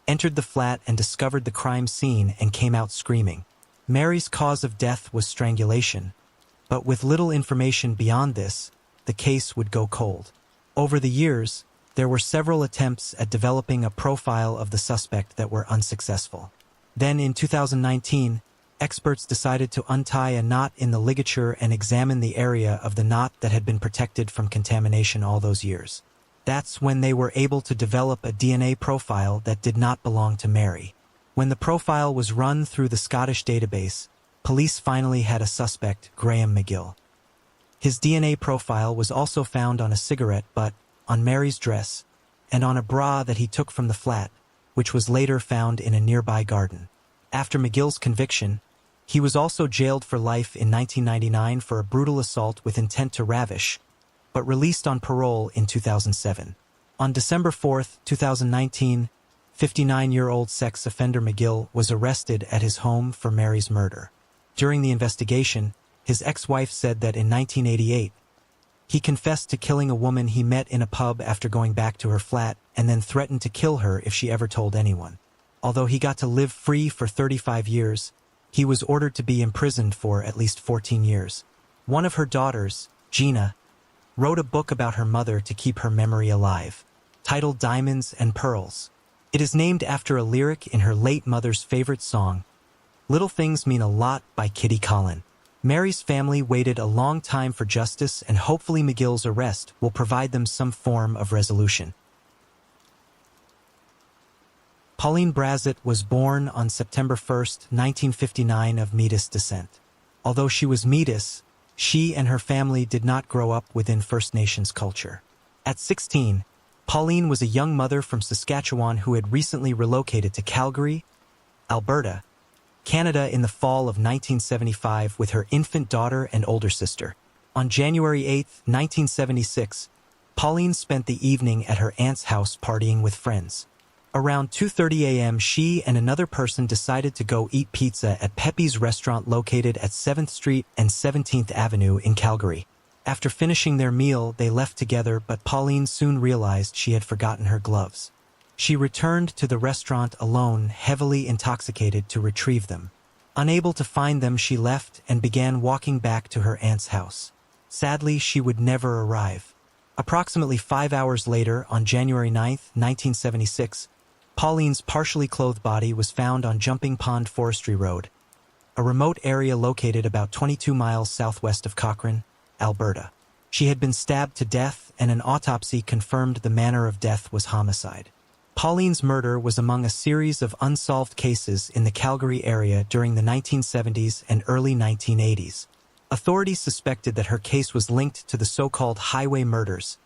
entered the flat and discovered the crime scene and came out screaming. Mary's cause of death was strangulation, but with little information beyond this, the case would go cold. Over the years, there were several attempts at developing a profile of the suspect that were unsuccessful. Then in 2019, experts decided to untie a knot in the ligature and examine the area of the knot that had been protected from contamination all those years. That's when they were able to develop a DNA profile that did not belong to Mary. When the profile was run through the Scottish database, police finally had a suspect, Graham McGill. His DNA profile was also found on a cigarette butt, on Mary's dress, and on a bra that he took from the flat, which was later found in a nearby garden. After McGill's conviction, he was also jailed for life in 1999 for a brutal assault with intent to ravish, but released on parole in 2007. On December 4, 2019, 59-year-old sex offender McGill was arrested at his home for Mary's murder. During the investigation, his ex-wife said that in 1988, he confessed to killing a woman he met in a pub after going back to her flat and then threatened to kill her if she ever told anyone. Although he got to live free for 35 years, he was ordered to be imprisoned for at least 14 years. One of her daughters, Gina, wrote a book about her mother to keep her memory alive, titled Diamonds and Pearls. It is named after a lyric in her late mother's favorite song, Little Things Mean a Lot by Kitty Collin. Mary's family waited a long time for justice, and hopefully McGill's arrest will provide them some form of resolution. Pauline Brassett was born on September 1, 1959 of Metis descent. Although she was Metis, she and her family did not grow up within First Nations culture. At 16, Pauline was a young mother from Saskatchewan who had recently relocated to Calgary, Alberta, Canada in the fall of 1975 with her infant daughter and older sister. On January 8, 1976, Pauline spent the evening at her aunt's house partying with friends. Around 2:30 a.m., she and another person decided to go eat pizza at Pepe's restaurant located at 7th Street and 17th Avenue in Calgary. After finishing their meal, they left together, but Pauline soon realized she had forgotten her gloves. She returned to the restaurant alone, heavily intoxicated, to retrieve them. Unable to find them, she left and began walking back to her aunt's house. Sadly, she would never arrive. Approximately 5 hours later, on January 9, 1976, Pauline's partially clothed body was found on Jumping Pond Forestry Road, a remote area located about 22 miles southwest of Cochrane, Alberta. She had been stabbed to death, and an autopsy confirmed the manner of death was homicide. Pauline's murder was among a series of unsolved cases in the Calgary area during the 1970s and early 1980s. Authorities suspected that her case was linked to the so-called highway murders,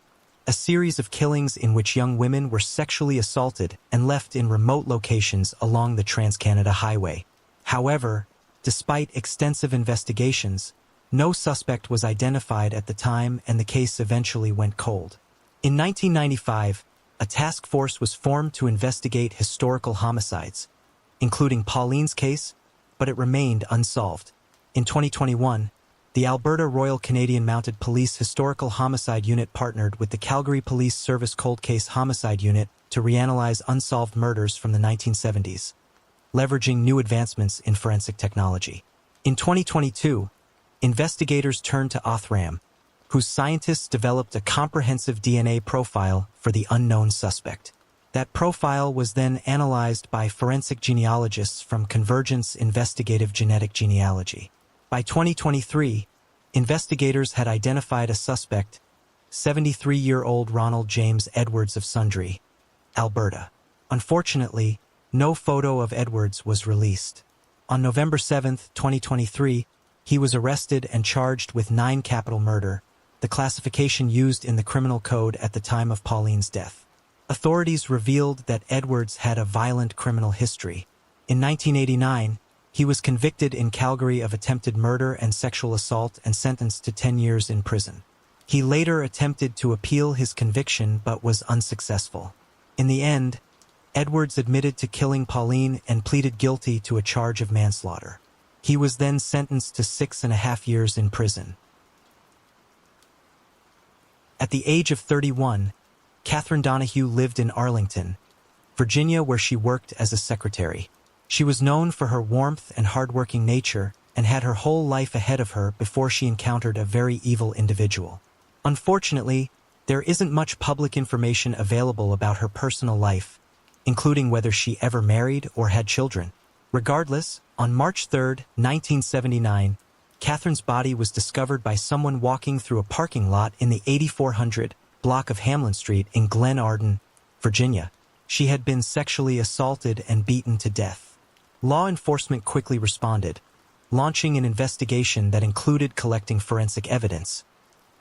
a series of killings in which young women were sexually assaulted and left in remote locations along the Trans-Canada Highway. However, despite extensive investigations, no suspect was identified at the time and the case eventually went cold. In 1995, a task force was formed to investigate historical homicides, including Pauline's case, but it remained unsolved. In 2021, the Alberta Royal Canadian Mounted Police Historical Homicide Unit partnered with the Calgary Police Service Cold Case Homicide Unit to reanalyze unsolved murders from the 1970s, leveraging new advancements in forensic technology. In 2022, investigators turned to Othram, whose scientists developed a comprehensive DNA profile for the unknown suspect. That profile was then analyzed by forensic genealogists from Convergence Investigative Genetic Genealogy. By 2023, investigators had identified a suspect, 73-year-old Ronald James Edwards of Sundre, Alberta. Unfortunately, no photo of Edwards was released. On November 7, 2023, he was arrested and charged with 9 capital murder, the classification used in the criminal code at the time of Pauline's death. Authorities revealed that Edwards had a violent criminal history. In 1989, he was convicted in Calgary of attempted murder and sexual assault and sentenced to 10 years in prison. He later attempted to appeal his conviction but was unsuccessful. In the end, Edwards admitted to killing Pauline and pleaded guilty to a charge of manslaughter. He was then sentenced to 6.5 years in prison. At the age of 31, Catherine Donahue lived in Arlington, Virginia, where she worked as a secretary. She was known for her warmth and hardworking nature and had her whole life ahead of her before she encountered a very evil individual. Unfortunately, there isn't much public information available about her personal life, including whether she ever married or had children. Regardless, on March 3, 1979, Catherine's body was discovered by someone walking through a parking lot in the 8400 block of Hamlin Street in Glen Arden, Virginia. She had been sexually assaulted and beaten to death. Law enforcement quickly responded, launching an investigation that included collecting forensic evidence,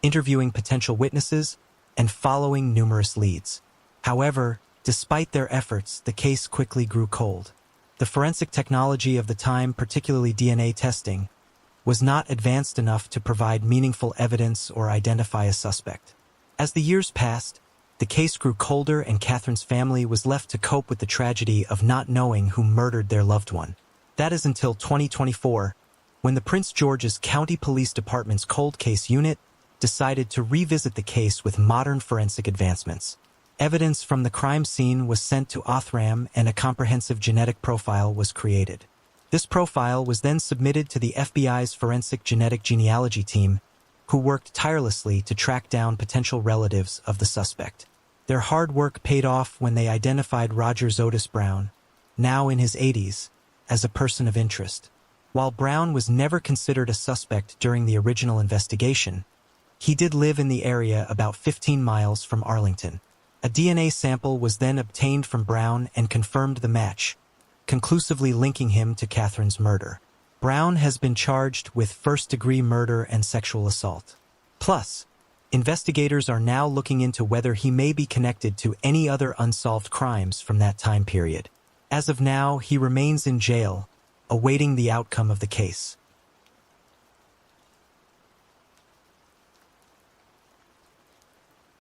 interviewing potential witnesses, and following numerous leads. However, despite their efforts, the case quickly grew cold. The forensic technology of the time, particularly DNA testing, was not advanced enough to provide meaningful evidence or identify a suspect. As the years passed, the case grew colder and Catherine's family was left to cope with the tragedy of not knowing who murdered their loved one. That is until 2024, when the Prince George's County Police Department's Cold Case Unit decided to revisit the case with modern forensic advancements. Evidence from the crime scene was sent to Othram and a comprehensive genetic profile was created. This profile was then submitted to the FBI's Forensic Genetic Genealogy team, who worked tirelessly to track down potential relatives of the suspect. Their hard work paid off when they identified Roger Zotis Brown, now in his 80s, as a person of interest. While Brown was never considered a suspect during the original investigation, he did live in the area about 15 miles from Arlington. A DNA sample was then obtained from Brown and confirmed the match, conclusively linking him to Catherine's murder. Brown has been charged with first-degree murder and sexual assault. Plus, investigators are now looking into whether he may be connected to any other unsolved crimes from that time period. As of now, he remains in jail, awaiting the outcome of the case.